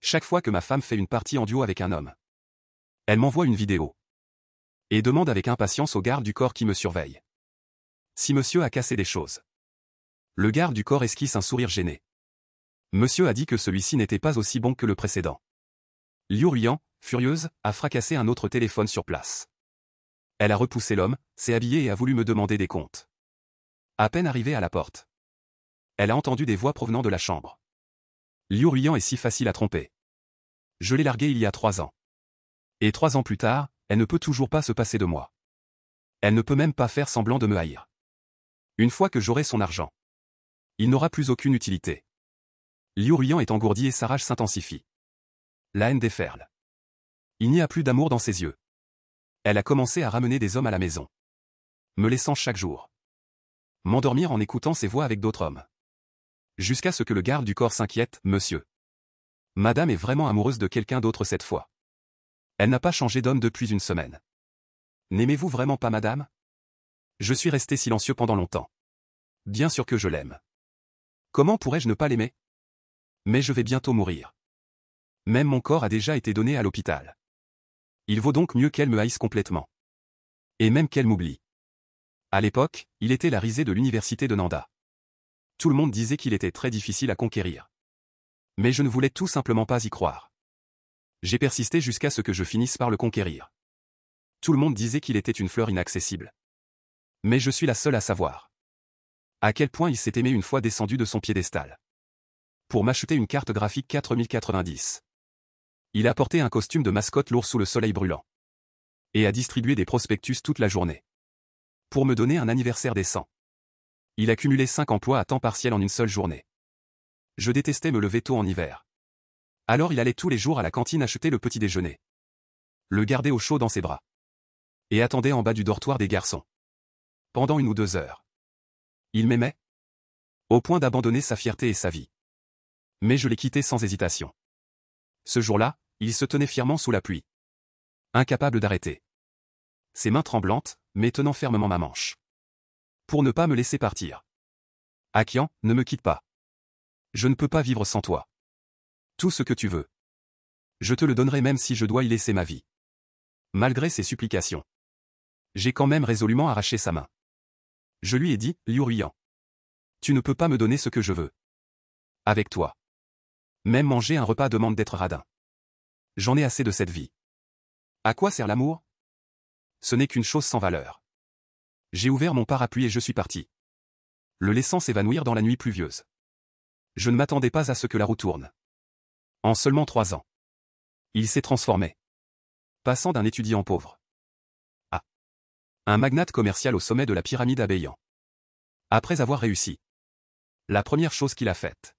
Chaque fois que ma femme fait une partie en duo avec un homme, elle m'envoie une vidéo et demande avec impatience au garde du corps qui me surveille si monsieur a cassé des choses. Le garde du corps esquisse un sourire gêné. Monsieur a dit que celui-ci n'était pas aussi bon que le précédent. Liu Ruiyan, furieuse, a fracassé un autre téléphone sur place. Elle a repoussé l'homme, s'est habillée et a voulu me demander des comptes. À peine arrivée à la porte, elle a entendu des voix provenant de la chambre. Liu Ruiyan est si facile à tromper. Je l'ai larguée il y a 3 ans. Et 3 ans plus tard, elle ne peut toujours pas se passer de moi. Elle ne peut même pas faire semblant de me haïr. Une fois que j'aurai son argent, il n'aura plus aucune utilité. Liu Ruiyan est engourdi et sa rage s'intensifie. La haine déferle. Il n'y a plus d'amour dans ses yeux. Elle a commencé à ramener des hommes à la maison, me laissant chaque jour m'endormir en écoutant ses voix avec d'autres hommes. Jusqu'à ce que le garde du corps s'inquiète, monsieur. Madame est vraiment amoureuse de quelqu'un d'autre cette fois. Elle n'a pas changé d'homme depuis une semaine. N'aimez-vous vraiment pas madame? Je suis resté silencieux pendant longtemps. Bien sûr que je l'aime. Comment pourrais-je ne pas l'aimer? Mais je vais bientôt mourir. Même mon corps a déjà été donné à l'hôpital. Il vaut donc mieux qu'elle me haïsse complètement. Et même qu'elle m'oublie. À l'époque, il était la risée de l'université de Nanda. Tout le monde disait qu'il était très difficile à conquérir. Mais je ne voulais tout simplement pas y croire. J'ai persisté jusqu'à ce que je finisse par le conquérir. Tout le monde disait qu'il était une fleur inaccessible. Mais je suis la seule à savoir à quel point il s'est aimé une fois descendu de son piédestal. Pour m'acheter une carte graphique 4090. Il a porté un costume de mascotte lourd sous le soleil brûlant. Et a distribué des prospectus toute la journée. Pour me donner un anniversaire décent. Il a cumulé 5 emplois à temps partiel en une seule journée. Je détestais me lever tôt en hiver. Alors il allait tous les jours à la cantine acheter le petit déjeuner. Le gardait au chaud dans ses bras. Et attendait en bas du dortoir des garçons. Pendant 1 ou 2 heures. Il m'aimait. Au point d'abandonner sa fierté et sa vie. Mais je l'ai quitté sans hésitation. Ce jour-là, il se tenait fièrement sous la pluie. Incapable d'arrêter. Ses mains tremblantes, mais tenant fermement ma manche. Pour ne pas me laisser partir. Akian, ne me quitte pas. Je ne peux pas vivre sans toi. Tout ce que tu veux. Je te le donnerai même si je dois y laisser ma vie. Malgré ses supplications. J'ai quand même résolument arraché sa main. Je lui ai dit, Liu Ruiyan. Tu ne peux pas me donner ce que je veux. Avec toi. Même manger un repas demande d'être radin. J'en ai assez de cette vie. À quoi sert l'amour? Ce n'est qu'une chose sans valeur. J'ai ouvert mon parapluie et je suis parti. Le laissant s'évanouir dans la nuit pluvieuse. Je ne m'attendais pas à ce que la roue tourne. En seulement 3 ans. Il s'est transformé. Passant d'un étudiant pauvre à un magnate commercial au sommet de la pyramide à Beiyan. Après avoir réussi, la première chose qu'il a faite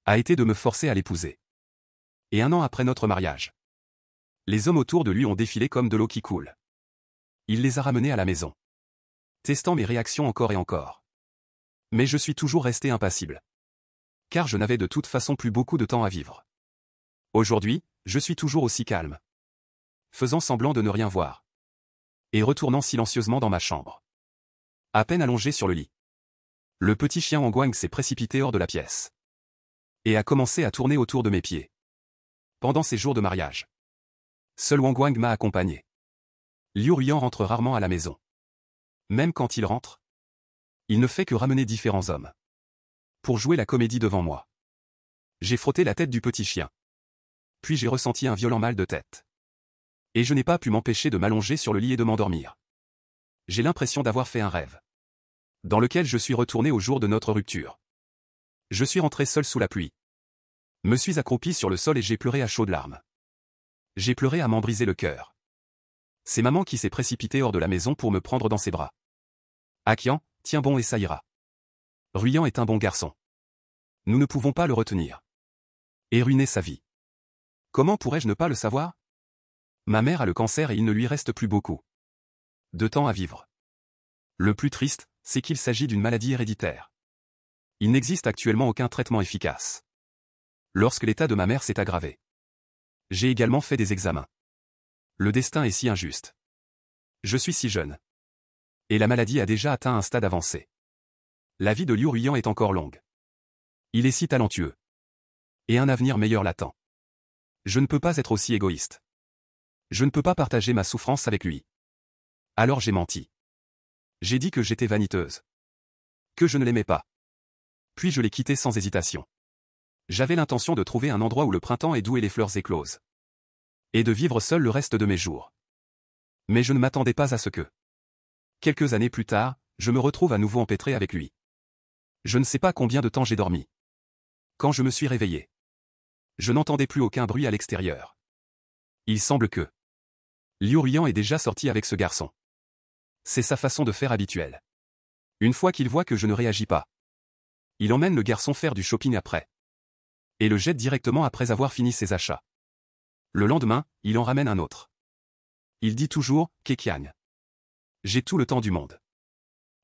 a été de me forcer à l'épouser. Et 1 an après notre mariage, les hommes autour de lui ont défilé comme de l'eau qui coule. Il les a ramenés à la maison, testant mes réactions encore et encore. Mais je suis toujours resté impassible. Car je n'avais de toute façon plus beaucoup de temps à vivre. Aujourd'hui, je suis toujours aussi calme. Faisant semblant de ne rien voir. Et retournant silencieusement dans ma chambre. À peine allongé sur le lit. Le petit chien Wang s'est précipité hors de la pièce. Et a commencé à tourner autour de mes pieds. Pendant ces jours de mariage. Seul Wang m'a accompagné. Liu Ruiyan rentre rarement à la maison. Même quand il rentre, il ne fait que ramener différents hommes. Pour jouer la comédie devant moi. J'ai frotté la tête du petit chien. Puis j'ai ressenti un violent mal de tête. Et je n'ai pas pu m'empêcher de m'allonger sur le lit et de m'endormir. J'ai l'impression d'avoir fait un rêve. Dans lequel je suis retourné au jour de notre rupture. Je suis rentré seul sous la pluie. Me suis accroupi sur le sol et j'ai pleuré à chaudes larmes. J'ai pleuré à m'en briser le cœur. C'est maman qui s'est précipitée hors de la maison pour me prendre dans ses bras. Akian, tiens bon et ça ira. Ruiyan est un bon garçon. Nous ne pouvons pas le retenir. Et ruiner sa vie. Comment pourrais-je ne pas le savoir? Ma mère a le cancer et il ne lui reste plus beaucoup de temps à vivre. Le plus triste, c'est qu'il s'agit d'une maladie héréditaire. Il n'existe actuellement aucun traitement efficace. Lorsque l'état de ma mère s'est aggravé. J'ai également fait des examens. Le destin est si injuste. Je suis si jeune. Et la maladie a déjà atteint un stade avancé. La vie de Liu Ruiyan est encore longue. Il est si talentueux. Et un avenir meilleur l'attend. Je ne peux pas être aussi égoïste. Je ne peux pas partager ma souffrance avec lui. Alors j'ai menti. J'ai dit que j'étais vaniteuse. Que je ne l'aimais pas. Puis je l'ai quitté sans hésitation. J'avais l'intention de trouver un endroit où le printemps est doux et les fleurs éclosent. Et de vivre seul le reste de mes jours. Mais je ne m'attendais pas à ce que. Quelques années plus tard, je me retrouve à nouveau empêtré avec lui. Je ne sais pas combien de temps j'ai dormi. Quand je me suis réveillé, je n'entendais plus aucun bruit à l'extérieur. Il semble que Liu Rian est déjà sorti avec ce garçon. C'est sa façon de faire habituelle. Une fois qu'il voit que je ne réagis pas, il emmène le garçon faire du shopping après. Et le jette directement après avoir fini ses achats. Le lendemain, il en ramène un autre. Il dit toujours, Keqiang. J'ai tout le temps du monde.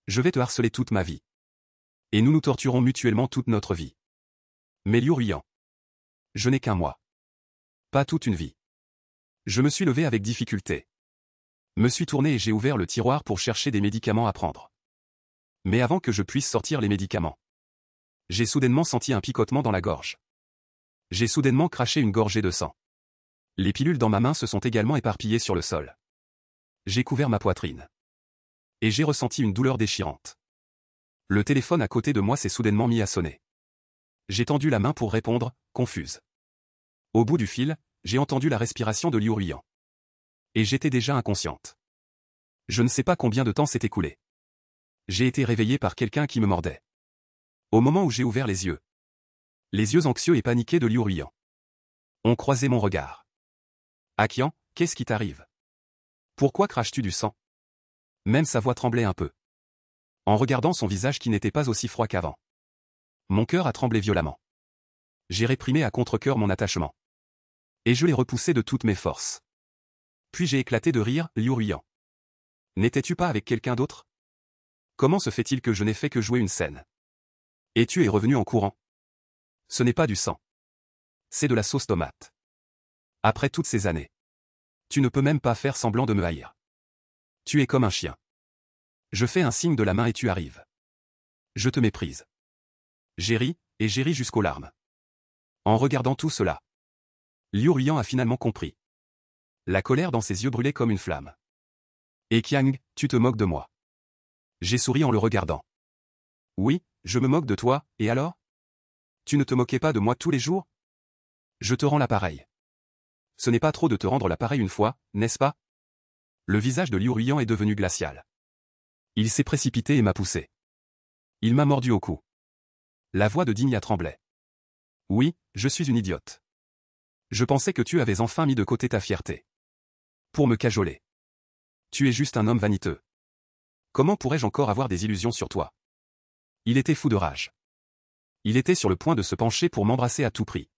Je vais te harceler toute ma vie. Et nous nous torturons mutuellement toute notre vie. Mais Liu Rian. Je n'ai qu'un mois. Pas toute une vie. Je me suis levé avec difficulté. Me suis tourné et j'ai ouvert le tiroir pour chercher des médicaments à prendre. Mais avant que je puisse sortir les médicaments, j'ai soudainement senti un picotement dans la gorge. J'ai soudainement craché une gorgée de sang. Les pilules dans ma main se sont également éparpillées sur le sol. J'ai couvert ma poitrine. Et j'ai ressenti une douleur déchirante. Le téléphone à côté de moi s'est soudainement mis à sonner. J'ai tendu la main pour répondre, confuse. Au bout du fil, j'ai entendu la respiration de Liu Rian. Et j'étais déjà inconsciente. Je ne sais pas combien de temps s'est écoulé. J'ai été réveillé par quelqu'un qui me mordait. Au moment où j'ai ouvert les yeux anxieux et paniqués de Liu Rian ont croisé mon regard. Akian, qu'est-ce qui t'arrive? Pourquoi craches-tu du sang? Même sa voix tremblait un peu. En regardant son visage qui n'était pas aussi froid qu'avant. Mon cœur a tremblé violemment. J'ai réprimé à contre-cœur mon attachement. Et je l'ai repoussé de toutes mes forces. Puis j'ai éclaté de rire, Liu Rian. N'étais-tu pas avec quelqu'un d'autre? Comment se fait-il que je n'ai fait que jouer une scène? Et tu es revenu en courant? Ce n'est pas du sang. C'est de la sauce tomate. Après toutes ces années. Tu ne peux même pas faire semblant de me haïr. Tu es comme un chien. Je fais un signe de la main et tu arrives. Je te méprise. J'ai ri, et j'ai ri jusqu'aux larmes. En regardant tout cela, Liu Rian a finalement compris. La colère dans ses yeux brûlait comme une flamme. Et Qiang, tu te moques de moi. J'ai souri en le regardant. Oui, je me moque de toi, et alors? Tu ne te moquais pas de moi tous les jours? Je te rends l'appareil. Ce n'est pas trop de te rendre l'appareil une fois, n'est-ce pas? Le visage de Liu Rian est devenu glacial. Il s'est précipité et m'a poussé. Il m'a mordu au cou. La voix de Digna tremblait. Oui, je suis une idiote. Je pensais que tu avais enfin mis de côté ta fierté. Pour me cajoler. Tu es juste un homme vaniteux. Comment pourrais-je encore avoir des illusions sur toi? Il était fou de rage. Il était sur le point de se pencher pour m'embrasser à tout prix.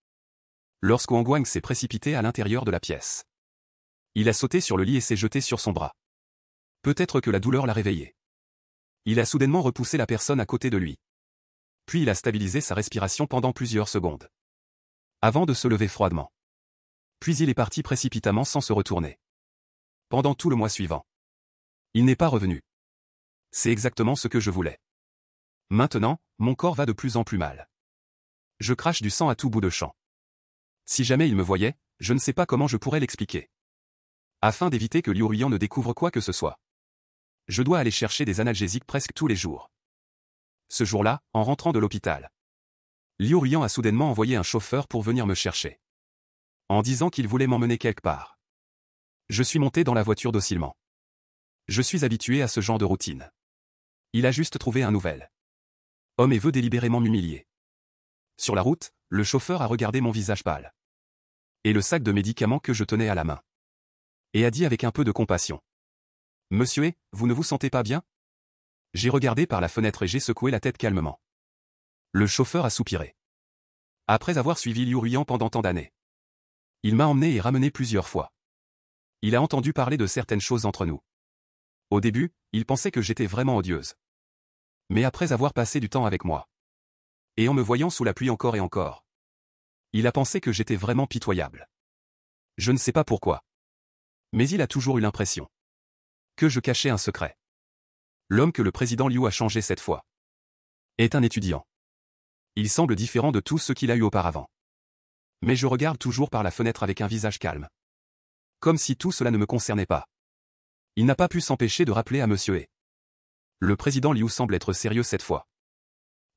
Lorsque Wang Guang s'est précipité à l'intérieur de la pièce. Il a sauté sur le lit et s'est jeté sur son bras. Peut-être que la douleur l'a réveillé. Il a soudainement repoussé la personne à côté de lui. Puis il a stabilisé sa respiration pendant plusieurs secondes. Avant de se lever froidement. Puis il est parti précipitamment sans se retourner. Pendant tout le mois suivant. Il n'est pas revenu. C'est exactement ce que je voulais. Maintenant, mon corps va de plus en plus mal. Je crache du sang à tout bout de champ. Si jamais il me voyait, je ne sais pas comment je pourrais l'expliquer. Afin d'éviter que Liu Rian ne découvre quoi que ce soit. Je dois aller chercher des analgésiques presque tous les jours. Ce jour-là, en rentrant de l'hôpital, Liu Rian a soudainement envoyé un chauffeur pour venir me chercher. En disant qu'il voulait m'emmener quelque part. Je suis monté dans la voiture docilement. Je suis habitué à ce genre de routine. Il a juste trouvé un nouvel homme et veut délibérément m'humilier. Sur la route, le chauffeur a regardé mon visage pâle. Et le sac de médicaments que je tenais à la main. Et a dit avec un peu de compassion. Monsieur, vous ne vous sentez pas bien? J'ai regardé par la fenêtre et j'ai secoué la tête calmement. Le chauffeur a soupiré. Après avoir suivi Liu Rian pendant tant d'années. Il m'a emmené et ramené plusieurs fois. Il a entendu parler de certaines choses entre nous. Au début, il pensait que j'étais vraiment odieuse. Mais après avoir passé du temps avec moi. Et en me voyant sous la pluie encore et encore. Il a pensé que j'étais vraiment pitoyable. Je ne sais pas pourquoi. Mais il a toujours eu l'impression. Que je cachais un secret. L'homme que le président Liu a changé cette fois. Est un étudiant. Il semble différent de tout ce qu'il a eu auparavant. Mais je regarde toujours par la fenêtre avec un visage calme. Comme si tout cela ne me concernait pas. Il n'a pas pu s'empêcher de rappeler à Monsieur E. Le président Liu semble être sérieux cette fois.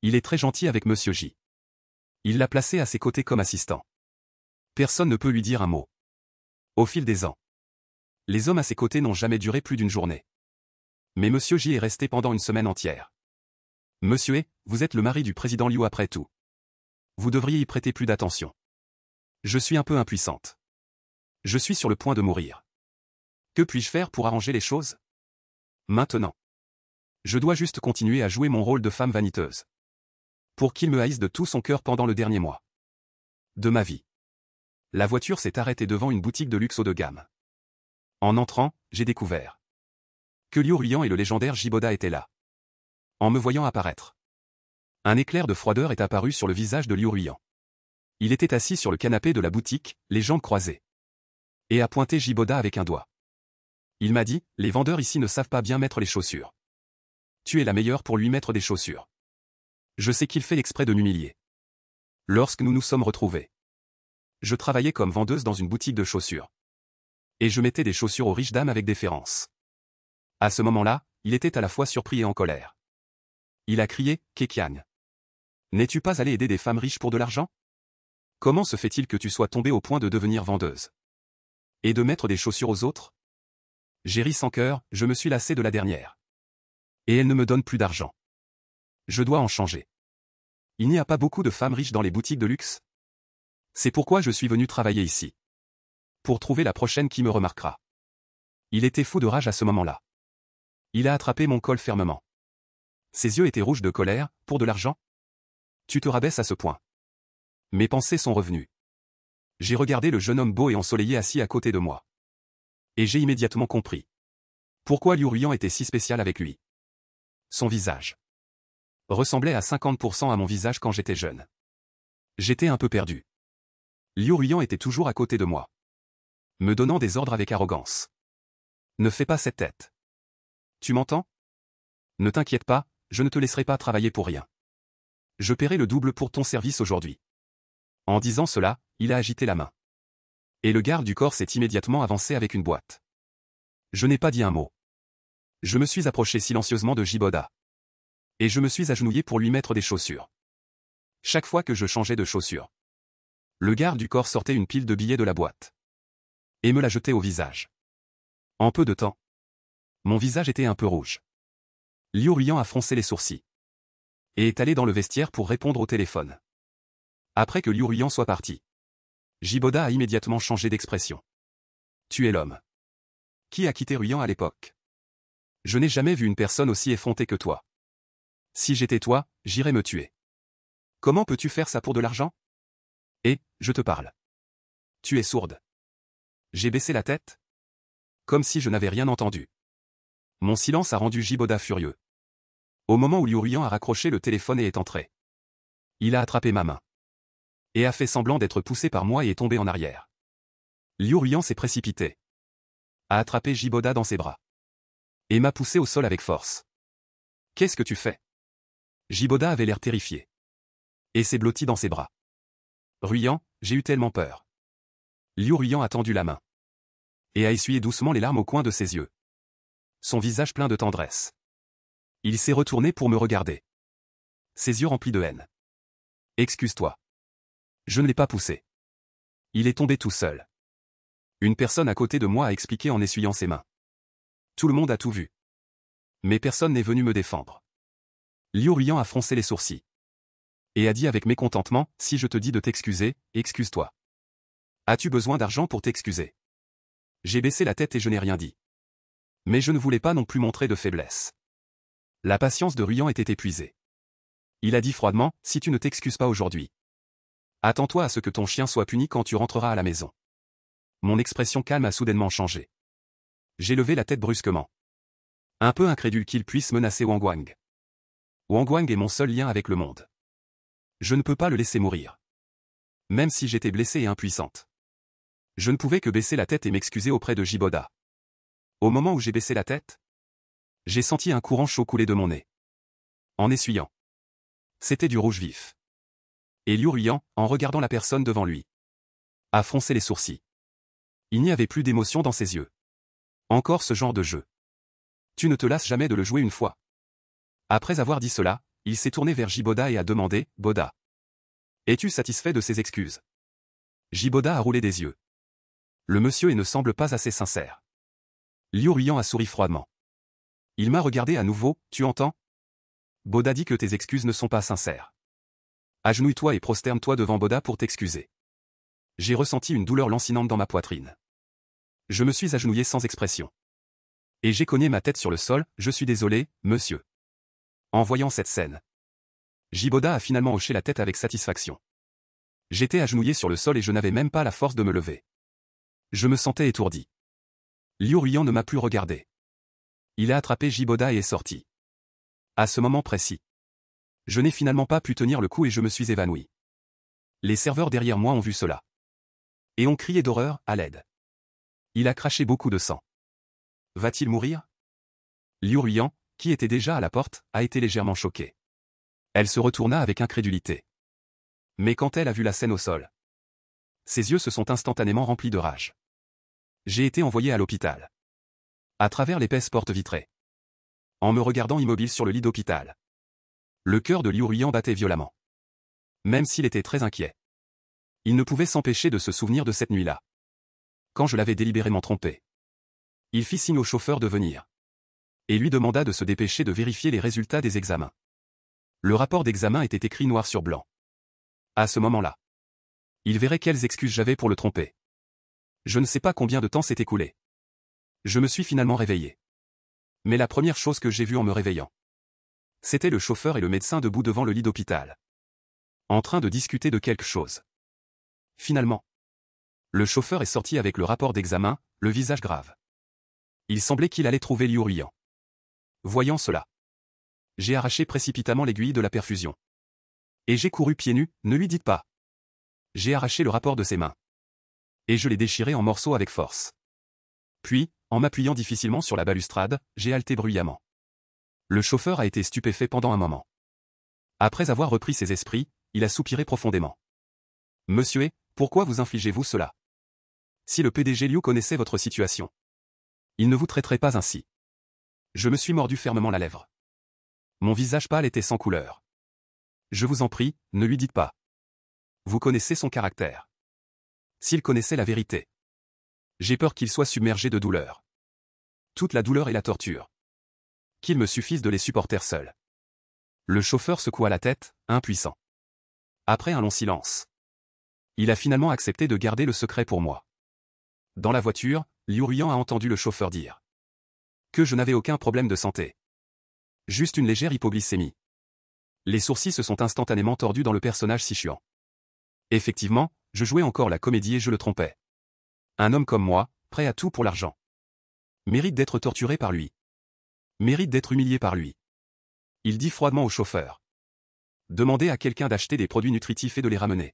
Il est très gentil avec Monsieur J. Il l'a placé à ses côtés comme assistant. Personne ne peut lui dire un mot. Au fil des ans, les hommes à ses côtés n'ont jamais duré plus d'une journée. Mais Monsieur J est resté pendant une semaine entière. Monsieur E, vous êtes le mari du président Liu après tout. Vous devriez y prêter plus d'attention. Je suis un peu impuissante. Je suis sur le point de mourir. Que puis-je faire pour arranger les choses? Maintenant. Je dois juste continuer à jouer mon rôle de femme vaniteuse. Pour qu'il me haïsse de tout son cœur pendant le dernier mois de ma vie. La voiture s'est arrêtée devant une boutique de luxe haut de gamme. En entrant, j'ai découvert que Liu Ruiyan et le légendaire Jiboda étaient là. En me voyant apparaître, un éclair de froideur est apparu sur le visage de Liu Ruiyan. Il était assis sur le canapé de la boutique, les jambes croisées, et a pointé Jiboda avec un doigt. Il m'a dit, les vendeurs ici ne savent pas bien mettre les chaussures. Tu es la meilleure pour lui mettre des chaussures. Je sais qu'il fait exprès de m'humilier. Lorsque nous nous sommes retrouvés, je travaillais comme vendeuse dans une boutique de chaussures. Et je mettais des chaussures aux riches dames avec déférence. À ce moment-là, il était à la fois surpris et en colère. Il a crié, Kekian. N'es-tu pas allé aider des femmes riches pour de l'argent? Comment se fait-il que tu sois tombée au point de devenir vendeuse? Et de mettre des chaussures aux autres? J'ai ri sans cœur, je me suis lassé de la dernière. Et elle ne me donne plus d'argent. Je dois en changer. Il n'y a pas beaucoup de femmes riches dans les boutiques de luxe. C'est pourquoi je suis venu travailler ici. Pour trouver la prochaine qui me remarquera. Il était fou de rage à ce moment-là. Il a attrapé mon col fermement. Ses yeux étaient rouges de colère, pour de l'argent? Tu te rabaisses à ce point. Mes pensées sont revenues. J'ai regardé le jeune homme beau et ensoleillé assis à côté de moi. Et j'ai immédiatement compris. Pourquoi Liu Ruiyan était si spécial avec lui. Son visage ressemblait à 50% à mon visage quand j'étais jeune. J'étais un peu perdu. Liu Ruiyan était toujours à côté de moi, me donnant des ordres avec arrogance. Ne fais pas cette tête. Tu m'entends? Ne t'inquiète pas, je ne te laisserai pas travailler pour rien. Je paierai le double pour ton service aujourd'hui. En disant cela, il a agité la main. Et le garde du corps s'est immédiatement avancé avec une boîte. Je n'ai pas dit un mot. Je me suis approché silencieusement de Jiboda. Et je me suis agenouillé pour lui mettre des chaussures. Chaque fois que je changeais de chaussures, le garde du corps sortait une pile de billets de la boîte. Et me la jetait au visage. En peu de temps, mon visage était un peu rouge. Liu Ruiyan a froncé les sourcils. Et est allé dans le vestiaire pour répondre au téléphone. Après que Liu Ruiyan soit parti, Jiboda a immédiatement changé d'expression. Tu es l'homme. Qui a quitté Ruiyan à l'époque? Je n'ai jamais vu une personne aussi effrontée que toi. Si j'étais toi, j'irais me tuer. Comment peux-tu faire ça pour de l'argent? Et, je te parle. Tu es sourde. J'ai baissé la tête? Comme si je n'avais rien entendu. Mon silence a rendu Jiboda furieux. Au moment où Liu Ruiyan a raccroché le téléphone et est entré, il a attrapé ma main. Et a fait semblant d'être poussé par moi et est tombé en arrière. Liu Ruiyan s'est précipité. A attrapé Jiboda dans ses bras. Et m'a poussé au sol avec force. Qu'est-ce que tu fais? Jiboda avait l'air terrifié. Et s'est blotti dans ses bras. Ruiyan, j'ai eu tellement peur. Liu Ruiyan a tendu la main. Et a essuyé doucement les larmes au coin de ses yeux. Son visage plein de tendresse. Il s'est retourné pour me regarder. Ses yeux remplis de haine. Excuse-toi. Je ne l'ai pas poussé. Il est tombé tout seul. Une personne à côté de moi a expliqué en essuyant ses mains. Tout le monde a tout vu. Mais personne n'est venu me défendre. Liu Ruiyan a froncé les sourcils. Et a dit avec mécontentement, si je te dis de t'excuser, excuse-toi. As-tu besoin d'argent pour t'excuser? J'ai baissé la tête et je n'ai rien dit. Mais je ne voulais pas non plus montrer de faiblesse. La patience de Ruiyan était épuisée. Il a dit froidement, si tu ne t'excuses pas aujourd'hui, attends-toi à ce que ton chien soit puni quand tu rentreras à la maison. Mon expression calme a soudainement changé. J'ai levé la tête brusquement. Un peu incrédule qu'il puisse menacer Wang Guang. Wang Guang est mon seul lien avec le monde. Je ne peux pas le laisser mourir. Même si j'étais blessée et impuissante. Je ne pouvais que baisser la tête et m'excuser auprès de Jiboda. Au moment où j'ai baissé la tête, j'ai senti un courant chaud couler de mon nez. En essuyant. C'était du rouge vif. Et Liu Ruiyan, en regardant la personne devant lui, A froncé les sourcils. Il n'y avait plus d'émotion dans ses yeux. Encore ce genre de jeu. Tu ne te lasses jamais de le jouer une fois. Après avoir dit cela, il s'est tourné vers J-Boda et a demandé, Boda. Es-tu satisfait de ses excuses? J-Boda a roulé des yeux. Le monsieur ne semble pas assez sincère. Liu Ruiyan a souri froidement. Il m'a regardé à nouveau, tu entends? Boda dit que tes excuses ne sont pas sincères. Agenouille-toi et prosterne-toi devant Boda pour t'excuser. J'ai ressenti une douleur lancinante dans ma poitrine. Je me suis agenouillé sans expression. Et j'ai cogné ma tête sur le sol, je suis désolé, monsieur. En voyant cette scène, J-Boda a finalement hoché la tête avec satisfaction. J'étais agenouillé sur le sol et je n'avais même pas la force de me lever. Je me sentais étourdi. Liu Ruiyan ne m'a plus regardé. Il a attrapé J-Boda et est sorti. À ce moment précis, je n'ai finalement pas pu tenir le coup et je me suis évanoui. Les serveurs derrière moi ont vu cela. Et ont crié d'horreur, à l'aide. Il a craché beaucoup de sang. Va-t-il mourir? Liu Ruiyan, qui était déjà à la porte, a été légèrement choquée. Elle se retourna avec incrédulité. Mais quand elle a vu la scène au sol, ses yeux se sont instantanément remplis de rage. J'ai été envoyé à l'hôpital. À travers l'épaisse porte vitrée. En me regardant immobile sur le lit d'hôpital. Le cœur de Liu Ruiyan battait violemment. Même s'il était très inquiet. Il ne pouvait s'empêcher de se souvenir de cette nuit-là. Quand je l'avais délibérément trompé. Il fit signe au chauffeur de venir. Et lui demanda de se dépêcher de vérifier les résultats des examens. Le rapport d'examen était écrit noir sur blanc. À ce moment-là, il verrait quelles excuses j'avais pour le tromper. Je ne sais pas combien de temps s'est écoulé. Je me suis finalement réveillé. Mais la première chose que j'ai vue en me réveillant, c'était le chauffeur et le médecin debout devant le lit d'hôpital. En train de discuter de quelque chose. Finalement, le chauffeur est sorti avec le rapport d'examen, le visage grave. Il semblait qu'il allait trouver Liu Ruiyan. Voyant cela, j'ai arraché précipitamment l'aiguille de la perfusion. Et j'ai couru pieds nus, ne lui dites pas. J'ai arraché le rapport de ses mains. Et je l'ai déchiré en morceaux avec force. Puis, en m'appuyant difficilement sur la balustrade, j'ai haleté bruyamment. Le chauffeur a été stupéfait pendant un moment. Après avoir repris ses esprits, il a soupiré profondément. Monsieur, pourquoi vous infligez-vous cela? Si le PDG Liu connaissait votre situation, il ne vous traiterait pas ainsi. Je me suis mordu fermement la lèvre. Mon visage pâle était sans couleur. Je vous en prie, ne lui dites pas. Vous connaissez son caractère. S'il connaissait la vérité. J'ai peur qu'il soit submergé de douleur. Toute la douleur et la torture. Qu'il me suffise de les supporter seul. Le chauffeur secoua la tête, impuissant. Après un long silence. Il a finalement accepté de garder le secret pour moi. Dans la voiture, Liu Ruiyan a entendu le chauffeur dire que je n'avais aucun problème de santé. Juste une légère hypoglycémie. Les sourcils se sont instantanément tordus dans le personnage si chiant. Effectivement, je jouais encore la comédie et je le trompais. Un homme comme moi, prêt à tout pour l'argent. Mérite d'être torturé par lui. Mérite d'être humilié par lui. Il dit froidement au chauffeur. Demandez à quelqu'un d'acheter des produits nutritifs et de les ramener.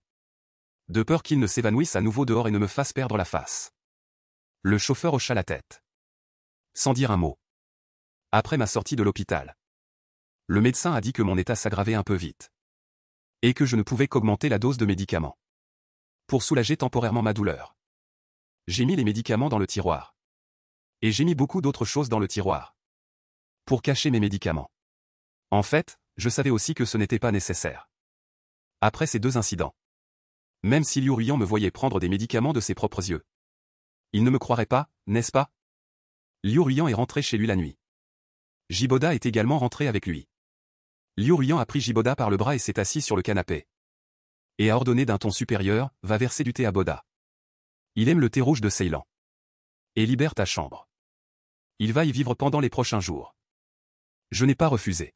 De peur qu'il ne s'évanouisse à nouveau dehors et ne me fasse perdre la face. Le chauffeur hocha la tête. Sans dire un mot. Après ma sortie de l'hôpital. Le médecin a dit que mon état s'aggravait un peu vite. Et que je ne pouvais qu'augmenter la dose de médicaments. Pour soulager temporairement ma douleur. J'ai mis les médicaments dans le tiroir. Et j'ai mis beaucoup d'autres choses dans le tiroir. Pour cacher mes médicaments. En fait, je savais aussi que ce n'était pas nécessaire. Après ces deux incidents. Même si Liu Ruiyan me voyait prendre des médicaments de ses propres yeux. Il ne me croirait pas, n'est-ce pas? Liu Ruiyan est rentré chez lui la nuit. J-Boda est également rentré avec lui. Liu Ruiyan a pris J-Boda par le bras et s'est assis sur le canapé. Et a ordonné d'un ton supérieur, va verser du thé à Boda. Il aime le thé rouge de Ceylan. Et libère ta chambre. Il va y vivre pendant les prochains jours. Je n'ai pas refusé.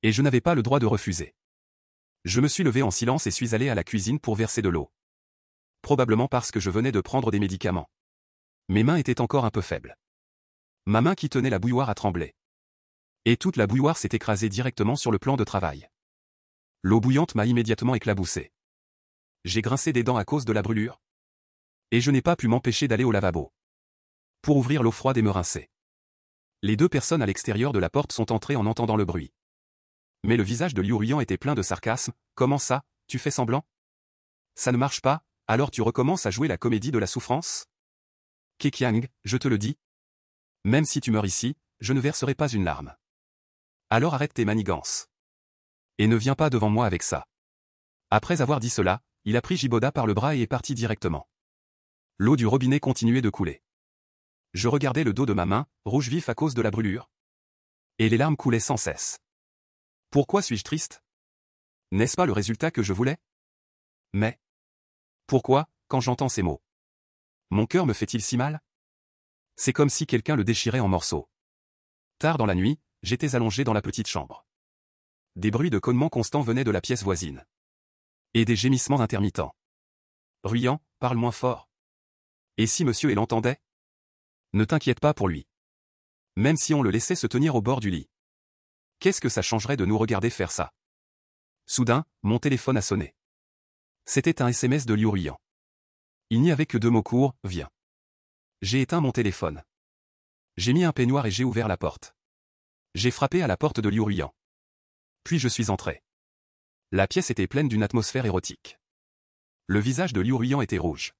Et je n'avais pas le droit de refuser. Je me suis levé en silence et suis allé à la cuisine pour verser de l'eau. Probablement parce que je venais de prendre des médicaments. Mes mains étaient encore un peu faibles. Ma main qui tenait la bouilloire a tremblé. Et toute la bouilloire s'est écrasée directement sur le plan de travail. L'eau bouillante m'a immédiatement éclaboussé. J'ai grincé des dents à cause de la brûlure. Et je n'ai pas pu m'empêcher d'aller au lavabo. Pour ouvrir l'eau froide et me rincer. Les deux personnes à l'extérieur de la porte sont entrées en entendant le bruit. Mais le visage de Liu Ruiyan était plein de sarcasme. Comment ça, tu fais semblant? Ça ne marche pas, Alors tu recommences à jouer la comédie de la souffrance? Keqiang, je te le dis. Même si tu meurs ici, je ne verserai pas une larme. Alors arrête tes manigances. Et ne viens pas devant moi avec ça. Après avoir dit cela, il a pris Jiboda par le bras et est parti directement. L'eau du robinet continuait de couler. Je regardais le dos de ma main, rouge vif à cause de la brûlure. Et les larmes coulaient sans cesse. Pourquoi suis-je triste? N'est-ce pas le résultat que je voulais? Mais pourquoi, quand j'entends ces mots, mon cœur me fait-il si mal? C'est comme si quelqu'un le déchirait en morceaux. Tard dans la nuit, j'étais allongé dans la petite chambre. Des bruits de cognement constants venaient de la pièce voisine. Et des gémissements intermittents. Ruyant, parle moins fort. Et si monsieur l'entendait? Ne t'inquiète pas pour lui. Même si on le laissait se tenir au bord du lit. Qu'est-ce que ça changerait de nous regarder faire ça? Soudain, mon téléphone a sonné. C'était un SMS de Liu Ruyan. Il n'y avait que 2 mots courts, viens. J'ai éteint mon téléphone. J'ai mis un peignoir et j'ai ouvert la porte. J'ai frappé à la porte de Liu Ruyan. Puis je suis entré. La pièce était pleine d'une atmosphère érotique. Le visage de Liu Ruyan était rouge.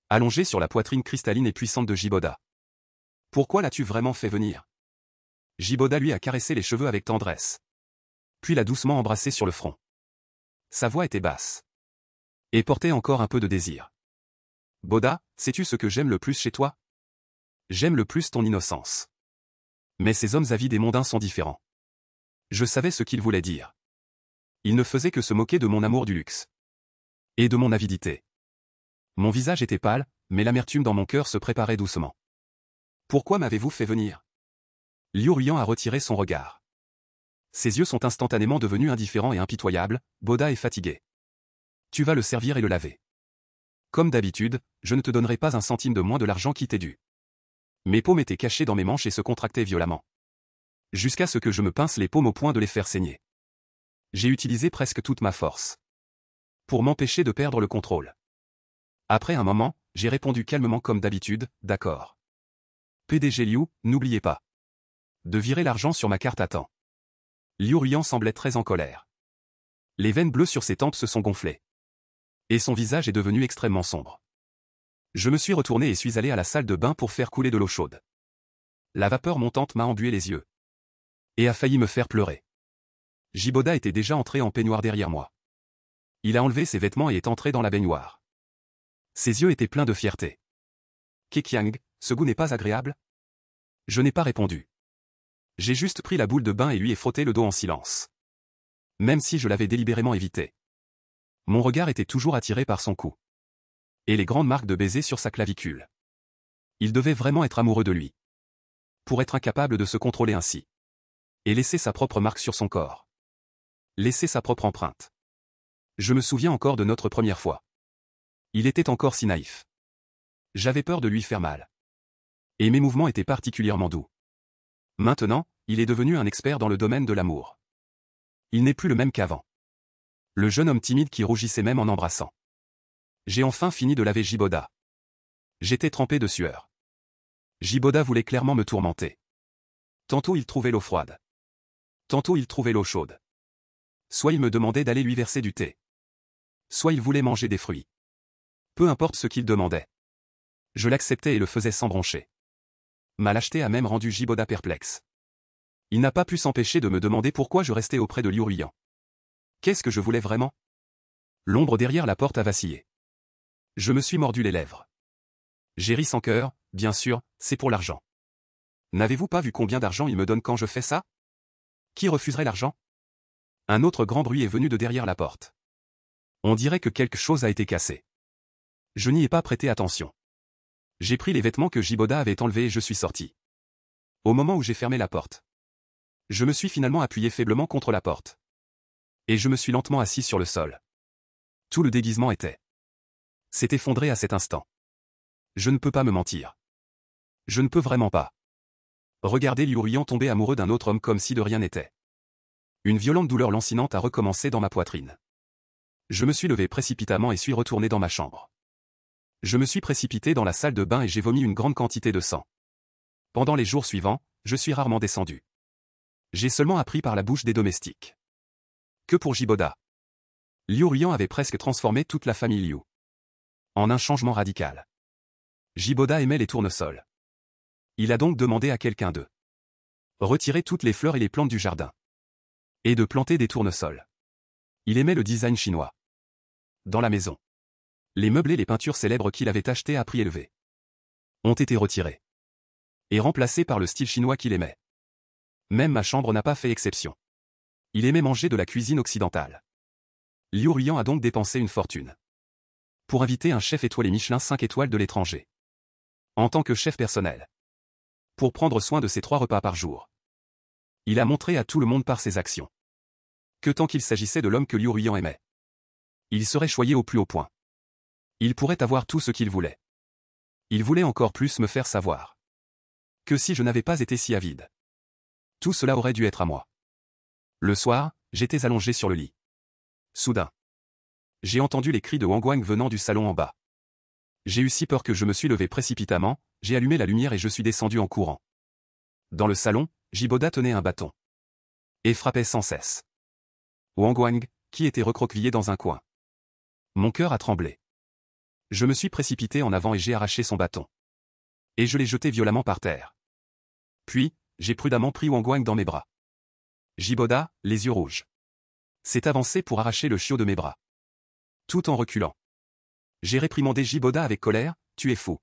Allongé sur la poitrine cristalline et puissante de Jiboda. Pourquoi l'as-tu vraiment fait venir? Jiboda lui a caressé les cheveux avec tendresse. Puis l'a doucement embrassé sur le front. Sa voix était basse. Et portait encore un peu de désir. Boda, sais-tu ce que j'aime le plus chez toi? J'aime le plus ton innocence. Mais ces hommes avides et mondains sont différents. Je savais ce qu'ils voulaient dire. Ils ne faisaient que se moquer de mon amour du luxe. Et de mon avidité. Mon visage était pâle, mais l'amertume dans mon cœur se préparait doucement. Pourquoi m'avez-vous fait venir? Liu Ruyan a retiré son regard. Ses yeux sont instantanément devenus indifférents et impitoyables, Boda est fatigué. Tu vas le servir et le laver. Comme d'habitude, je ne te donnerai pas un centime de moins de l'argent qui t'est dû. Mes paumes étaient cachées dans mes manches et se contractaient violemment. Jusqu'à ce que je me pince les paumes au point de les faire saigner. J'ai utilisé presque toute ma force. Pour m'empêcher de perdre le contrôle. Après un moment, j'ai répondu calmement comme d'habitude, d'accord. PDG Liu, n'oubliez pas de virer l'argent sur ma carte à temps. Liu Ruyan semblait très en colère. Les veines bleues sur ses tempes se sont gonflées. Et son visage est devenu extrêmement sombre. Je me suis retourné et suis allé à la salle de bain pour faire couler de l'eau chaude. La vapeur montante m'a embué les yeux. Et a failli me faire pleurer. Jiboda était déjà entré en peignoir derrière moi. Il a enlevé ses vêtements et est entré dans la baignoire. Ses yeux étaient pleins de fierté. Keqiang, ce goût n'est pas agréable? Je n'ai pas répondu. J'ai juste pris la boule de bain et lui ai frotté le dos en silence. Même si je l'avais délibérément évité. Mon regard était toujours attiré par son cou. Et les grandes marques de baisers sur sa clavicule. Il devait vraiment être amoureux de lui. Pour être incapable de se contrôler ainsi. Et laisser sa propre marque sur son corps. Laisser sa propre empreinte. Je me souviens encore de notre première fois. Il était encore si naïf. J'avais peur de lui faire mal. Et mes mouvements étaient particulièrement doux. Maintenant, il est devenu un expert dans le domaine de l'amour. Il n'est plus le même qu'avant. Le jeune homme timide qui rougissait même en embrassant. J'ai enfin fini de laver Jiboda. J'étais trempé de sueur. Jiboda voulait clairement me tourmenter. Tantôt il trouvait l'eau froide. Tantôt il trouvait l'eau chaude. Soit il me demandait d'aller lui verser du thé. Soit il voulait manger des fruits. Peu importe ce qu'il demandait. Je l'acceptais et le faisais sans broncher. Ma lâcheté a même rendu Jiboda perplexe. Il n'a pas pu s'empêcher de me demander pourquoi je restais auprès de Liu Ruyan. Qu'est-ce que je voulais vraiment? L'ombre derrière la porte a vacillé. Je me suis mordu les lèvres. J'ai ri sans cœur, bien sûr, c'est pour l'argent. N'avez-vous pas vu combien d'argent il me donne quand je fais ça? Qui refuserait l'argent? Un autre grand bruit est venu de derrière la porte. On dirait que quelque chose a été cassé. Je n'y ai pas prêté attention. J'ai pris les vêtements que Jiboda avait enlevés et je suis sorti. Au moment où j'ai fermé la porte. Je me suis finalement appuyé faiblement contre la porte. Et je me suis lentement assis sur le sol. Tout le déguisement s'est effondré à cet instant. Je ne peux pas me mentir. Je ne peux vraiment pas. Regarder Liu Ruyan tomber amoureux d'un autre homme comme si de rien n'était. Une violente douleur lancinante a recommencé dans ma poitrine. Je me suis levé précipitamment et suis retourné dans ma chambre. Je me suis précipité dans la salle de bain et j'ai vomi une grande quantité de sang. Pendant les jours suivants, je suis rarement descendu. J'ai seulement appris par la bouche des domestiques. Que pour Jiboda. Liu Ruyan avait presque transformé toute la famille Liu. En un changement radical. Jiboda aimait les tournesols. Il a donc demandé à quelqu'un de retirer toutes les fleurs et les plantes du jardin. Et de planter des tournesols. Il aimait le design chinois. Dans la maison. Les meubles et les peintures célèbres qu'il avait achetées à prix élevé ont été retirés. Et remplacés par le style chinois qu'il aimait. Même ma chambre n'a pas fait exception. Il aimait manger de la cuisine occidentale. Liu Ruiyan a donc dépensé une fortune pour inviter un chef étoilé Michelin 5 étoiles de l'étranger. En tant que chef personnel. Pour prendre soin de ses 3 repas par jour. Il a montré à tout le monde par ses actions que tant qu'il s'agissait de l'homme que Liu Ruiyan aimait, il serait choyé au plus haut point. Il pourrait avoir tout ce qu'il voulait. Il voulait encore plus me faire savoir que si je n'avais pas été si avide, tout cela aurait dû être à moi. Le soir, j'étais allongé sur le lit. Soudain, j'ai entendu les cris de Wang Guang venant du salon en bas. J'ai eu si peur que je me suis levé précipitamment, j'ai allumé la lumière et je suis descendu en courant. Dans le salon, Jiboda tenait un bâton et frappait sans cesse Wang Guang, qui était recroquevillé dans un coin. Mon cœur a tremblé. Je me suis précipité en avant et j'ai arraché son bâton. Et je l'ai jeté violemment par terre. Puis, j'ai prudemment pris Wang Guang dans mes bras. Jiboda, les yeux rouges, s'est avancé pour arracher le chiot de mes bras. Tout en reculant. J'ai réprimandé Jiboda avec colère, tu es fou.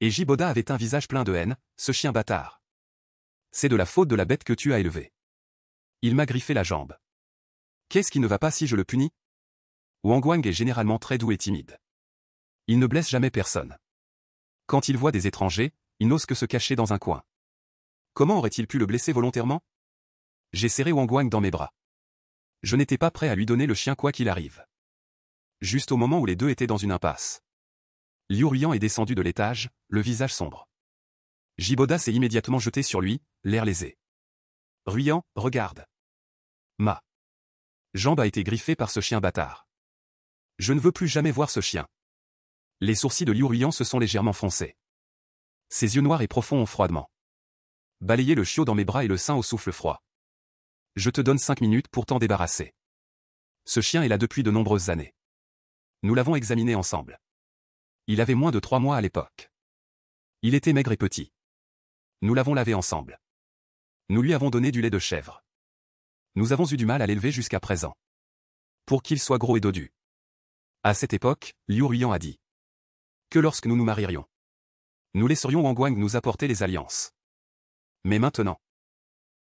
Et Jiboda avait un visage plein de haine, ce chien bâtard. C'est de la faute de la bête que tu as élevée. Il m'a griffé la jambe. Qu'est-ce qui ne va pas si je le punis? Wang Guang est généralement très doux et timide. Il ne blesse jamais personne. Quand il voit des étrangers, il n'ose que se cacher dans un coin. Comment aurait-il pu le blesser volontairement? J'ai serré Wang Guang dans mes bras. Je n'étais pas prêt à lui donner le chien quoi qu'il arrive. Juste au moment où les deux étaient dans une impasse. Liu Ruiyan est descendu de l'étage, le visage sombre. Jiboda s'est immédiatement jeté sur lui, l'air lésé. Ruiyan, regarde. Ma jambe a été griffée par ce chien bâtard. Je ne veux plus jamais voir ce chien. Les sourcils de Liu Ruiyan se sont légèrement froncés. Ses yeux noirs et profonds ont froidement balayé le chiot dans mes bras et le sein au souffle froid. Je te donne 5 minutes pour t'en débarrasser. Ce chien est là depuis de nombreuses années. Nous l'avons examiné ensemble. Il avait moins de 3 mois à l'époque. Il était maigre et petit. Nous l'avons lavé ensemble. Nous lui avons donné du lait de chèvre. Nous avons eu du mal à l'élever jusqu'à présent. Pour qu'il soit gros et dodu. À cette époque, Liu Ruiyan a dit que lorsque nous nous marierions, nous laisserions Wang Guang nous apporter les alliances. Mais maintenant,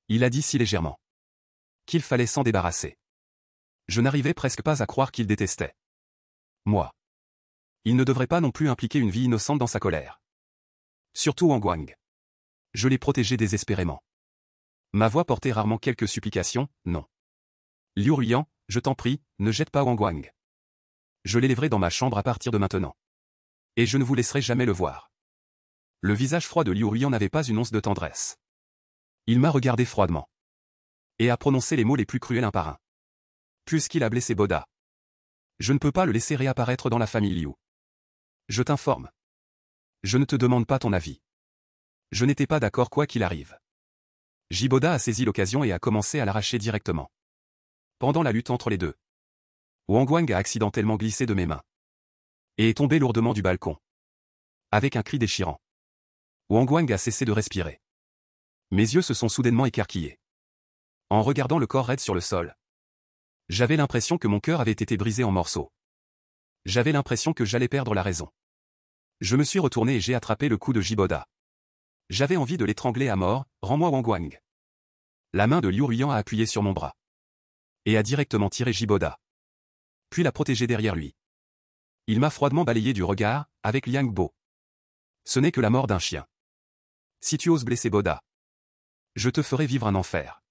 il a dit si légèrement qu'il fallait s'en débarrasser. Je n'arrivais presque pas à croire qu'il détestait moi. Il ne devrait pas non plus impliquer une vie innocente dans sa colère. Surtout Wang Guang. Je l'ai protégé désespérément. Ma voix portait rarement quelques supplications, non. Liu Ruiyan, je t'en prie, ne jette pas Wang Guang. Je l'élèverai dans ma chambre à partir de maintenant. Et je ne vous laisserai jamais le voir. Le visage froid de Liu Ruiyan n'avait pas une once de tendresse. Il m'a regardé froidement. Et a prononcé les mots les plus cruels un par un. Puisqu'il a blessé Boda, je ne peux pas le laisser réapparaître dans la famille Liu. Je t'informe. Je ne te demande pas ton avis. Je n'étais pas d'accord quoi qu'il arrive. Jiboda a saisi l'occasion et a commencé à l'arracher directement. Pendant la lutte entre les deux, Wang Guang a accidentellement glissé de mes mains. Et est tombé lourdement du balcon. Avec un cri déchirant. Wang Guang a cessé de respirer. Mes yeux se sont soudainement écarquillés. En regardant le corps raide sur le sol, j'avais l'impression que mon cœur avait été brisé en morceaux. J'avais l'impression que j'allais perdre la raison. Je me suis retourné et j'ai attrapé le cou de Jiboda. J'avais envie de l'étrangler à mort, rends-moi Wang Guang. La main de Liu Ruiyan a appuyé sur mon bras. Et a directement tiré Jiboda. Puis l'a protégé derrière lui. Il m'a froidement balayé du regard, avec Liang Bo. Ce n'est que la mort d'un chien. Si tu oses blesser Boda, je te ferai vivre un enfer.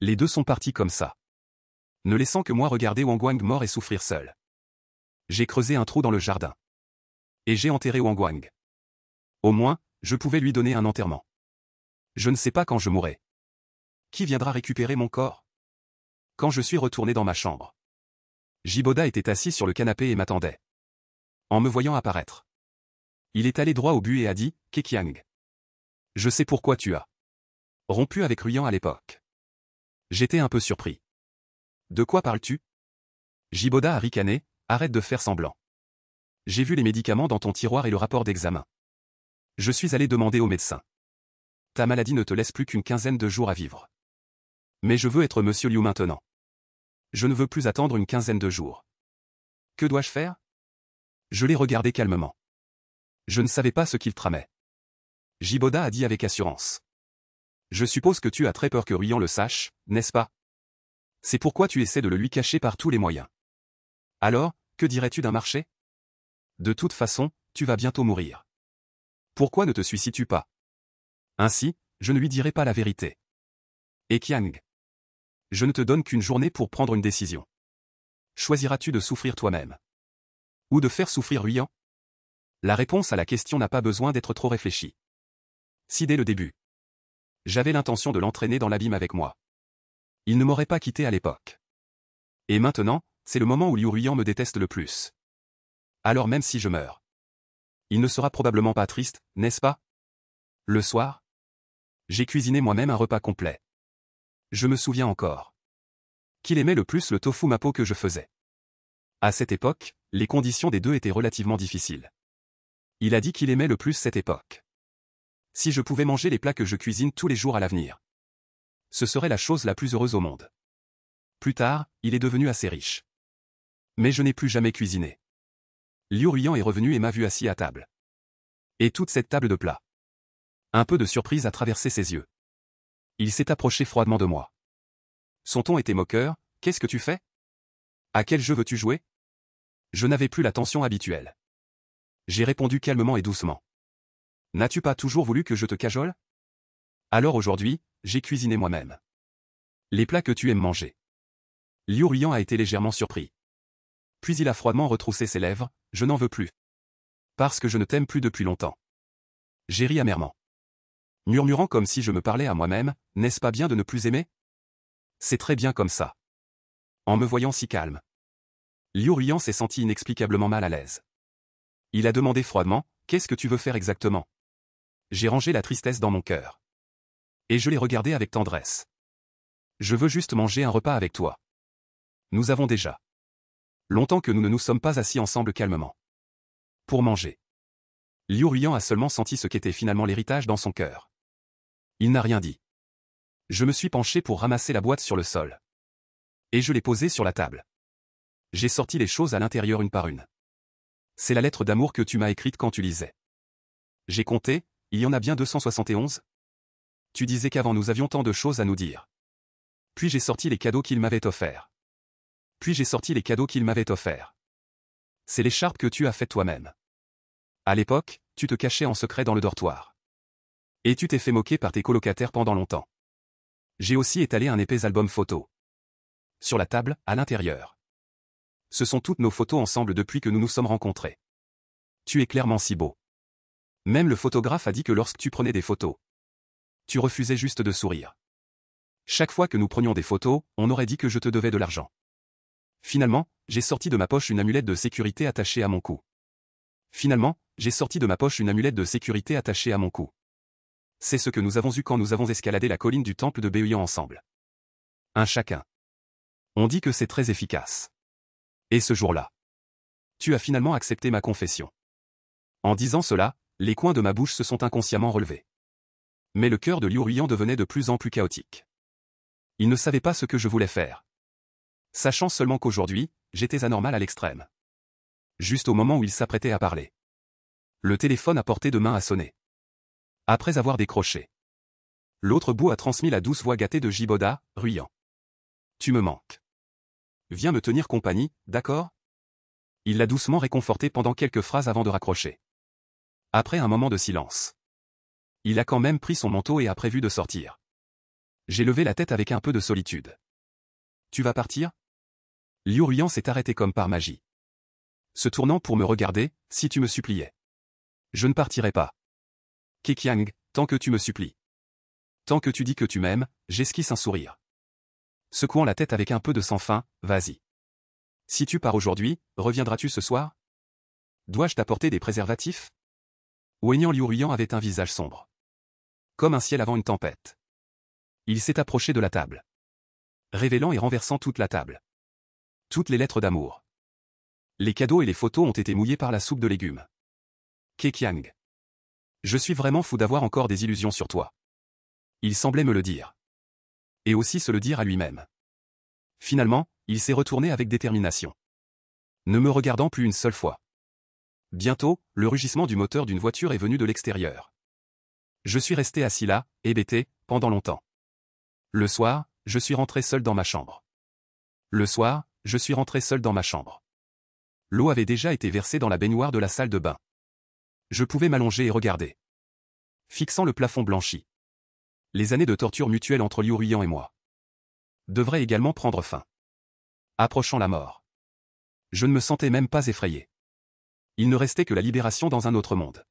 Les deux sont partis comme ça. Ne laissant que moi regarder Wang Guang mort et souffrir seul. J'ai creusé un trou dans le jardin. Et j'ai enterré Wang Guang. Au moins, je pouvais lui donner un enterrement. Je ne sais pas quand je mourrai. Qui viendra récupérer mon corps? Quand je suis retourné dans ma chambre, Jiboda était assis sur le canapé et m'attendait. En me voyant apparaître, il est allé droit au but et a dit, Keqiang. Je sais pourquoi tu as rompu avec Ruiyan à l'époque. J'étais un peu surpris. De quoi parles-tu? Jiboda a ricané, arrête de faire semblant. J'ai vu les médicaments dans ton tiroir et le rapport d'examen. Je suis allé demander au médecin. Ta maladie ne te laisse plus qu'une quinzaine de jours à vivre. Mais je veux être Monsieur Liu maintenant. Je ne veux plus attendre une quinzaine de jours. Que dois-je faire? Je l'ai regardé calmement. Je ne savais pas ce qu'il tramait. Jiboda a dit avec assurance. Je suppose que tu as très peur que Ruyan le sache, n'est-ce pas? C'est pourquoi tu essaies de le lui cacher par tous les moyens. Alors, que dirais-tu d'un marché? De toute façon, tu vas bientôt mourir. Pourquoi ne te suicides-tu pas? Ainsi, je ne lui dirai pas la vérité. Et Qiang, je ne te donne qu'une journée pour prendre une décision. Choisiras-tu de souffrir toi-même? Ou de faire souffrir Ruyan? La réponse à la question n'a pas besoin d'être trop réfléchie. Si dès le début, j'avais l'intention de l'entraîner dans l'abîme avec moi, il ne m'aurait pas quitté à l'époque. Et maintenant, c'est le moment où Liu Ruyan me déteste le plus. Alors même si je meurs, il ne sera probablement pas triste, n'est-ce pas? Le soir, j'ai cuisiné moi-même un repas complet. Je me souviens encore qu'il aimait le plus le tofu mapo que je faisais. À cette époque, les conditions des deux étaient relativement difficiles. Il a dit qu'il aimait le plus cette époque. Si je pouvais manger les plats que je cuisine tous les jours à l'avenir, ce serait la chose la plus heureuse au monde. Plus tard, il est devenu assez riche. Mais je n'ai plus jamais cuisiné. Liu Ruyan est revenu et m'a vu assis à table. Et toute cette table de plats. Un peu de surprise a traversé ses yeux. Il s'est approché froidement de moi. Son ton était moqueur. Qu'est-ce que tu fais? À quel jeu veux-tu jouer? Je n'avais plus la tension habituelle. J'ai répondu calmement et doucement. N'as-tu pas toujours voulu que je te cajole? Alors aujourd'hui, j'ai cuisiné moi-même. Les plats que tu aimes manger. Liu Ruyan a été légèrement surpris. Puis il a froidement retroussé ses lèvres. Je n'en veux plus. Parce que je ne t'aime plus depuis longtemps. J'ai ri amèrement. Murmurant comme si je me parlais à moi-même, n'est-ce pas bien de ne plus aimer? C'est très bien comme ça. En me voyant si calme, Liu Ruyan s'est senti inexplicablement mal à l'aise. Il a demandé froidement, qu'est-ce que tu veux faire exactement? J'ai rangé la tristesse dans mon cœur. Et je l'ai regardé avec tendresse. Je veux juste manger un repas avec toi. Nous avons déjà longtemps que nous ne nous sommes pas assis ensemble calmement. Pour manger. Liu Ruyan a seulement senti ce qu'était finalement l'héritage dans son cœur. Il n'a rien dit. Je me suis penché pour ramasser la boîte sur le sol. Et je l'ai posée sur la table. J'ai sorti les choses à l'intérieur une par une. C'est la lettre d'amour que tu m'as écrite quand tu lisais. J'ai compté, il y en a bien 271. Tu disais qu'avant nous avions tant de choses à nous dire. Puis j'ai sorti les cadeaux qu'il m'avait offerts. C'est l'écharpe que tu as faite toi-même. À l'époque, tu te cachais en secret dans le dortoir. Et tu t'es fait moquer par tes colocataires pendant longtemps. J'ai aussi étalé un épais album photo. Sur la table, à l'intérieur. Ce sont toutes nos photos ensemble depuis que nous nous sommes rencontrés. Tu es clairement si beau. Même le photographe a dit que lorsque tu prenais des photos, tu refusais juste de sourire. Chaque fois que nous prenions des photos, on aurait dit que je te devais de l'argent. Finalement, j'ai sorti de ma poche une amulette de sécurité attachée à mon cou. C'est ce que nous avons eu quand nous avons escaladé la colline du temple de Beoyan ensemble. Un chacun. On dit que c'est très efficace. Et ce jour-là, tu as finalement accepté ma confession. En disant cela, les coins de ma bouche se sont inconsciemment relevés. Mais le cœur de Liu Ruyan devenait de plus en plus chaotique. Il ne savait pas ce que je voulais faire. Sachant seulement qu'aujourd'hui, j'étais anormal à l'extrême. Juste au moment où il s'apprêtait à parler. Le téléphone à portée de main a sonné. Après avoir décroché. L'autre bout a transmis la douce voix gâtée de Jiboda, Ruyan. Tu me manques. Viens me tenir compagnie, d'accord? Il l'a doucement réconforté pendant quelques phrases avant de raccrocher. Après un moment de silence. Il a quand même pris son manteau et a prévu de sortir. J'ai levé la tête avec un peu de solitude. Tu vas partir? Liu Ruyan s'est arrêté comme par magie. Se tournant pour me regarder, si tu me suppliais. Je ne partirai pas. Keqiang, tant que tu me supplies. Tant que tu dis que tu m'aimes, j'esquisse un sourire. Secouant la tête avec un peu de sang-fin, vas-y. Si tu pars aujourd'hui, reviendras-tu ce soir? Dois-je t'apporter des préservatifs? Wenyang Liu Ruyan avait un visage sombre. Comme un ciel avant une tempête. Il s'est approché de la table. Révélant et renversant toute la table. Toutes les lettres d'amour. Les cadeaux et les photos ont été mouillés par la soupe de légumes. Keqiang. Je suis vraiment fou d'avoir encore des illusions sur toi. Il semblait me le dire. Et aussi se le dire à lui-même. Finalement, il s'est retourné avec détermination. Ne me regardant plus une seule fois. Bientôt, le rugissement du moteur d'une voiture est venu de l'extérieur. Je suis resté assis là, hébété, pendant longtemps. Le soir, je suis rentré seul dans ma chambre. Le soir, je suis rentré seul dans ma chambre. L'eau avait déjà été versée dans la baignoire de la salle de bain. Je pouvais m'allonger et regarder. Fixant le plafond blanchi. Les années de torture mutuelle entre Liu Ruiyan et moi devraient également prendre fin. Approchant la mort. Je ne me sentais même pas effrayé. Il ne restait que la libération dans un autre monde.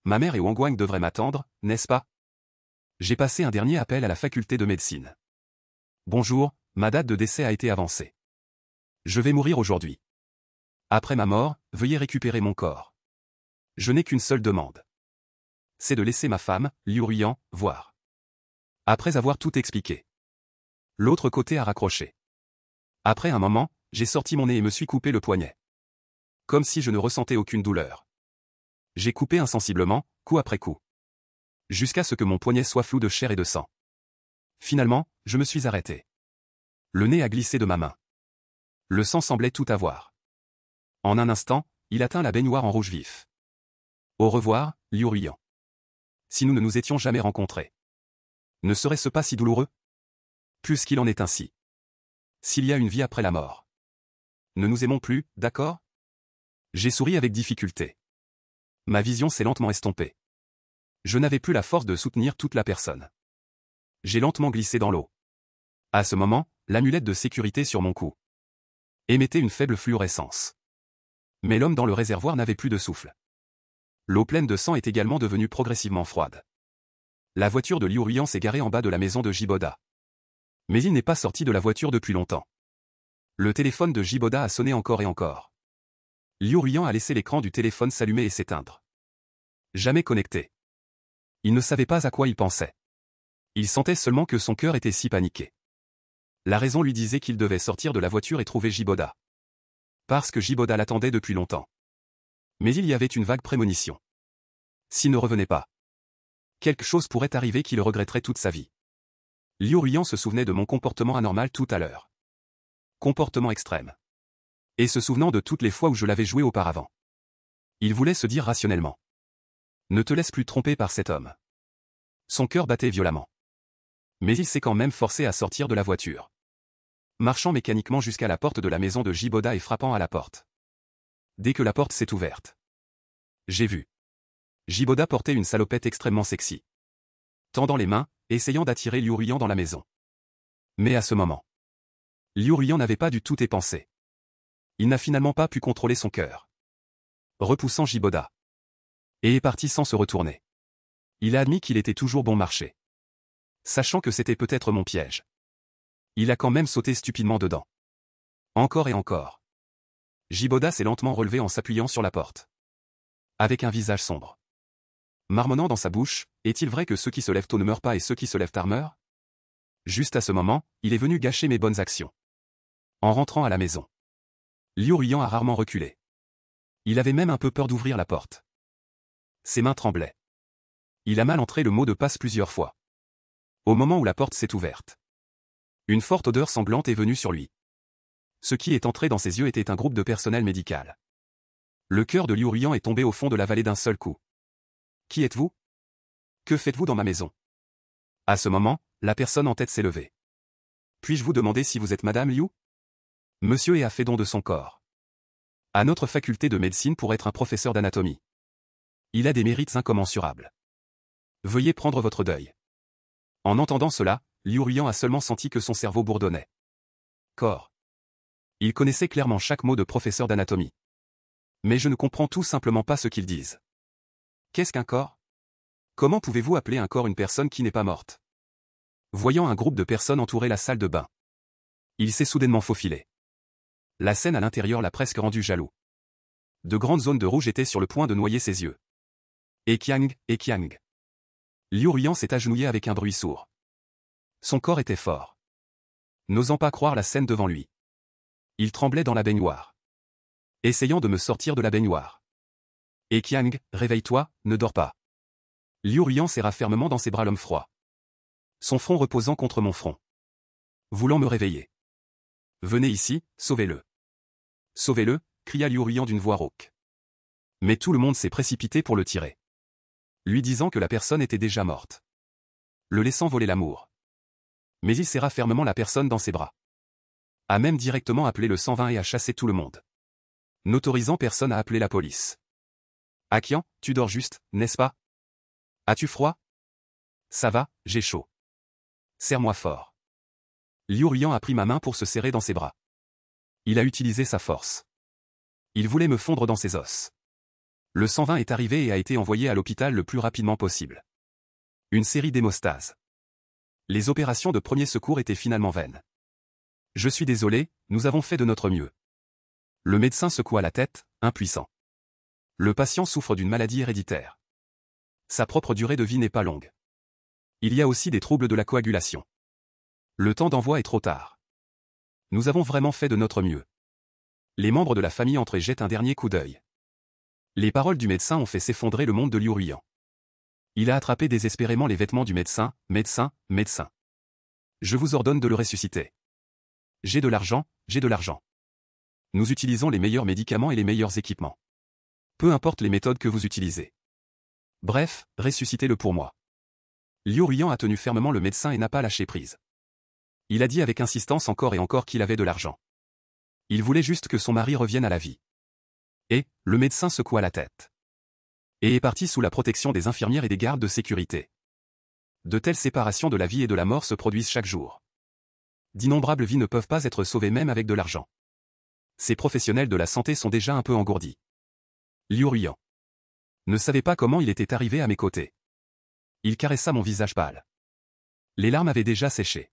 Ma mère et Wang Guang devraient m'attendre, n'est-ce pas? J'ai passé un dernier appel à la faculté de médecine. Bonjour, ma date de décès a été avancée. Je vais mourir aujourd'hui. Après ma mort, veuillez récupérer mon corps. Je n'ai qu'une seule demande. C'est de laisser ma femme, Liu Ruiyan, voir. Après avoir tout expliqué. L'autre côté a raccroché. Après un moment, j'ai sorti mon nez et me suis coupé le poignet. Comme si je ne ressentais aucune douleur. J'ai coupé insensiblement, coup après coup. Jusqu'à ce que mon poignet soit flou de chair et de sang. Finalement, je me suis arrêté. Le nez a glissé de ma main. Le sang semblait tout avoir. En un instant, il atteint la baignoire en rouge vif. Au revoir, Liu Ruiyan. Si nous ne nous étions jamais rencontrés. Ne serait-ce pas si douloureux? Plus qu'il en est ainsi. S'il y a une vie après la mort. Ne nous aimons plus, d'accord? J'ai souri avec difficulté. Ma vision s'est lentement estompée. Je n'avais plus la force de soutenir toute la personne. J'ai lentement glissé dans l'eau. À ce moment, l'amulette de sécurité sur mon cou émettait une faible fluorescence. Mais l'homme dans le réservoir n'avait plus de souffle. L'eau pleine de sang est également devenue progressivement froide. La voiture de Liu Ruiyan s'est garée en bas de la maison de Jiboda. Mais il n'est pas sorti de la voiture depuis longtemps. Le téléphone de Jiboda a sonné encore et encore. Liu Ruiyan a laissé l'écran du téléphone s'allumer et s'éteindre. Jamais connecté. Il ne savait pas à quoi il pensait. Il sentait seulement que son cœur était si paniqué. La raison lui disait qu'il devait sortir de la voiture et trouver Jiboda. Parce que Jiboda l'attendait depuis longtemps. Mais il y avait une vague prémonition. S'il ne revenait pas, quelque chose pourrait arriver qu'il regretterait toute sa vie. Liu Ruiyan se souvenait de mon comportement anormal tout à l'heure. Comportement extrême. Et se souvenant de toutes les fois où je l'avais joué auparavant. Il voulait se dire rationnellement. Ne te laisse plus tromper par cet homme. Son cœur battait violemment. Mais il s'est quand même forcé à sortir de la voiture. Marchant mécaniquement jusqu'à la porte de la maison de Jiboda et frappant à la porte. Dès que la porte s'est ouverte. J'ai vu. Jiboda portait une salopette extrêmement sexy. Tendant les mains, essayant d'attirer Liu Ruiyan dans la maison. Mais à ce moment, Liu Ruiyan n'avait pas du tout tes pensées. Il n'a finalement pas pu contrôler son cœur. Repoussant Jiboda. Et est parti sans se retourner. Il a admis qu'il était toujours bon marché. Sachant que c'était peut-être mon piège. Il a quand même sauté stupidement dedans. Encore et encore. Jiboda s'est lentement relevé en s'appuyant sur la porte. Avec un visage sombre. Marmonnant dans sa bouche, est-il vrai que ceux qui se lèvent tôt ne meurent pas et ceux qui se lèvent tard meurent? Juste à ce moment, il est venu gâcher mes bonnes actions. En rentrant à la maison. Liu Ruiyan a rarement reculé. Il avait même un peu peur d'ouvrir la porte. Ses mains tremblaient. Il a mal entré le mot de passe plusieurs fois. Au moment où la porte s'est ouverte. Une forte odeur sanglante est venue sur lui. Ce qui est entré dans ses yeux était un groupe de personnel médical. Le cœur de Liu Ruiyan est tombé au fond de la vallée d'un seul coup. Qui êtes-vous? Que faites-vous dans ma maison? À ce moment, la personne en tête s'est levée. Puis-je vous demander si vous êtes Madame Liu? Monsieur a fait don de son corps. À notre faculté de médecine pour être un professeur d'anatomie. Il a des mérites incommensurables. Veuillez prendre votre deuil. En entendant cela, Liu Ruiyan a seulement senti que son cerveau bourdonnait. Corps. Il connaissait clairement chaque mot de professeur d'anatomie. Mais je ne comprends tout simplement pas ce qu'ils disent. Qu'est-ce qu'un corps? Comment pouvez-vous appeler un corps une personne qui n'est pas morte? Voyant un groupe de personnes entourer la salle de bain. Il s'est soudainement faufilé. La scène à l'intérieur l'a presque rendu jaloux. De grandes zones de rouge étaient sur le point de noyer ses yeux. Eqiang, Eqiang. Liu Ruiyan s'est agenouillé avec un bruit sourd. Son corps était fort. N'osant pas croire la scène devant lui. Il tremblait dans la baignoire. essayant de me sortir de la baignoire. Et Qiang, réveille-toi, ne dors pas. Liu Ruiyan serra fermement dans ses bras l'homme froid. Son front reposant contre mon front. Voulant me réveiller. Venez ici, sauvez-le. Sauvez-le, cria Liu Ruiyan d'une voix rauque. Mais tout le monde s'est précipité pour le tirer. Lui disant que la personne était déjà morte. Le laissant voler l'amour. Mais il serra fermement la personne dans ses bras. A même directement appelé le 120 et a chassé tout le monde. N'autorisant personne à appeler la police. Akian, tu dors juste, n'est-ce pas? As-tu froid? Ça va, j'ai chaud. Serre-moi fort. Liu Ruiyan a pris ma main pour se serrer dans ses bras. Il a utilisé sa force. Il voulait me fondre dans ses os. Le 120 est arrivé et a été envoyé à l'hôpital le plus rapidement possible. Une série d'hémostases. Les opérations de premier secours étaient finalement vaines. Je suis désolé, nous avons fait de notre mieux. Le médecin secoua la tête, impuissant. Le patient souffre d'une maladie héréditaire. Sa propre durée de vie n'est pas longue. Il y a aussi des troubles de la coagulation. Le temps d'envoi est trop tard. Nous avons vraiment fait de notre mieux. Les membres de la famille entrent et jettent un dernier coup d'œil. Les paroles du médecin ont fait s'effondrer le monde de Liu Ruiyan. Il a attrapé désespérément les vêtements du médecin, médecin, médecin. Je vous ordonne de le ressusciter. J'ai de l'argent, j'ai de l'argent. Nous utilisons les meilleurs médicaments et les meilleurs équipements. Peu importe les méthodes que vous utilisez. Bref, ressuscitez-le pour moi. Liu Ruiyan a tenu fermement le médecin et n'a pas lâché prise. Il a dit avec insistance encore et encore qu'il avait de l'argent. Il voulait juste que son mari revienne à la vie. Et, le médecin secoua la tête. Et est parti sous la protection des infirmières et des gardes de sécurité. De telles séparations de la vie et de la mort se produisent chaque jour. D'innombrables vies ne peuvent pas être sauvées même avec de l'argent. Ces professionnels de la santé sont déjà un peu engourdis. Liu Ruiyan ne savait pas comment il était arrivé à mes côtés. Il caressa mon visage pâle. Les larmes avaient déjà séché.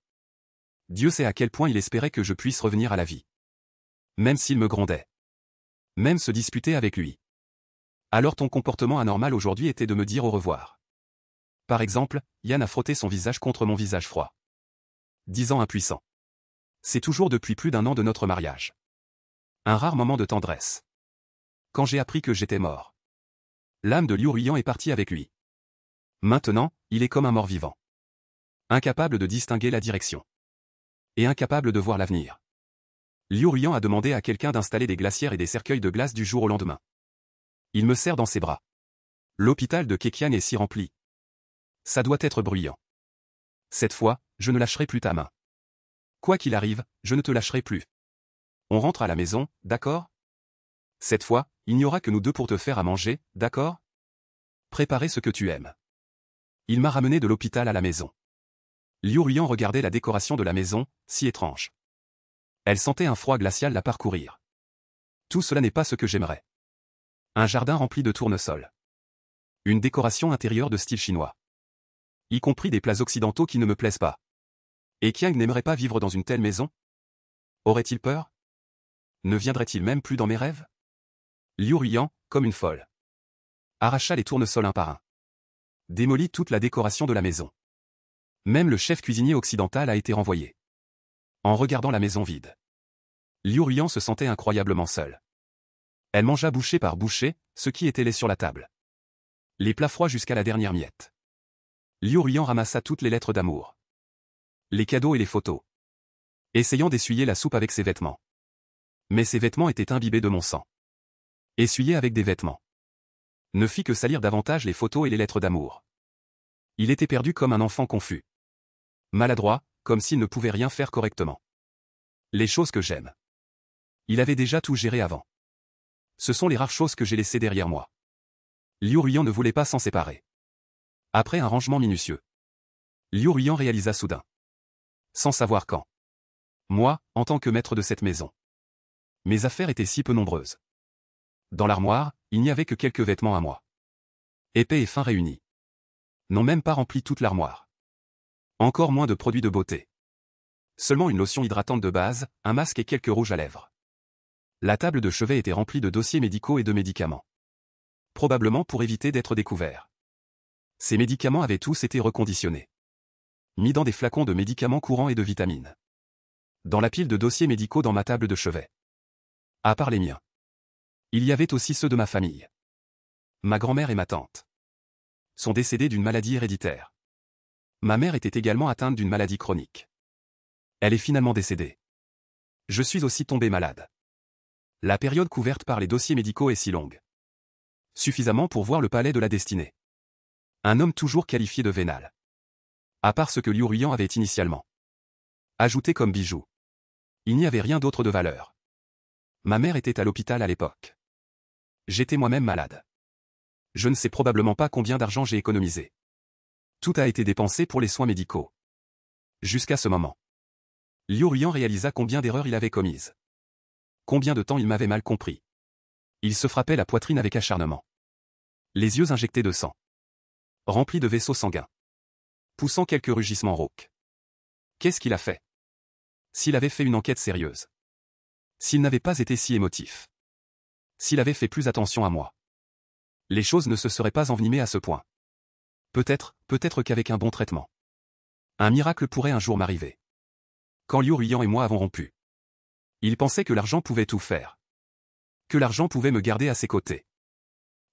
Dieu sait à quel point il espérait que je puisse revenir à la vie. Même s'il me grondait. Même se disputer avec lui. Alors ton comportement anormal aujourd'hui était de me dire au revoir. Par exemple, Yann a frotté son visage contre mon visage froid. Disant impuissant. C'est toujours depuis plus d'1 an de notre mariage. Un rare moment de tendresse. Quand j'ai appris que j'étais mort. L'âme de Liu Ruiyan est partie avec lui. Maintenant, il est comme un mort-vivant. Incapable de distinguer la direction. Et incapable de voir l'avenir. Liu Ruiyan a demandé à quelqu'un d'installer des glacières et des cercueils de glace du jour au lendemain. Il me serre dans ses bras. L'hôpital de Keqiang est si rempli. Ça doit être bruyant. Cette fois, je ne lâcherai plus ta main. Quoi qu'il arrive, je ne te lâcherai plus. On rentre à la maison, d'accord? Cette fois, il n'y aura que nous deux pour te faire à manger, d'accord? Préparer ce que tu aimes. Il m'a ramené de l'hôpital à la maison. Liu Ruiyan regardait la décoration de la maison, si étrange. Elle sentait un froid glacial la parcourir. Tout cela n'est pas ce que j'aimerais. Un jardin rempli de tournesols. Une décoration intérieure de style chinois. Y compris des plats occidentaux qui ne me plaisent pas. Et Qiang n'aimerait pas vivre dans une telle maison? Aurait-il peur? Ne viendrait-il même plus dans mes rêves? Liu Ruiyan, comme une folle. Arracha les tournesols un par un. Démolit toute la décoration de la maison. Même le chef cuisinier occidental a été renvoyé. En regardant la maison vide. Liu Ruiyan se sentait incroyablement seul. Elle mangea bouchée par bouchée, ce qui était laid sur la table. Les plats froids jusqu'à la dernière miette. Liu Ruiyan ramassa toutes les lettres d'amour. Les cadeaux et les photos. Essayant d'essuyer la soupe avec ses vêtements. Mais ses vêtements étaient imbibés de mon sang. Essuyer avec des vêtements. Ne fit que salir davantage les photos et les lettres d'amour. Il était perdu comme un enfant confus. Maladroit, comme s'il ne pouvait rien faire correctement. Les choses que j'aime. Il avait déjà tout géré avant. Ce sont les rares choses que j'ai laissées derrière moi. Liu Ruiyan ne voulait pas s'en séparer. Après un rangement minutieux. Liu Ruiyan réalisa soudain. Sans savoir quand. Moi, en tant que maître de cette maison. Mes affaires étaient si peu nombreuses. Dans l'armoire, il n'y avait que quelques vêtements à moi. Épais et fins réunis. N'ont même pas rempli toute l'armoire. Encore moins de produits de beauté. Seulement une lotion hydratante de base, un masque et quelques rouges à lèvres. La table de chevet était remplie de dossiers médicaux et de médicaments. Probablement pour éviter d'être découverts. Ces médicaments avaient tous été reconditionnés. Mis dans des flacons de médicaments courants et de vitamines. Dans la pile de dossiers médicaux dans ma table de chevet. À part les miens. Il y avait aussi ceux de ma famille. Ma grand-mère et ma tante sont décédées d'une maladie héréditaire. Ma mère était également atteinte d'une maladie chronique. Elle est finalement décédée. Je suis aussi tombé malade. La période couverte par les dossiers médicaux est si longue. Suffisamment pour voir le palais de la destinée. Un homme toujours qualifié de vénal. À part ce que Liu Ruiyan avait initialement ajouté comme bijou. Il n'y avait rien d'autre de valeur. Ma mère était à l'hôpital à l'époque. J'étais moi-même malade. Je ne sais probablement pas combien d'argent j'ai économisé. Tout a été dépensé pour les soins médicaux. Jusqu'à ce moment. Liu Ruiyan réalisa combien d'erreurs il avait commises. Combien de temps il m'avait mal compris. Il se frappait la poitrine avec acharnement. Les yeux injectés de sang. Remplis de vaisseaux sanguins. Poussant quelques rugissements rauques. Qu'est-ce qu'il a fait? S'il avait fait une enquête sérieuse. S'il n'avait pas été si émotif. S'il avait fait plus attention à moi. Les choses ne se seraient pas envenimées à ce point. Peut-être qu'avec un bon traitement. Un miracle pourrait un jour m'arriver. Quand Liu Ruiyan et moi avons rompu. Il pensait que l'argent pouvait tout faire. Que l'argent pouvait me garder à ses côtés.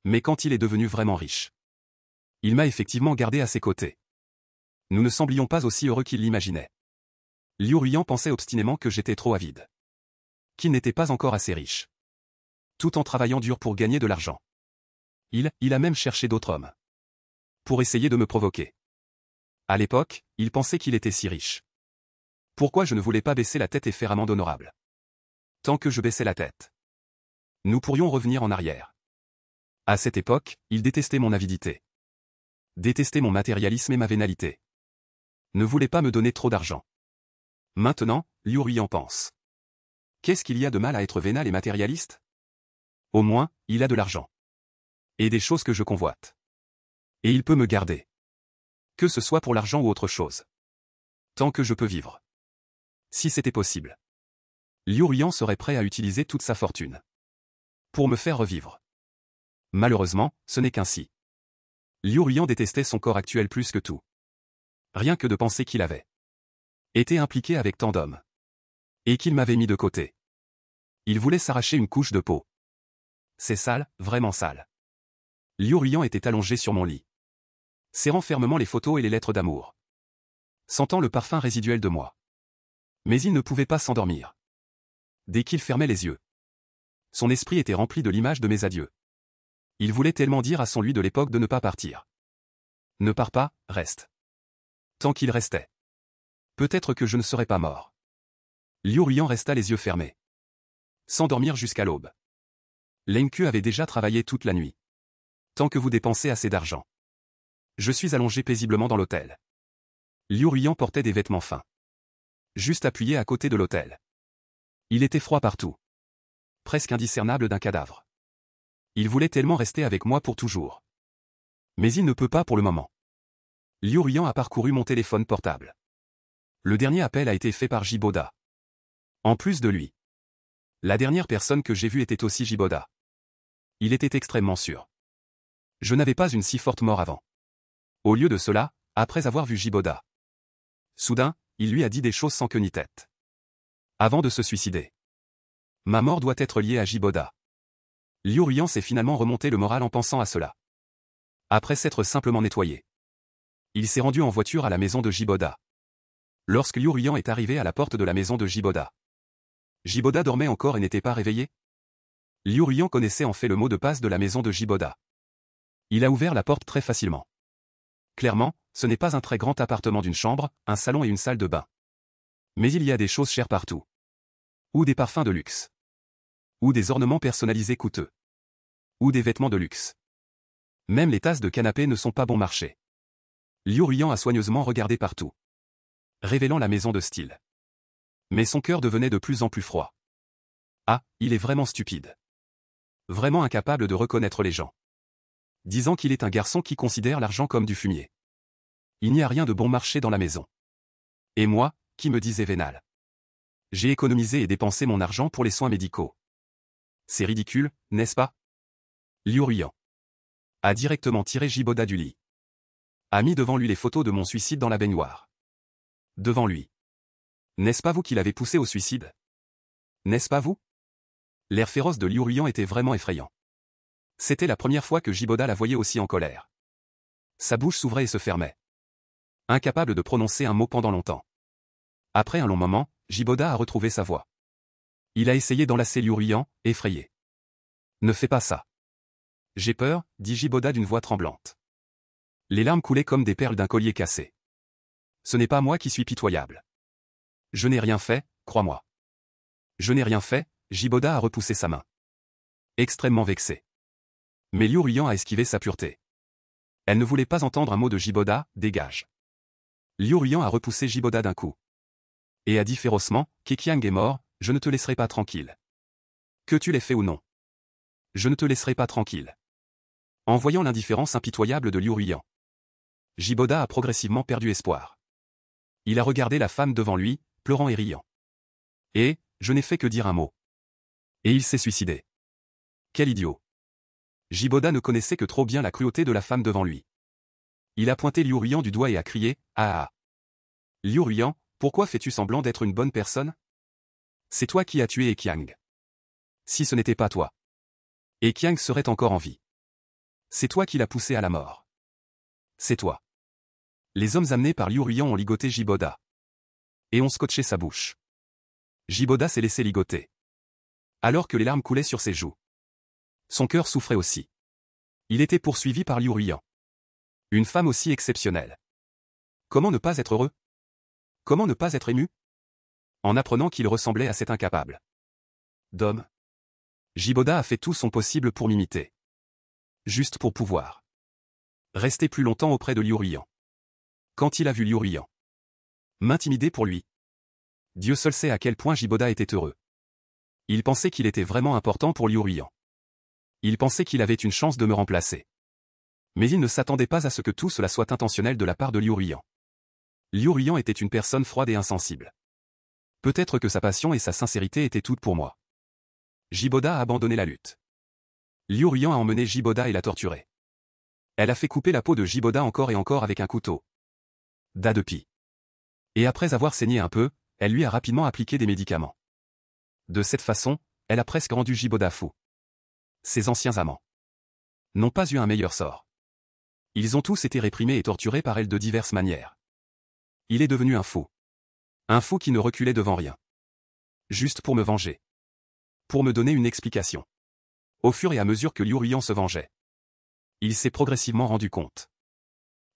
Mais quand il est devenu vraiment riche. Il m'a effectivement gardé à ses côtés. Nous ne semblions pas aussi heureux qu'il l'imaginait. Liu Ruiyan pensait obstinément que j'étais trop avide. Qu'il n'était pas encore assez riche. Tout en travaillant dur pour gagner de l'argent. Il a même cherché d'autres hommes. Pour essayer de me provoquer. À l'époque, il pensait qu'il était si riche. Pourquoi je ne voulais pas baisser la tête et faire amende honorable? Tant que je baissais la tête. Nous pourrions revenir en arrière. À cette époque, il détestait mon avidité. Détestait mon matérialisme et ma vénalité. Ne voulait pas me donner trop d'argent. Maintenant, Liu Ruiyan pense. Qu'est-ce qu'il y a de mal à être vénal et matérialiste? Au moins, il a de l'argent. Et des choses que je convoite. Et il peut me garder. Que ce soit pour l'argent ou autre chose. Tant que je peux vivre. Si c'était possible. Liu Ruiyan serait prêt à utiliser toute sa fortune. Pour me faire revivre. Malheureusement, ce n'est qu'ainsi. Liu Ruiyan détestait son corps actuel plus que tout. Rien que de penser qu'il avait été impliqué avec tant d'hommes. Et qu'il m'avait mis de côté. Il voulait s'arracher une couche de peau. C'est sale, vraiment sale. Liu Ruiyan était allongé sur mon lit. Serrant fermement les photos et les lettres d'amour. Sentant le parfum résiduel de moi. Mais il ne pouvait pas s'endormir. Dès qu'il fermait les yeux. Son esprit était rempli de l'image de mes adieux. Il voulait tellement dire à son lui de l'époque de ne pas partir. Ne pars pas, reste. Tant qu'il restait. Peut-être que je ne serais pas mort. Liu Ruiyan resta les yeux fermés. Sans dormir jusqu'à l'aube. L'Enku avait déjà travaillé toute la nuit. Tant que vous dépensez assez d'argent. Je suis allongé paisiblement dans l'hôtel. Liu Ruiyan portait des vêtements fins. Juste appuyé à côté de l'hôtel. Il était froid partout. Presque indiscernable d'un cadavre. Il voulait tellement rester avec moi pour toujours. Mais il ne peut pas pour le moment. Liu Ruiyan a parcouru mon téléphone portable. Le dernier appel a été fait par Jiboda. En plus de lui. La dernière personne que j'ai vue était aussi Jiboda. Il était extrêmement sûr. Je n'avais pas une si forte mort avant. Au lieu de cela, après avoir vu Jiboda. Soudain, il lui a dit des choses sans queue ni tête. Avant de se suicider. Ma mort doit être liée à Jiboda. Liu Ruiyan s'est finalement remonté le moral en pensant à cela. Après s'être simplement nettoyé. Il s'est rendu en voiture à la maison de Jiboda. Lorsque Liu Ruiyan est arrivé à la porte de la maison de Jiboda. Jiboda dormait encore et n'était pas réveillé. Liu Ruiyan connaissait en fait le mot de passe de la maison de Jiboda. Il a ouvert la porte très facilement. Clairement, ce n'est pas un très grand appartement d'une chambre, un salon et une salle de bain. Mais il y a des choses chères partout. Ou des parfums de luxe. Ou des ornements personnalisés coûteux. Ou des vêtements de luxe. Même les tasses de canapé ne sont pas bon marché. Liu Ruiyan a soigneusement regardé partout. Révélant la maison de style. Mais son cœur devenait de plus en plus froid. Ah, il est vraiment stupide. Vraiment incapable de reconnaître les gens. Disant qu'il est un garçon qui considère l'argent comme du fumier. Il n'y a rien de bon marché dans la maison. Et moi, qui me disais vénal. J'ai économisé et dépensé mon argent pour les soins médicaux. C'est ridicule, n'est-ce pas? Liu Ruiyan a directement tiré Jiboda du lit. A mis devant lui les photos de mon suicide dans la baignoire. Devant lui. N'est-ce pas vous qui l'avez poussé au suicide? N'est-ce pas vous? L'air féroce de Liu Ruiyan était vraiment effrayant. C'était la première fois que Jiboda la voyait aussi en colère. Sa bouche s'ouvrait et se fermait. Incapable de prononcer un mot pendant longtemps. Après un long moment, Jiboda a retrouvé sa voix. Il a essayé d'enlacer Liu Ruiyan, effrayé. Ne fais pas ça. J'ai peur, dit Jiboda d'une voix tremblante. Les larmes coulaient comme des perles d'un collier cassé. Ce n'est pas moi qui suis pitoyable. Je n'ai rien fait, crois-moi. Je n'ai rien fait, Jiboda a repoussé sa main. Extrêmement vexé. Mais Liu Ruiyan a esquivé sa pureté. Elle ne voulait pas entendre un mot de Jiboda, dégage. Liu Ruiyan a repoussé Jiboda d'un coup. Et a dit férocement, Keqiang est mort, je ne te laisserai pas tranquille. Que tu l'aies fait ou non. Je ne te laisserai pas tranquille. En voyant l'indifférence impitoyable de Liu Ruiyan, Jiboda a progressivement perdu espoir. Il a regardé la femme devant lui, pleurant et riant. Et, je n'ai fait que dire un mot. Et il s'est suicidé. Quel idiot. Jiboda ne connaissait que trop bien la cruauté de la femme devant lui. Il a pointé Liu Ruiyan du doigt et a crié, ah ah. Liu Ruiyan, pourquoi fais-tu semblant d'être une bonne personne? C'est toi qui as tué Eqiang. Si ce n'était pas toi, Eqiang serait encore en vie. C'est toi qui l'as poussé à la mort. C'est toi. Les hommes amenés par Liu Ruiyan ont ligoté Jiboda. Et ont scotché sa bouche. Jiboda s'est laissé ligoter. Alors que les larmes coulaient sur ses joues. Son cœur souffrait aussi. Il était poursuivi par Liu Ruiyan. Une femme aussi exceptionnelle. Comment ne pas être heureux? Comment ne pas être ému? En apprenant qu'il ressemblait à cet incapable d'homme. Jiboda a fait tout son possible pour m'imiter. Juste pour pouvoir rester plus longtemps auprès de Liu Ruiyan. Quand il a vu Liu Ruiyan m'intimider pour lui, Dieu seul sait à quel point Jiboda était heureux. Il pensait qu'il était vraiment important pour Liu Ruiyan. Il pensait qu'il avait une chance de me remplacer. Mais il ne s'attendait pas à ce que tout cela soit intentionnel de la part de Liu Ruiyan. Liu Ruiyan était une personne froide et insensible. Peut-être que sa passion et sa sincérité étaient toutes pour moi. Jiboda a abandonné la lutte. Liu Ruiyan a emmené Jiboda et l'a torturé. Elle a fait couper la peau de Jiboda encore et encore avec un couteau d'A de pie. Et après avoir saigné un peu, elle lui a rapidement appliqué des médicaments. De cette façon, elle a presque rendu Jiboda fou. Ses anciens amants n'ont pas eu un meilleur sort. Ils ont tous été réprimés et torturés par elle de diverses manières. Il est devenu un fou. Un fou qui ne reculait devant rien. Juste pour me venger. Pour me donner une explication. Au fur et à mesure que Liu Ruiyan se vengeait, il s'est progressivement rendu compte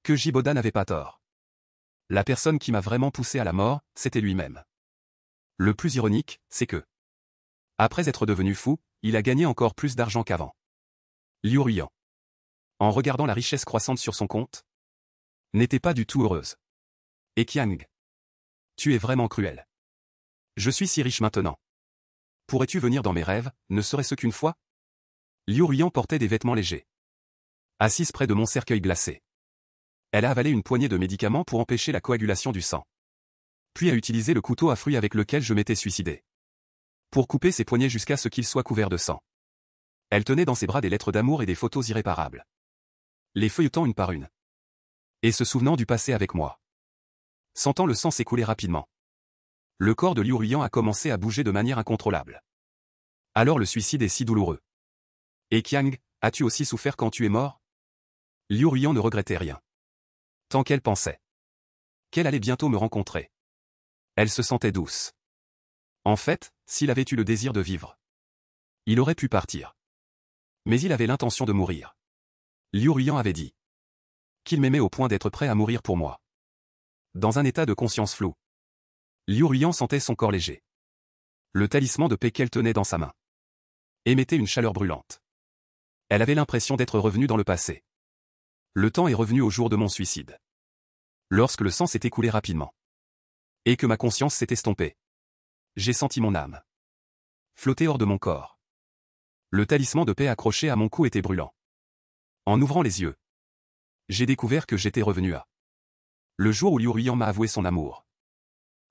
que Jiboda n'avait pas tort. La personne qui m'a vraiment poussé à la mort, c'était lui-même. Le plus ironique, c'est que, après être devenu fou, il a gagné encore plus d'argent qu'avant. Liu Ruiyan, en regardant la richesse croissante sur son compte, n'était pas du tout heureuse. Eqiang, tu es vraiment cruel. Je suis si riche maintenant. Pourrais-tu venir dans mes rêves, ne serait-ce qu'une fois? Liu Ruiyan portait des vêtements légers. Assise près de mon cercueil glacé. Elle a avalé une poignée de médicaments pour empêcher la coagulation du sang. Puis a utilisé le couteau à fruits avec lequel je m'étais suicidé. Pour couper ses poignets jusqu'à ce qu'ils soient couverts de sang. Elle tenait dans ses bras des lettres d'amour et des photos irréparables. Les feuilletant une par une. Et se souvenant du passé avec moi. Sentant le sang s'écouler rapidement. Le corps de Liu Ruiyan a commencé à bouger de manière incontrôlable. Alors le suicide est si douloureux. Eqiang, as-tu aussi souffert quand tu es mort? Liu Ruiyan ne regrettait rien. Tant qu'elle pensait qu'elle allait bientôt me rencontrer. Elle se sentait douce. En fait, s'il avait eu le désir de vivre, il aurait pu partir. Mais il avait l'intention de mourir. Liu Ruiyan avait dit qu'il m'aimait au point d'être prêt à mourir pour moi. Dans un état de conscience floue, Liu Ruiyan sentait son corps léger. Le talisman de paix qu'elle tenait dans sa main émettait une chaleur brûlante. Elle avait l'impression d'être revenue dans le passé. Le temps est revenu au jour de mon suicide. Lorsque le sang s'est écoulé rapidement. Et que ma conscience s'est estompée. J'ai senti mon âme flotter hors de mon corps. Le talisman de paix accroché à mon cou était brûlant. En ouvrant les yeux, j'ai découvert que j'étais revenu à le jour où Liu Ruiyan m'a avoué son amour.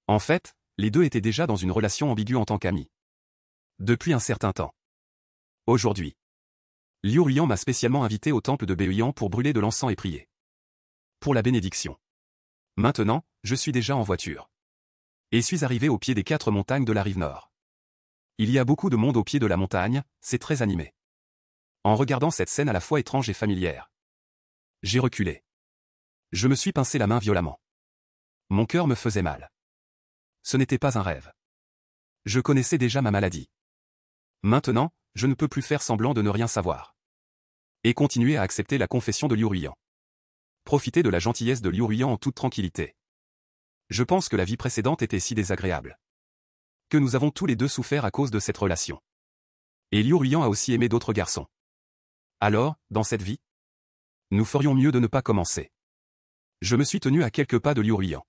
En fait, les deux étaient déjà dans une relation ambiguë en tant qu'amis. Depuis un certain temps. Aujourd'hui, Liu Ruiyan m'a spécialement invité au temple de Beoyan pour brûler de l'encens et prier. Pour la bénédiction. Maintenant, je suis déjà en voiture. Et suis arrivé au pied des 4 montagnes de la rive nord. Il y a beaucoup de monde au pied de la montagne, c'est très animé. En regardant cette scène à la fois étrange et familière, j'ai reculé. Je me suis pincé la main violemment. Mon cœur me faisait mal. Ce n'était pas un rêve. Je connaissais déjà ma maladie. Maintenant, je ne peux plus faire semblant de ne rien savoir. Et continuer à accepter la confession de Liu Ruiyan. Profiter de la gentillesse de Liu Ruiyan en toute tranquillité. Je pense que la vie précédente était si désagréable. Que nous avons tous les deux souffert à cause de cette relation. Et Liu Ruiyan a aussi aimé d'autres garçons. Alors, dans cette vie, nous ferions mieux de ne pas commencer. Je me suis tenu à quelques pas de Liu Ruiyan.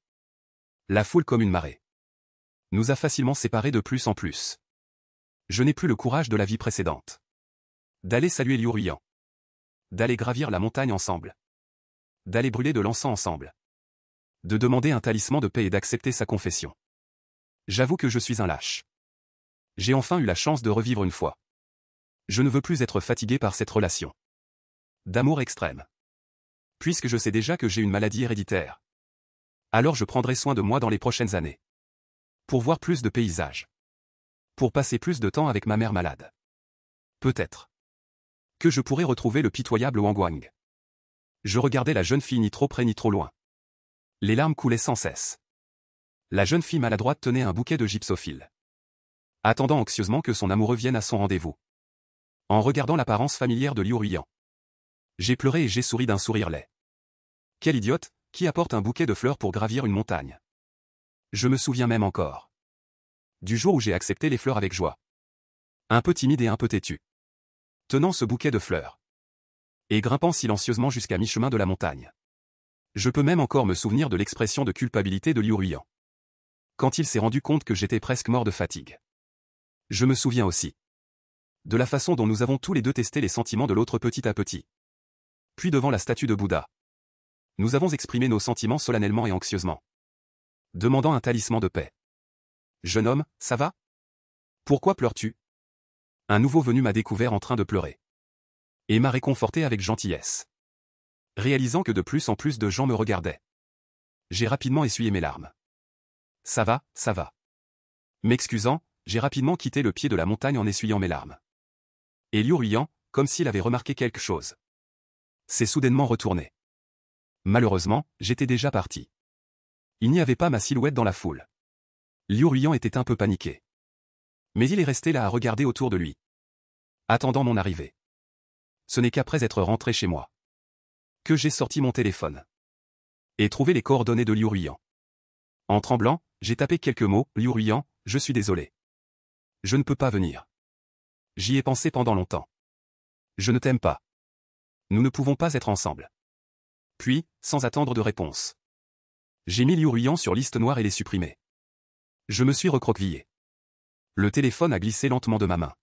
La foule comme une marée nous a facilement séparés de plus en plus. Je n'ai plus le courage de la vie précédente. D'aller saluer Liu Ruiyan. D'aller gravir la montagne ensemble. D'aller brûler de l'encens ensemble. De demander un talisman de paix et d'accepter sa confession. J'avoue que je suis un lâche. J'ai enfin eu la chance de revivre une fois. Je ne veux plus être fatigué par cette relation d'amour extrême. Puisque je sais déjà que j'ai une maladie héréditaire. Alors je prendrai soin de moi dans les prochaines années. Pour voir plus de paysages. Pour passer plus de temps avec ma mère malade. Peut-être que je pourrais retrouver le pitoyable Wang Guang. Je regardais la jeune fille ni trop près ni trop loin. Les larmes coulaient sans cesse. La jeune fille maladroite tenait un bouquet de gypsophile. Attendant anxieusement que son amoureux vienne à son rendez-vous. En regardant l'apparence familière de Liu Ruiyan. J'ai pleuré et j'ai souri d'un sourire laid. Quel idiote, qui apporte un bouquet de fleurs pour gravir une montagne. Je me souviens même encore. Du jour où j'ai accepté les fleurs avec joie. Un peu timide et un peu têtu. Tenant ce bouquet de fleurs. Et grimpant silencieusement jusqu'à mi-chemin de la montagne. Je peux même encore me souvenir de l'expression de culpabilité de Liu Ruiyan. Quand il s'est rendu compte que j'étais presque mort de fatigue. Je me souviens aussi. De la façon dont nous avons tous les deux testé les sentiments de l'autre petit à petit. Puis devant la statue de Bouddha. Nous avons exprimé nos sentiments solennellement et anxieusement. Demandant un talisman de paix. Jeune homme, ça va? Pourquoi pleures-tu? Un nouveau venu m'a découvert en train de pleurer. Et m'a réconforté avec gentillesse. Réalisant que de plus en plus de gens me regardaient. J'ai rapidement essuyé mes larmes. Ça va, ça va. M'excusant, j'ai rapidement quitté le pied de la montagne en essuyant mes larmes. Et Liu Ruiyan, comme s'il avait remarqué quelque chose. S'est soudainement retourné. Malheureusement, j'étais déjà parti. Il n'y avait pas ma silhouette dans la foule. Liu Ruiyan était un peu paniqué. Mais il est resté là à regarder autour de lui. Attendant mon arrivée. Ce n'est qu'après être rentré chez moi. Que j'ai sorti mon téléphone. Et trouvé les coordonnées de Liu Ruiyan. En tremblant, j'ai tapé quelques mots, Liu Ruiyan, je suis désolé. Je ne peux pas venir. J'y ai pensé pendant longtemps. Je ne t'aime pas. Nous ne pouvons pas être ensemble. Puis, sans attendre de réponse. J'ai mis Liu Ruiyan sur liste noire et l'ai supprimé. Je me suis recroquevillé. Le téléphone a glissé lentement de ma main.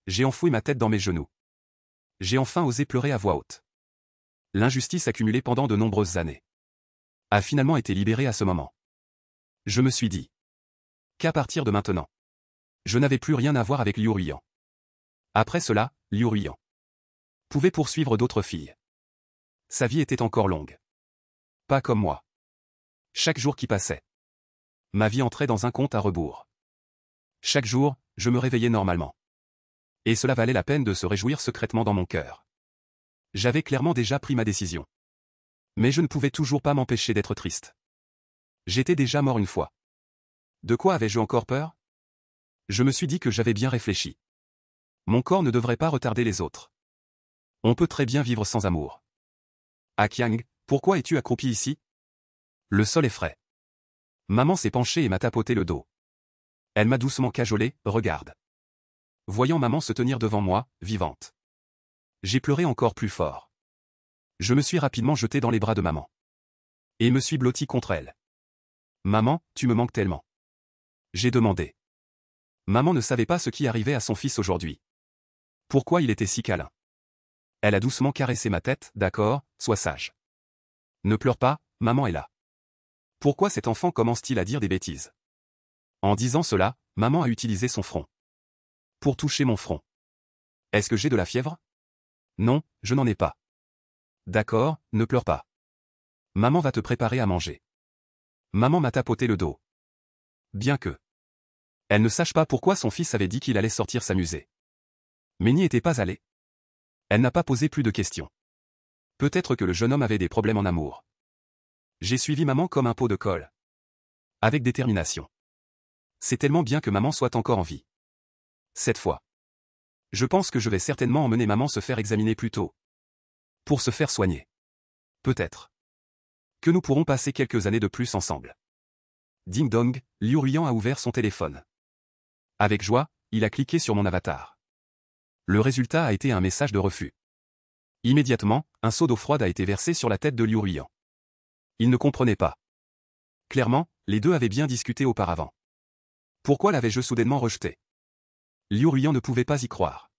J'ai enfoui ma tête dans mes genoux. J'ai enfin osé pleurer à voix haute. L'injustice accumulée pendant de nombreuses années a finalement été libérée à ce moment. Je me suis dit qu'à partir de maintenant, je n'avais plus rien à voir avec Liu Ruiyan. Après cela, Liu Ruiyan pouvait poursuivre d'autres filles. Sa vie était encore longue. Pas comme moi. Chaque jour qui passait, ma vie entrait dans un compte à rebours. Chaque jour, je me réveillais normalement. Et cela valait la peine de se réjouir secrètement dans mon cœur. J'avais clairement déjà pris ma décision. Mais je ne pouvais toujours pas m'empêcher d'être triste. J'étais déjà mort une fois. De quoi avais-je encore peur? Je me suis dit que j'avais bien réfléchi. Mon corps ne devrait pas retarder les autres. On peut très bien vivre sans amour. Ah Qiang, pourquoi es-tu accroupi ici? Le sol est frais. Maman s'est penchée et m'a tapoté le dos. Elle m'a doucement cajolé, regarde. Voyant maman se tenir devant moi, vivante. J'ai pleuré encore plus fort. Je me suis rapidement jeté dans les bras de maman. Et me suis blotti contre elle. Maman, tu me manques tellement. J'ai demandé. Maman ne savait pas ce qui arrivait à son fils aujourd'hui. Pourquoi il était si câlin. Elle a doucement caressé ma tête, d'accord, sois sage. Ne pleure pas, maman est là. Pourquoi cet enfant commence-t-il à dire des bêtises? En disant cela, maman a utilisé son front. Pour toucher mon front. Est-ce que j'ai de la fièvre? Non, je n'en ai pas. D'accord, ne pleure pas. Maman va te préparer à manger. Maman m'a tapoté le dos. Bien que Elle ne sache pas pourquoi son fils avait dit qu'il allait sortir s'amuser. Mais n'y était pas allé. Elle n'a pas posé plus de questions. Peut-être que le jeune homme avait des problèmes en amour. J'ai suivi maman comme un pot de colle. Avec détermination. C'est tellement bien que maman soit encore en vie. Cette fois. Je pense que je vais certainement emmener maman se faire examiner plus tôt. Pour se faire soigner. Peut-être. Que nous pourrons passer quelques années de plus ensemble. Ding dong, Liu Ruiyan a ouvert son téléphone. Avec joie, il a cliqué sur mon avatar. Le résultat a été un message de refus. Immédiatement, un seau d'eau froide a été versé sur la tête de Liu Ruiyan. Il ne comprenait pas. Clairement, les deux avaient bien discuté auparavant. Pourquoi l'avais-je soudainement rejeté? Liu Ruiyan ne pouvait pas y croire.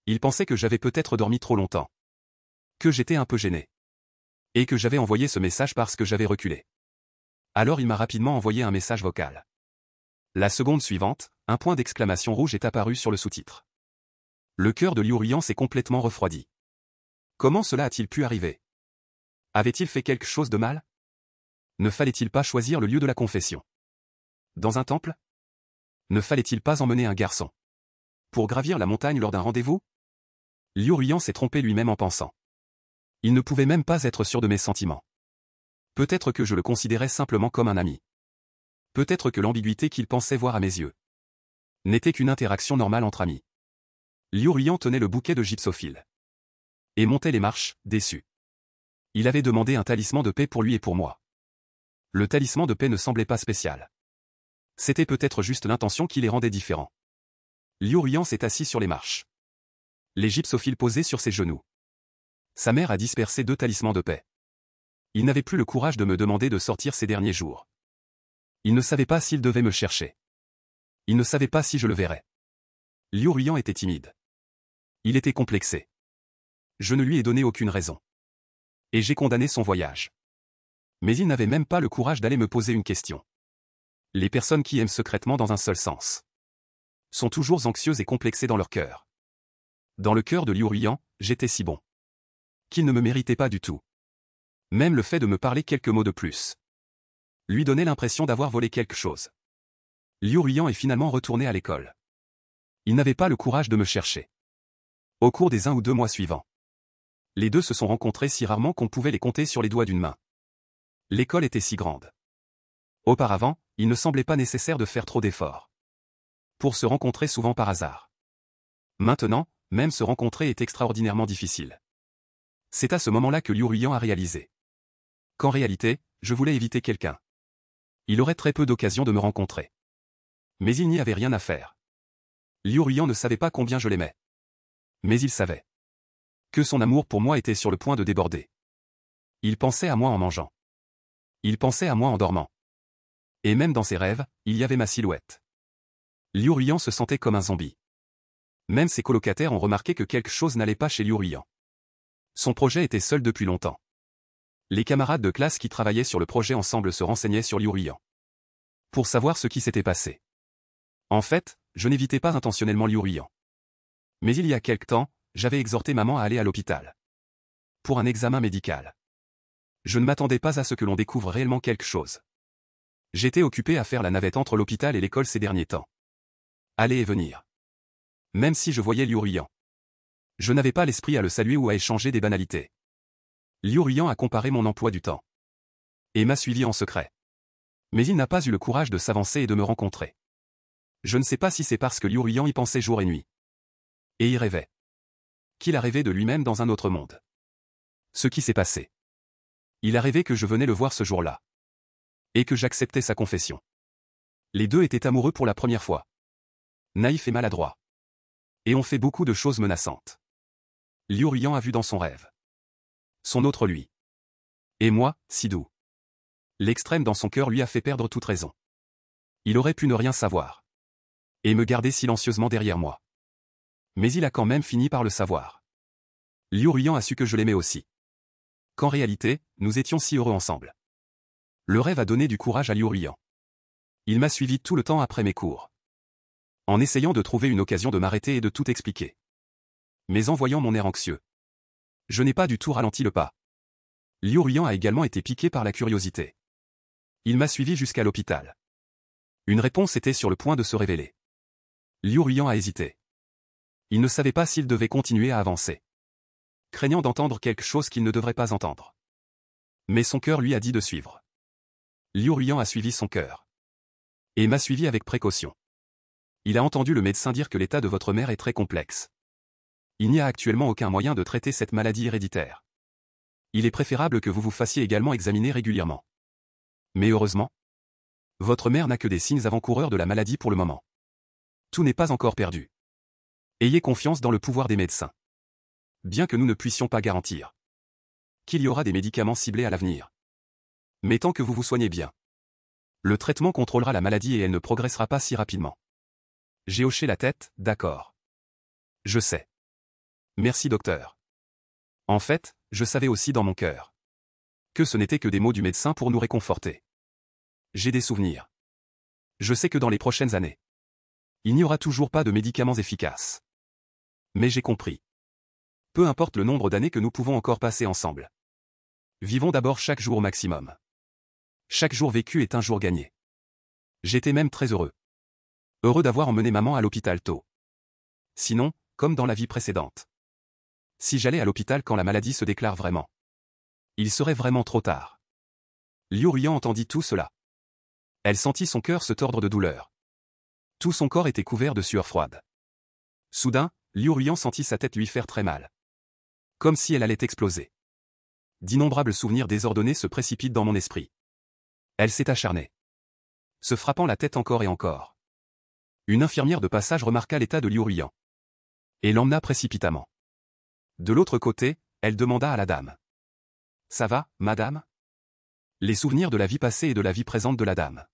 Il pensait que j'avais peut-être dormi trop longtemps. Que j'étais un peu gêné. Et que j'avais envoyé ce message parce que j'avais reculé. Alors il m'a rapidement envoyé un message vocal. La seconde suivante, un point d'exclamation rouge est apparu sur le sous-titre. Le cœur de Liu Ruiyan s'est complètement refroidi. Comment cela a-t-il pu arriver? Avait-il fait quelque chose de mal? Ne fallait-il pas choisir le lieu de la confession? Dans un temple? Ne fallait-il pas emmener un garçon? Pour gravir la montagne lors d'un rendez-vous? Liu Ruiyan s'est trompé lui-même en pensant. Il ne pouvait même pas être sûr de mes sentiments. Peut-être que je le considérais simplement comme un ami. Peut-être que l'ambiguïté qu'il pensait voir à mes yeux n'était qu'une interaction normale entre amis. Liu Ruiyan tenait le bouquet de gypsophile. Et montait les marches, déçu. Il avait demandé un talisman de paix pour lui et pour moi. Le talisman de paix ne semblait pas spécial. C'était peut-être juste l'intention qui les rendait différents. Liu Ruiyan s'est assis sur les marches. Les gypsophiles posés sur ses genoux. Sa mère a dispersé 2 talismans de paix. Il n'avait plus le courage de me demander de sortir ces derniers jours. Il ne savait pas s'il devait me chercher. Il ne savait pas si je le verrais. Liu Ruiyan était timide. Il était complexé. Je ne lui ai donné aucune raison. Et j'ai condamné son voyage. Mais il n'avait même pas le courage d'aller me poser une question. Les personnes qui aiment secrètement dans un seul sens sont toujours anxieuses et complexées dans leur cœur. Dans le cœur de Liu Ruiyan, j'étais si bon qu'il ne me méritait pas du tout. Même le fait de me parler quelques mots de plus lui donnait l'impression d'avoir volé quelque chose. Liu Ruiyan est finalement retourné à l'école. Il n'avait pas le courage de me chercher. Au cours des 1 ou 2 mois suivants, les deux se sont rencontrés si rarement qu'on pouvait les compter sur les doigts d'une main. L'école était si grande. Auparavant, il ne semblait pas nécessaire de faire trop d'efforts pour se rencontrer souvent par hasard. Maintenant, même se rencontrer est extraordinairement difficile. C'est à ce moment-là que Liu Ruiyan a réalisé qu'en réalité, je voulais éviter quelqu'un. Il aurait très peu d'occasions de me rencontrer. Mais il n'y avait rien à faire. Liu Ruiyan ne savait pas combien je l'aimais. Mais il savait que son amour pour moi était sur le point de déborder. Il pensait à moi en mangeant. Il pensait à moi en dormant. Et même dans ses rêves, il y avait ma silhouette. Liu Ruiyan se sentait comme un zombie. Même ses colocataires ont remarqué que quelque chose n'allait pas chez Liu Ruiyan. Son projet était seul depuis longtemps. Les camarades de classe qui travaillaient sur le projet ensemble se renseignaient sur Liu Ruiyan pour savoir ce qui s'était passé. En fait, je n'évitais pas intentionnellement Liu Ruiyan. Mais il y a quelque temps, j'avais exhorté maman à aller à l'hôpital pour un examen médical. Je ne m'attendais pas à ce que l'on découvre réellement quelque chose. J'étais occupé à faire la navette entre l'hôpital et l'école ces derniers temps. Aller et venir. Même si je voyais Liu Ruiyan, je n'avais pas l'esprit à le saluer ou à échanger des banalités. Liu Ruiyan a comparé mon emploi du temps et m'a suivi en secret. Mais il n'a pas eu le courage de s'avancer et de me rencontrer. Je ne sais pas si c'est parce que Liu Ruiyan y pensait jour et nuit. Et y rêvait. Qu'il a rêvé de lui-même dans un autre monde. Ce qui s'est passé. Il a rêvé que je venais le voir ce jour-là. Et que j'acceptais sa confession. Les deux étaient amoureux pour la première fois. Naïfs et maladroits. Et ont fait beaucoup de choses menaçantes. Liu Ruiyan a vu dans son rêve son autre lui. Et moi, si doux. L'extrême dans son cœur lui a fait perdre toute raison. Il aurait pu ne rien savoir. Et me garder silencieusement derrière moi. Mais il a quand même fini par le savoir. Liu Ruiyan a su que je l'aimais aussi. Qu'en réalité, nous étions si heureux ensemble. Le rêve a donné du courage à Liu Ruiyan. Il m'a suivi tout le temps après mes cours. En essayant de trouver une occasion de m'arrêter et de tout expliquer. Mais en voyant mon air anxieux, je n'ai pas du tout ralenti le pas. Liu Ruiyan a également été piqué par la curiosité. Il m'a suivi jusqu'à l'hôpital. Une réponse était sur le point de se révéler. Liu Ruyan a hésité. Il ne savait pas s'il devait continuer à avancer, craignant d'entendre quelque chose qu'il ne devrait pas entendre. Mais son cœur lui a dit de suivre. Liu Ruyan a suivi son cœur. Et m'a suivi avec précaution. Il a entendu le médecin dire que l'état de votre mère est très complexe. Il n'y a actuellement aucun moyen de traiter cette maladie héréditaire. Il est préférable que vous vous fassiez également examiner régulièrement. Mais heureusement, votre mère n'a que des signes avant-coureurs de la maladie pour le moment. Tout n'est pas encore perdu. Ayez confiance dans le pouvoir des médecins. Bien que nous ne puissions pas garantir qu'il y aura des médicaments ciblés à l'avenir. Mais tant que vous vous soignez bien, le traitement contrôlera la maladie et elle ne progressera pas si rapidement. J'ai hoché la tête, d'accord. Je sais. Merci docteur. En fait, je savais aussi dans mon cœur que ce n'était que des mots du médecin pour nous réconforter. J'ai des souvenirs. Je sais que dans les prochaines années, il n'y aura toujours pas de médicaments efficaces. Mais j'ai compris. Peu importe le nombre d'années que nous pouvons encore passer ensemble. Vivons d'abord chaque jour au maximum. Chaque jour vécu est un jour gagné. J'étais même très heureux. Heureux d'avoir emmené maman à l'hôpital tôt. Sinon, comme dans la vie précédente, si j'allais à l'hôpital quand la maladie se déclare vraiment, il serait vraiment trop tard. Liu Ruyan entendit tout cela. Elle sentit son cœur se tordre de douleur. Tout son corps était couvert de sueur froide. Soudain, Liu Ruyan sentit sa tête lui faire très mal. Comme si elle allait exploser. D'innombrables souvenirs désordonnés se précipitent dans mon esprit. Elle s'est acharnée, se frappant la tête encore et encore. Une infirmière de passage remarqua l'état de Liu Ruyan et l'emmena précipitamment. De l'autre côté, elle demanda à la dame. « Ça va, madame ?» Les souvenirs de la vie passée et de la vie présente de la dame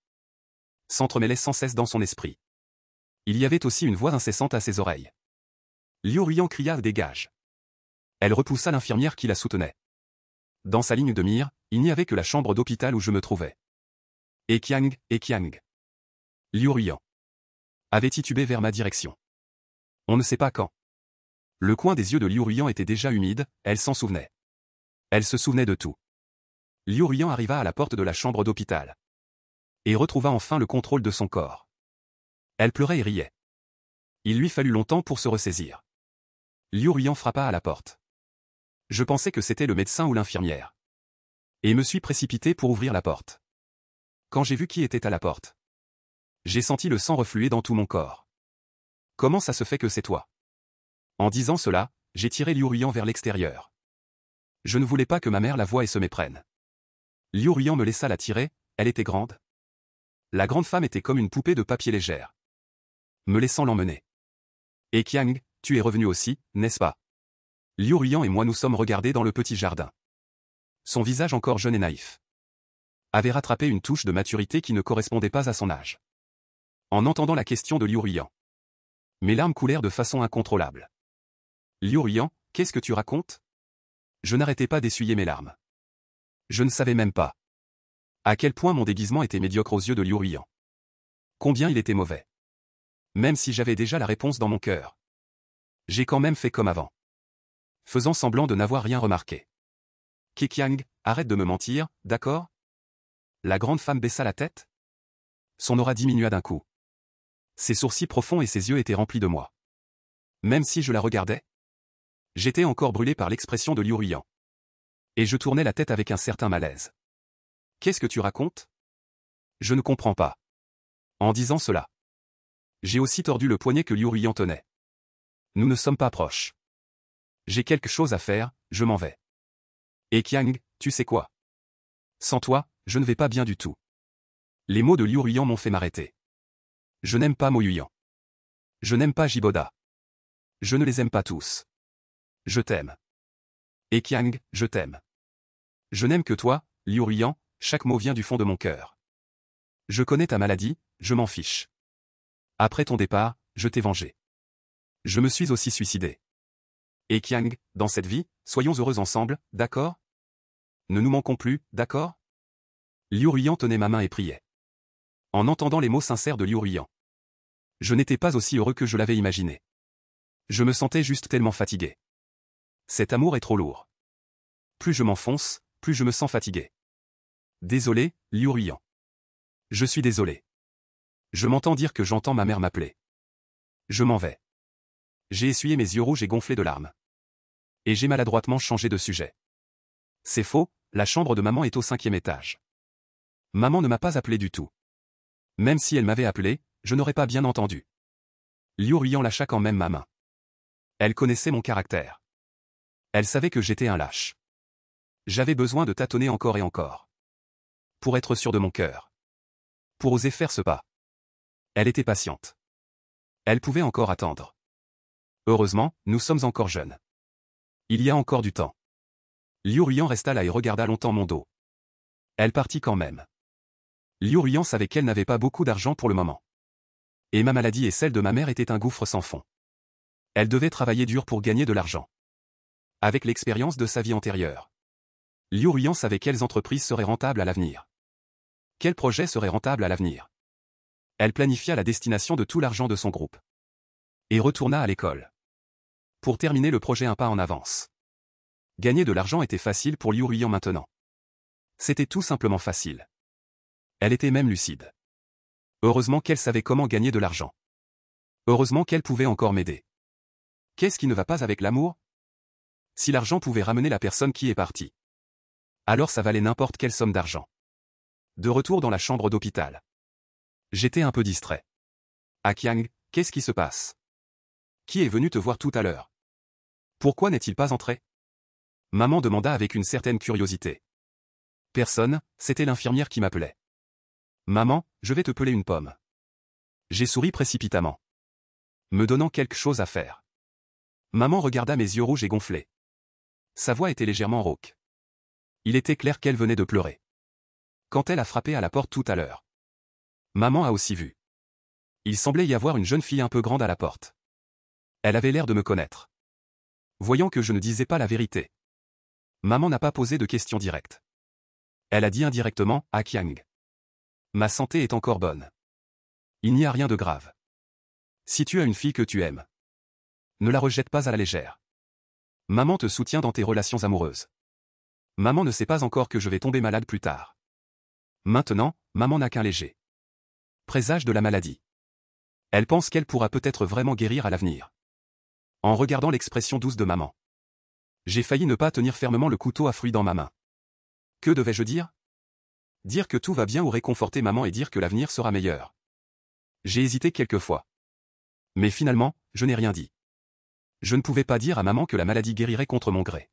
s'entremêlaient sans cesse dans son esprit. Il y avait aussi une voix incessante à ses oreilles. Liu Ruyan cria « Dégage !» Elle repoussa l'infirmière qui la soutenait. Dans sa ligne de mire, il n'y avait que la chambre d'hôpital où je me trouvais. Eqiang. Liu Ruyan avait titubé vers ma direction. On ne sait pas quand. Le coin des yeux de Liu Ruyan était déjà humide, elle s'en souvenait. Elle se souvenait de tout. Liu Ruyan arriva à la porte de la chambre d'hôpital. Et retrouva enfin le contrôle de son corps. Elle pleurait et riait. Il lui fallut longtemps pour se ressaisir. Liu Ruyan frappa à la porte. Je pensais que c'était le médecin ou l'infirmière. Et me suis précipité pour ouvrir la porte. Quand j'ai vu qui était à la porte, j'ai senti le sang refluer dans tout mon corps. Comment ça se fait que c'est toi? En disant cela, j'ai tiré Liu Ruyan vers l'extérieur. Je ne voulais pas que ma mère la voie et se méprenne. Liu Ruyan me laissa la tirer, elle était grande. La grande femme était comme une poupée de papier légère. Me laissant l'emmener. Eqiang, tu es revenu aussi, n'est-ce pas? Liu Ruyan et moi nous sommes regardés dans le petit jardin. Son visage encore jeune et naïf avait rattrapé une touche de maturité qui ne correspondait pas à son âge. En entendant la question de Liu Ruyan, mes larmes coulèrent de façon incontrôlable. Liu Ruyan, qu'est-ce que tu racontes? Je n'arrêtais pas d'essuyer mes larmes. Je ne savais même pas à quel point mon déguisement était médiocre aux yeux de Liu Ruyan. Combien il était mauvais. Même si j'avais déjà la réponse dans mon cœur. J'ai quand même fait comme avant. Faisant semblant de n'avoir rien remarqué. Eqiang, arrête de me mentir, d'accord? La grande femme baissa la tête. Son aura diminua d'un coup. Ses sourcils profonds et ses yeux étaient remplis de moi. Même si je la regardais, j'étais encore brûlé par l'expression de Liu Ruyan. Et je tournais la tête avec un certain malaise. Qu'est-ce que tu racontes? Je ne comprends pas. En disant cela, j'ai aussi tordu le poignet que Liu Ruyan tenait. Nous ne sommes pas proches. J'ai quelque chose à faire, je m'en vais. Eqiang, tu sais quoi? Sans toi, je ne vais pas bien du tout. Les mots de Liu Ruyan m'ont fait m'arrêter. Je n'aime pas Mo Yuyan. Je n'aime pas Jiboda. Je ne les aime pas tous. Je t'aime. Eqiang, je t'aime. Je n'aime que toi, Liu Ruyan, chaque mot vient du fond de mon cœur. Je connais ta maladie, je m'en fiche. Après ton départ, je t'ai vengé. Je me suis aussi suicidé. Eqiang, dans cette vie, soyons heureux ensemble, d'accord? Ne nous manquons plus, d'accord? Liu Ruyan tenait ma main et priait. En entendant les mots sincères de Liu Ruyan, je n'étais pas aussi heureux que je l'avais imaginé. Je me sentais juste tellement fatigué. Cet amour est trop lourd. Plus je m'enfonce, plus je me sens fatigué. Désolé, Liu Ruyan. Je suis désolé. Je m'entends dire que j'entends ma mère m'appeler. Je m'en vais. J'ai essuyé mes yeux rouges et gonflés de larmes. Et j'ai maladroitement changé de sujet. C'est faux, la chambre de maman est au 5e étage. Maman ne m'a pas appelé du tout. Même si elle m'avait appelé, je n'aurais pas bien entendu. Liu Ruiyan lâcha quand même ma main. Elle connaissait mon caractère. Elle savait que j'étais un lâche. J'avais besoin de tâtonner encore et encore. Pour être sûr de mon cœur. Pour oser faire ce pas. Elle était patiente. Elle pouvait encore attendre. Heureusement, nous sommes encore jeunes. Il y a encore du temps. Liu Ruiyan resta là et regarda longtemps mon dos. Elle partit quand même. Liu Ruiyan savait qu'elle n'avait pas beaucoup d'argent pour le moment. Et ma maladie et celle de ma mère étaient un gouffre sans fond. Elle devait travailler dur pour gagner de l'argent. Avec l'expérience de sa vie antérieure. Liu Ruiyan savait quelles entreprises seraient rentables à l'avenir. Quels projets seraient rentables à l'avenir. Elle planifia la destination de tout l'argent de son groupe. Et retourna à l'école. Pour terminer le projet un pas en avance. Gagner de l'argent était facile pour Liu Ruiyan maintenant. C'était tout simplement facile. Elle était même lucide. Heureusement qu'elle savait comment gagner de l'argent. Heureusement qu'elle pouvait encore m'aider. Qu'est-ce qui ne va pas avec l'amour? Si l'argent pouvait ramener la personne qui est partie. Alors ça valait n'importe quelle somme d'argent. De retour dans la chambre d'hôpital. J'étais un peu distrait. Ah Qiang, qu'est-ce qui se passe? Qui est venu te voir tout à l'heure? Pourquoi n'est-il pas entré? Maman demanda avec une certaine curiosité. Personne, c'était l'infirmière qui m'appelait. Maman, je vais te peler une pomme. J'ai souri précipitamment. Me donnant quelque chose à faire. Maman regarda mes yeux rouges et gonflés. Sa voix était légèrement rauque. Il était clair qu'elle venait de pleurer. Quand elle a frappé à la porte tout à l'heure. Maman a aussi vu. Il semblait y avoir une jeune fille un peu grande à la porte. Elle avait l'air de me connaître. Voyant que je ne disais pas la vérité. Maman n'a pas posé de questions directes. Elle a dit indirectement, à Qiang. Ma santé est encore bonne. Il n'y a rien de grave. Si tu as une fille que tu aimes, ne la rejette pas à la légère. Maman te soutient dans tes relations amoureuses. Maman ne sait pas encore que je vais tomber malade plus tard. Maintenant, maman n'a qu'un léger présage de la maladie. Elle pense qu'elle pourra peut-être vraiment guérir à l'avenir. En regardant l'expression douce de maman. J'ai failli ne pas tenir fermement le couteau à fruits dans ma main. Que devais-je dire? Dire que tout va bien ou réconforter maman et dire que l'avenir sera meilleur. J'ai hésité quelques fois. Mais finalement, je n'ai rien dit. Je ne pouvais pas dire à maman que la maladie guérirait contre mon gré.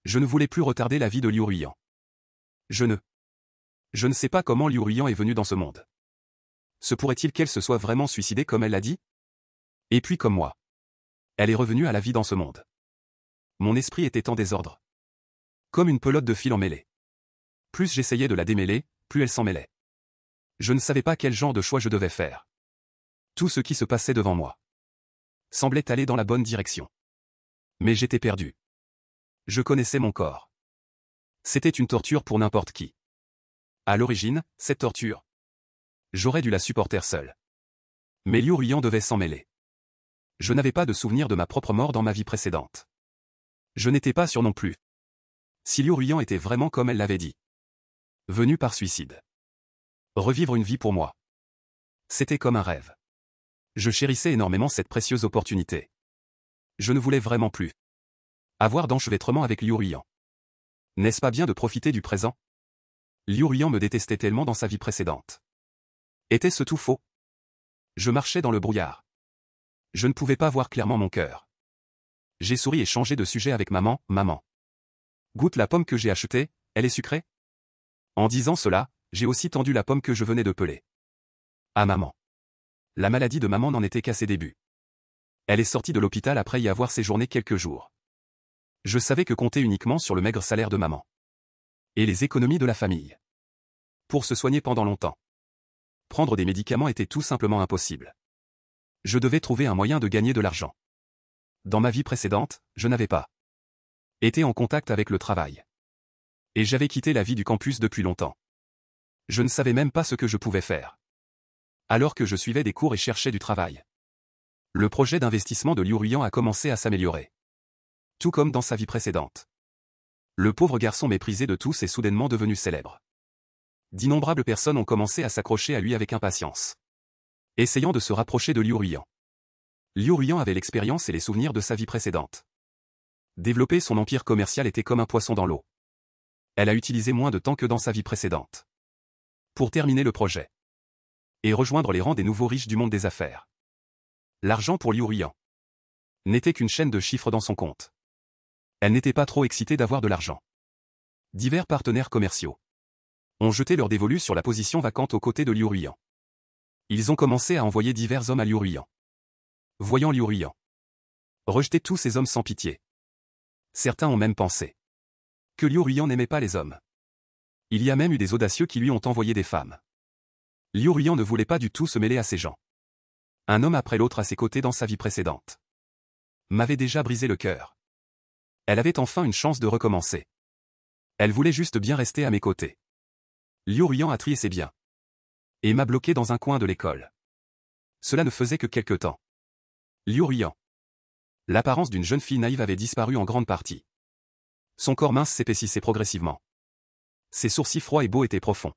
Je ne voulais plus retarder la vie de Liu Ruiyan. Je ne sais pas comment Liu Ruiyan est venue dans ce monde. Se pourrait-il qu'elle se soit vraiment suicidée comme elle l'a dit? Et puis comme moi. Elle est revenue à la vie dans ce monde. Mon esprit était en désordre. Comme une pelote de fil emmêlée. Plus j'essayais de la démêler, plus elle s'en mêlait. Je ne savais pas quel genre de choix je devais faire. Tout ce qui se passait devant moi semblait aller dans la bonne direction. Mais j'étais perdu. Je connaissais mon corps. C'était une torture pour n'importe qui. À l'origine, cette torture, j'aurais dû la supporter seul. Mais Liu Ruiyan devait s'en mêler. Je n'avais pas de souvenir de ma propre mort dans ma vie précédente. Je n'étais pas sûr non plus. Si Liu Ruiyan était vraiment comme elle l'avait dit. Venue par suicide. Revivre une vie pour moi. C'était comme un rêve. Je chérissais énormément cette précieuse opportunité. Je ne voulais vraiment plus avoir d'enchevêtrement avec Liu Ruiyan. N'est-ce pas bien de profiter du présent? Liu Ruiyan me détestait tellement dans sa vie précédente. Était-ce tout faux? Je marchais dans le brouillard. Je ne pouvais pas voir clairement mon cœur. J'ai souri et changé de sujet avec maman. Maman. Goûte la pomme que j'ai achetée, elle est sucrée? En disant cela, j'ai aussi tendu la pomme que je venais de peler. À maman. La maladie de maman n'en était qu'à ses débuts. Elle est sortie de l'hôpital après y avoir séjourné quelques jours. Je savais que compter uniquement sur le maigre salaire de maman. Et les économies de la famille. Pour se soigner pendant longtemps. Prendre des médicaments était tout simplement impossible. Je devais trouver un moyen de gagner de l'argent. Dans ma vie précédente, je n'avais pas été en contact avec le travail. Et j'avais quitté la vie du campus depuis longtemps. Je ne savais même pas ce que je pouvais faire. Alors que je suivais des cours et cherchais du travail. Le projet d'investissement de Liu Ruiyan a commencé à s'améliorer. Tout comme dans sa vie précédente. Le pauvre garçon méprisé de tous est soudainement devenu célèbre. D'innombrables personnes ont commencé à s'accrocher à lui avec impatience. essayant de se rapprocher de Liu Ruiyan. Liu Ruiyan avait l'expérience et les souvenirs de sa vie précédente. Développer son empire commercial était comme un poisson dans l'eau. Elle a utilisé moins de temps que dans sa vie précédente. Pour terminer le projet. Et rejoindre les rangs des nouveaux riches du monde des affaires. L'argent pour Liu Ruiyan n'était qu'une chaîne de chiffres dans son compte. Elle n'était pas trop excitée d'avoir de l'argent. Divers partenaires commerciaux ont jeté leur dévolu sur la position vacante aux côtés de Liu Ruiyan. Ils ont commencé à envoyer divers hommes à Liu Ruiyan. Voyant Liu Ruiyan rejeter tous ces hommes sans pitié. Certains ont même pensé que Liu Ruiyan n'aimait pas les hommes. Il y a même eu des audacieux qui lui ont envoyé des femmes. Liu Ruiyan ne voulait pas du tout se mêler à ces gens. Un homme après l'autre à ses côtés dans sa vie précédente m'avait déjà brisé le cœur. Elle avait enfin une chance de recommencer. Elle voulait juste bien rester à mes côtés. Liu Ruiyan a trié ses biens et m'a bloqué dans un coin de l'école. Cela ne faisait que quelque temps. Liu Ruiyan. L'apparence d'une jeune fille naïve avait disparu en grande partie. Son corps mince s'épaississait progressivement. Ses sourcils froids et beaux étaient profonds.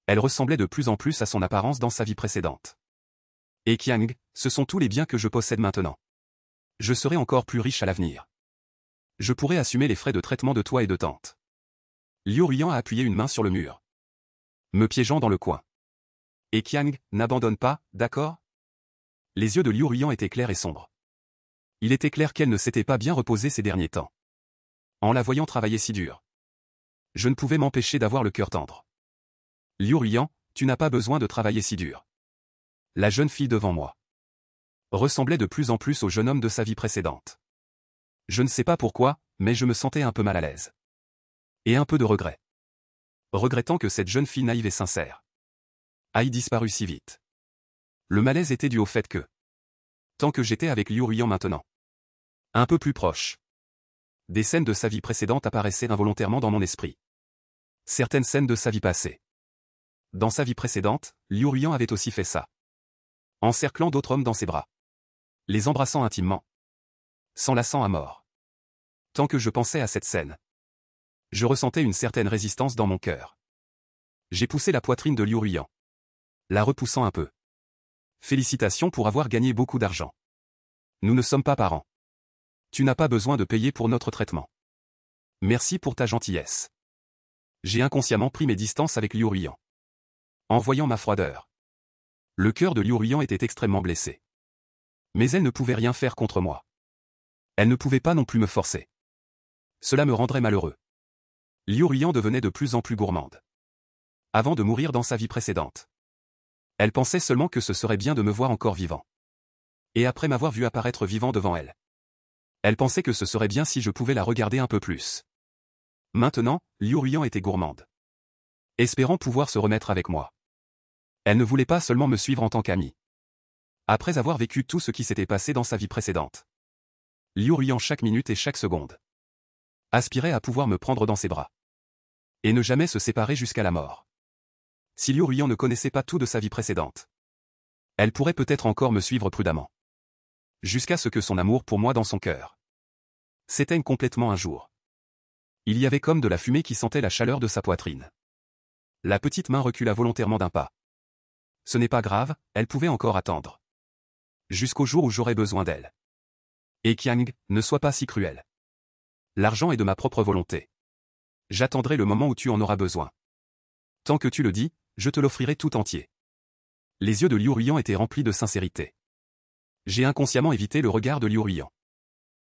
Elle ressemblait de plus en plus à son apparence dans sa vie précédente. Et Qiang, ce sont tous les biens que je possède maintenant. Je serai encore plus riche à l'avenir. Je pourrai assumer les frais de traitement de toi et de tante. Liu Ruiyan a appuyé une main sur le mur, me piégeant dans le coin. Et Qiang, n'abandonne pas, d'accord? Les yeux de Liu Ruiyan étaient clairs et sombres. Il était clair qu'elle ne s'était pas bien reposée ces derniers temps. En la voyant travailler si dur, je ne pouvais m'empêcher d'avoir le cœur tendre. Liu Ruiyan, tu n'as pas besoin de travailler si dur. La jeune fille devant moi ressemblait de plus en plus au jeune homme de sa vie précédente. Je ne sais pas pourquoi, mais je me sentais un peu mal à l'aise. Et un peu de regret. Regrettant que cette jeune fille naïve et sincère aille disparu si vite. Le malaise était dû au fait que, tant que j'étais avec Liu Ruiyan maintenant, un peu plus proche, des scènes de sa vie précédente apparaissaient involontairement dans mon esprit. Certaines scènes de sa vie passée. Dans sa vie précédente, Liu Ruiyan avait aussi fait ça. Encerclant d'autres hommes dans ses bras. Les embrassant intimement. S'enlaçant à mort. Tant que je pensais à cette scène, je ressentais une certaine résistance dans mon cœur. J'ai poussé la poitrine de Liu Ruiyan, la repoussant un peu. Félicitations pour avoir gagné beaucoup d'argent. Nous ne sommes pas parents. Tu n'as pas besoin de payer pour notre traitement. Merci pour ta gentillesse. J'ai inconsciemment pris mes distances avec Liu Ruiyan. En voyant ma froideur. Le cœur de Liu Ruiyan était extrêmement blessé. Mais elle ne pouvait rien faire contre moi. Elle ne pouvait pas non plus me forcer. Cela me rendrait malheureux. Liu Ruiyan devenait de plus en plus gourmande. Avant de mourir dans sa vie précédente, elle pensait seulement que ce serait bien de me voir encore vivant. Et après m'avoir vu apparaître vivant devant elle, elle pensait que ce serait bien si je pouvais la regarder un peu plus. Maintenant, Liu Ruiyan était gourmande. Espérant pouvoir se remettre avec moi. Elle ne voulait pas seulement me suivre en tant qu'amie. Après avoir vécu tout ce qui s'était passé dans sa vie précédente, Liu Ruiyan chaque minute et chaque seconde aspirait à pouvoir me prendre dans ses bras. Et ne jamais se séparer jusqu'à la mort. Si Liu Ruiyan ne connaissait pas tout de sa vie précédente, elle pourrait peut-être encore me suivre prudemment. Jusqu'à ce que son amour pour moi dans son cœur s'éteigne complètement un jour. Il y avait comme de la fumée qui sentait la chaleur de sa poitrine. La petite main recula volontairement d'un pas. Ce n'est pas grave, elle pouvait encore attendre. Jusqu'au jour où j'aurais besoin d'elle. Et Qiang, ne sois pas si cruel. L'argent est de ma propre volonté. J'attendrai le moment où tu en auras besoin. Tant que tu le dis, je te l'offrirai tout entier. Les yeux de Liu Ruiyan étaient remplis de sincérité. J'ai inconsciemment évité le regard de Liu Ruiyan.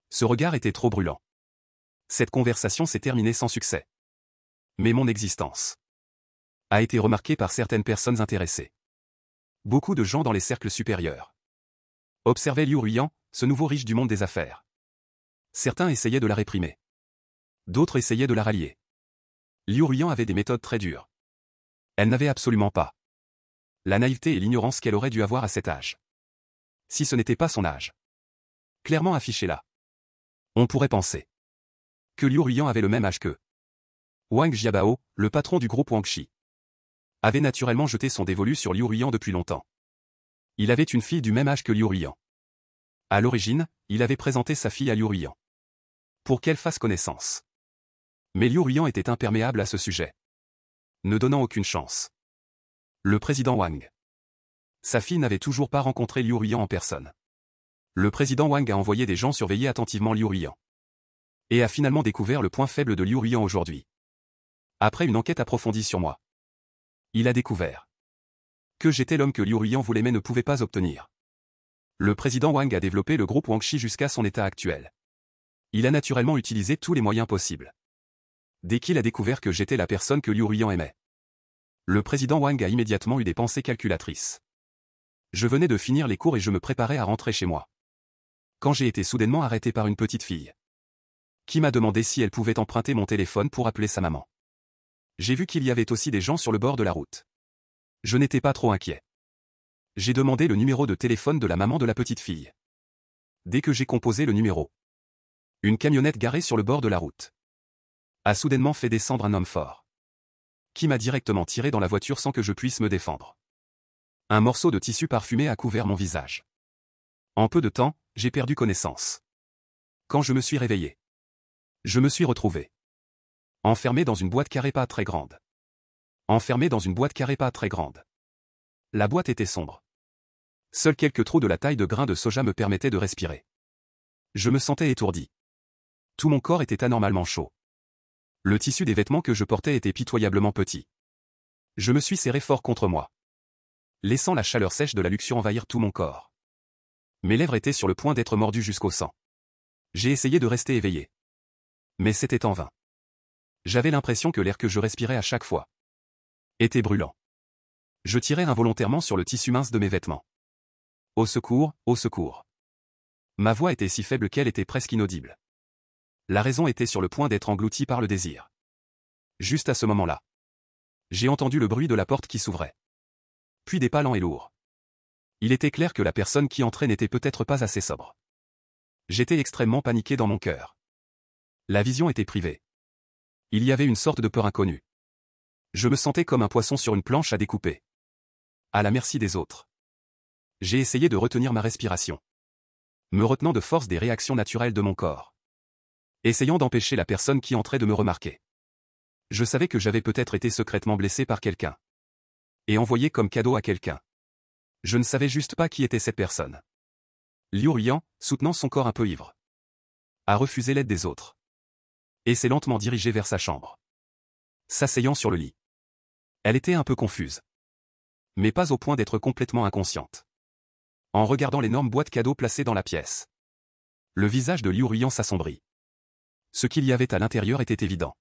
Ce regard était trop brûlant. Cette conversation s'est terminée sans succès. Mais mon existence a été remarquée par certaines personnes intéressées. Beaucoup de gens dans les cercles supérieurs observaient Liu Ruiyan, ce nouveau riche du monde des affaires. Certains essayaient de la réprimer. D'autres essayaient de la rallier. Liu Ruiyan avait des méthodes très dures. Elle n'avait absolument pas la naïveté et l'ignorance qu'elle aurait dû avoir à cet âge. Si ce n'était pas son âge clairement affiché là, on pourrait penser que Liu Ruiyan avait le même âge que Wang Jiabao, le patron du groupe Wangxi, avait naturellement jeté son dévolu sur Liu Ruiyan depuis longtemps. Il avait une fille du même âge que Liu Ruiyan. À l'origine, il avait présenté sa fille à Liu Ruiyan pour qu'elle fasse connaissance. Mais Liu Ruiyan était imperméable à ce sujet, ne donnant aucune chance. Le président Wang Sa fille n'avait toujours pas rencontré Liu Ruiyan en personne. Le président Wang a envoyé des gens surveiller attentivement Liu Ruiyan. Et a finalement découvert le point faible de Liu Ruiyan aujourd'hui. Après une enquête approfondie sur moi, il a découvert que j'étais l'homme que Liu Ruiyan voulait mais ne pouvait pas obtenir. Le président Wang a développé le groupe Wangxi jusqu'à son état actuel. Il a naturellement utilisé tous les moyens possibles. Dès qu'il a découvert que j'étais la personne que Liu Ruiyan aimait, le président Wang a immédiatement eu des pensées calculatrices. Je venais de finir les cours et je me préparais à rentrer chez moi. Quand j'ai été soudainement arrêté par une petite fille, qui m'a demandé si elle pouvait emprunter mon téléphone pour appeler sa maman. J'ai vu qu'il y avait aussi des gens sur le bord de la route. Je n'étais pas trop inquiet. J'ai demandé le numéro de téléphone de la maman de la petite fille. Dès que j'ai composé le numéro, une camionnette garée sur le bord de la route a soudainement fait descendre un homme fort, qui m'a directement tiré dans la voiture sans que je puisse me défendre. Un morceau de tissu parfumé a couvert mon visage. En peu de temps, j'ai perdu connaissance. Quand je me suis réveillé, je me suis retrouvé enfermé dans une boîte carrée pas très grande. Enfermé dans une boîte carrée pas très grande. La boîte était sombre. Seuls quelques trous de la taille de grains de soja me permettaient de respirer. Je me sentais étourdi. Tout mon corps était anormalement chaud. Le tissu des vêtements que je portais était pitoyablement petit. Je me suis serré fort contre moi, laissant la chaleur sèche de la luxure envahir tout mon corps. Mes lèvres étaient sur le point d'être mordues jusqu'au sang. J'ai essayé de rester éveillé. Mais c'était en vain. J'avais l'impression que l'air que je respirais à chaque fois était brûlant. Je tirais involontairement sur le tissu mince de mes vêtements. Au secours, au secours. Ma voix était si faible qu'elle était presque inaudible. La raison était sur le point d'être engloutie par le désir. Juste à ce moment-là, j'ai entendu le bruit de la porte qui s'ouvrait. Puis des pas lents et lourds. Il était clair que la personne qui entrait n'était peut-être pas assez sobre. J'étais extrêmement paniqué dans mon cœur. La vision était privée. Il y avait une sorte de peur inconnue. Je me sentais comme un poisson sur une planche à découper, à la merci des autres. J'ai essayé de retenir ma respiration, me retenant de force des réactions naturelles de mon corps, essayant d'empêcher la personne qui entrait de me remarquer. Je savais que j'avais peut-être été secrètement blessé par quelqu'un, et envoyé comme cadeau à quelqu'un. Je ne savais juste pas qui était cette personne. Liu Ruiyan, soutenant son corps un peu ivre, a refusé l'aide des autres, et s'est lentement dirigée vers sa chambre, s'asseyant sur le lit. Elle était un peu confuse, mais pas au point d'être complètement inconsciente. En regardant l'énorme boîte cadeau placée dans la pièce, le visage de Liu Ruiyan s'assombrit. Ce qu'il y avait à l'intérieur était évident.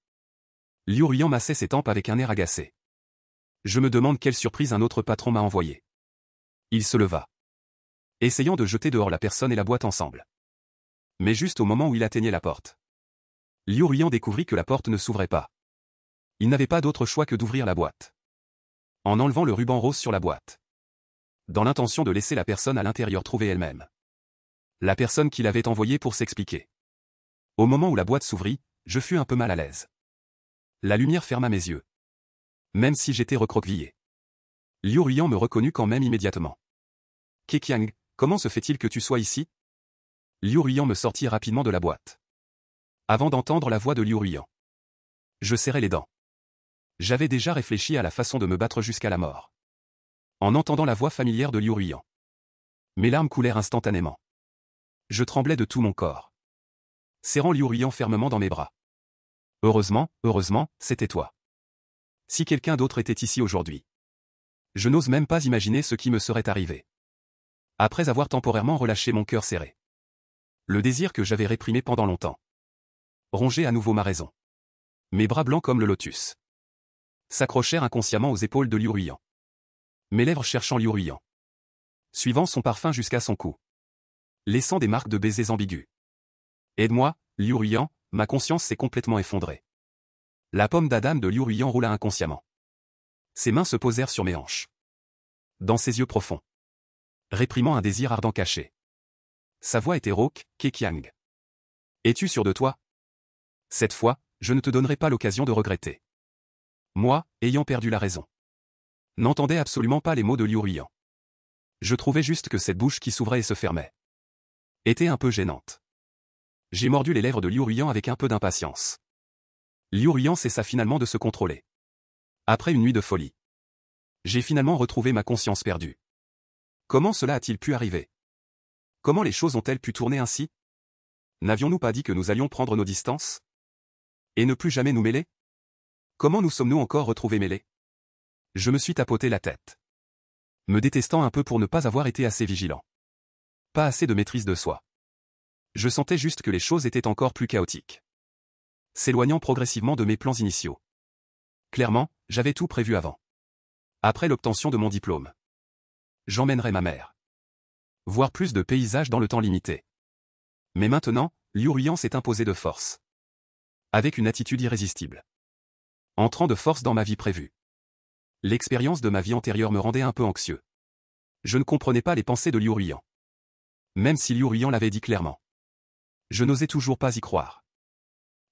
Liu Ruiyan massait ses tempes avec un air agacé. Je me demande quelle surprise un autre patron m'a envoyé. Il se leva, essayant de jeter dehors la personne et la boîte ensemble. Mais juste au moment où il atteignait la porte, Liu Ruiyan découvrit que la porte ne s'ouvrait pas. Il n'avait pas d'autre choix que d'ouvrir la boîte, en enlevant le ruban rose sur la boîte, dans l'intention de laisser la personne à l'intérieur trouver elle-même la personne qui l'avait envoyée pour s'expliquer. Au moment où la boîte s'ouvrit, je fus un peu mal à l'aise. La lumière ferma mes yeux, même si j'étais recroquevillé. Liu Ruiyan me reconnut quand même immédiatement. Keqiang, comment se fait-il que tu sois ici? Liu Ruiyan me sortit rapidement de la boîte, avant d'entendre la voix de Liu Ruiyan. Je serrais les dents. J'avais déjà réfléchi à la façon de me battre jusqu'à la mort, en entendant la voix familière de Liu Ruiyan. Mes larmes coulèrent instantanément. Je tremblais de tout mon corps, serrant Liu Ruiyan fermement dans mes bras. Heureusement, c'était toi. Si quelqu'un d'autre était ici aujourd'hui, je n'ose même pas imaginer ce qui me serait arrivé. Après avoir temporairement relâché mon cœur serré, le désir que j'avais réprimé pendant longtemps rongeait à nouveau ma raison. Mes bras blancs comme le lotus s'accrochèrent inconsciemment aux épaules de Liu Ruiyan. Mes lèvres cherchant Liu Ruiyan, suivant son parfum jusqu'à son cou, laissant des marques de baisers ambigus. Aide-moi, Liu Ruiyan, ma conscience s'est complètement effondrée. La pomme d'Adam de Liu Ruiyan roula inconsciemment. Ses mains se posèrent sur mes hanches, dans ses yeux profonds, réprimant un désir ardent caché. Sa voix était rauque, Keqiang. Es-tu sûr de toi? Cette fois, je ne te donnerai pas l'occasion de regretter. Moi, ayant perdu la raison, n'entendais absolument pas les mots de Liu Ruiyan. Je trouvais juste que cette bouche qui s'ouvrait et se fermait était un peu gênante. J'ai mordu les lèvres de Liu Ruiyan avec un peu d'impatience. Liu Ruiyan cessa finalement de se contrôler. Après une nuit de folie, j'ai finalement retrouvé ma conscience perdue. Comment cela a-t-il pu arriver? Comment les choses ont-elles pu tourner ainsi? N'avions-nous pas dit que nous allions prendre nos distances? Et ne plus jamais nous mêler? Comment nous sommes-nous encore retrouvés mêlés? Je me suis tapoté la tête. Me détestant un peu pour ne pas avoir été assez vigilant. Pas assez de maîtrise de soi. Je sentais juste que les choses étaient encore plus chaotiques. S'éloignant progressivement de mes plans initiaux. Clairement, j'avais tout prévu avant. Après l'obtention de mon diplôme. J'emmènerai ma mère. Voir plus de paysages dans le temps limité. Mais maintenant, Liu Ruiyan s'est imposé de force. Avec une attitude irrésistible. Entrant de force dans ma vie prévue. L'expérience de ma vie antérieure me rendait un peu anxieux. Je ne comprenais pas les pensées de Liu Ruiyan. Même si Liu Ruiyan l'avait dit clairement. Je n'osais toujours pas y croire.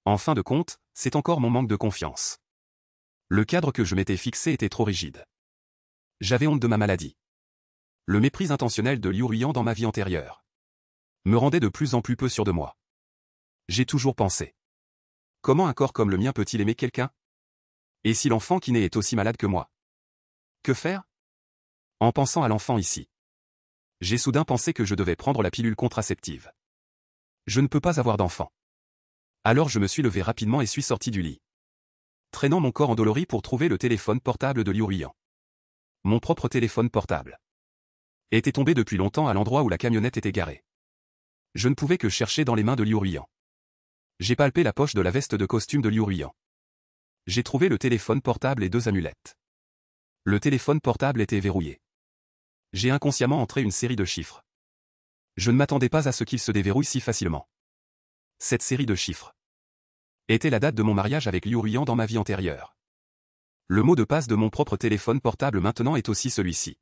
En fin de compte, c'est encore mon manque de confiance. Le cadre que je m'étais fixé était trop rigide. J'avais honte de ma maladie. Le mépris intentionnel de Liu Ruiyan dans ma vie antérieure me rendait de plus en plus peu sûr de moi. J'ai toujours pensé. Comment un corps comme le mien peut-il aimer quelqu'un? Et si l'enfant qui naît est aussi malade que moi? Que faire? En pensant à l'enfant ici, j'ai soudain pensé que je devais prendre la pilule contraceptive. Je ne peux pas avoir d'enfant. Alors je me suis levé rapidement et suis sorti du lit. Traînant mon corps endolori pour trouver le téléphone portable de Liu Ruiyan. Mon propre téléphone portable était tombé depuis longtemps à l'endroit où la camionnette était garée. Je ne pouvais que chercher dans les mains de Liu Ruiyan. J'ai palpé la poche de la veste de costume de Liu Ruiyan. J'ai trouvé le téléphone portable et 2 amulettes. Le téléphone portable était verrouillé. J'ai inconsciemment entré une série de chiffres. Je ne m'attendais pas à ce qu'il se déverrouille si facilement. Cette série de chiffres était la date de mon mariage avec Liu Ruiyan dans ma vie antérieure. Le mot de passe de mon propre téléphone portable maintenant est aussi celui-ci.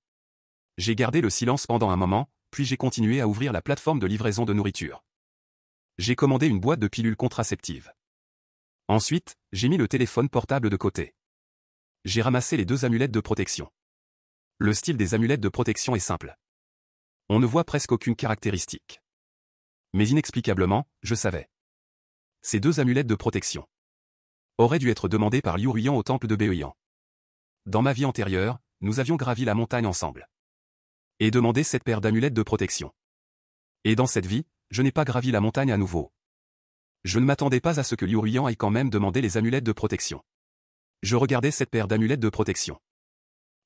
J'ai gardé le silence pendant un moment, puis j'ai continué à ouvrir la plateforme de livraison de nourriture. J'ai commandé une boîte de pilules contraceptives. Ensuite, j'ai mis le téléphone portable de côté. J'ai ramassé les 2 amulettes de protection. Le style des amulettes de protection est simple. On ne voit presque aucune caractéristique. Mais inexplicablement, je savais. Ces 2 amulettes de protection auraient dû être demandées par Liu Ruiyan au temple de Baoyan. Dans ma vie antérieure, nous avions gravi la montagne ensemble. Et demandé cette paire d'amulettes de protection. Et dans cette vie, je n'ai pas gravi la montagne à nouveau. Je ne m'attendais pas à ce que Liu Ruiyan ait quand même demandé les amulettes de protection. Je regardais cette paire d'amulettes de protection.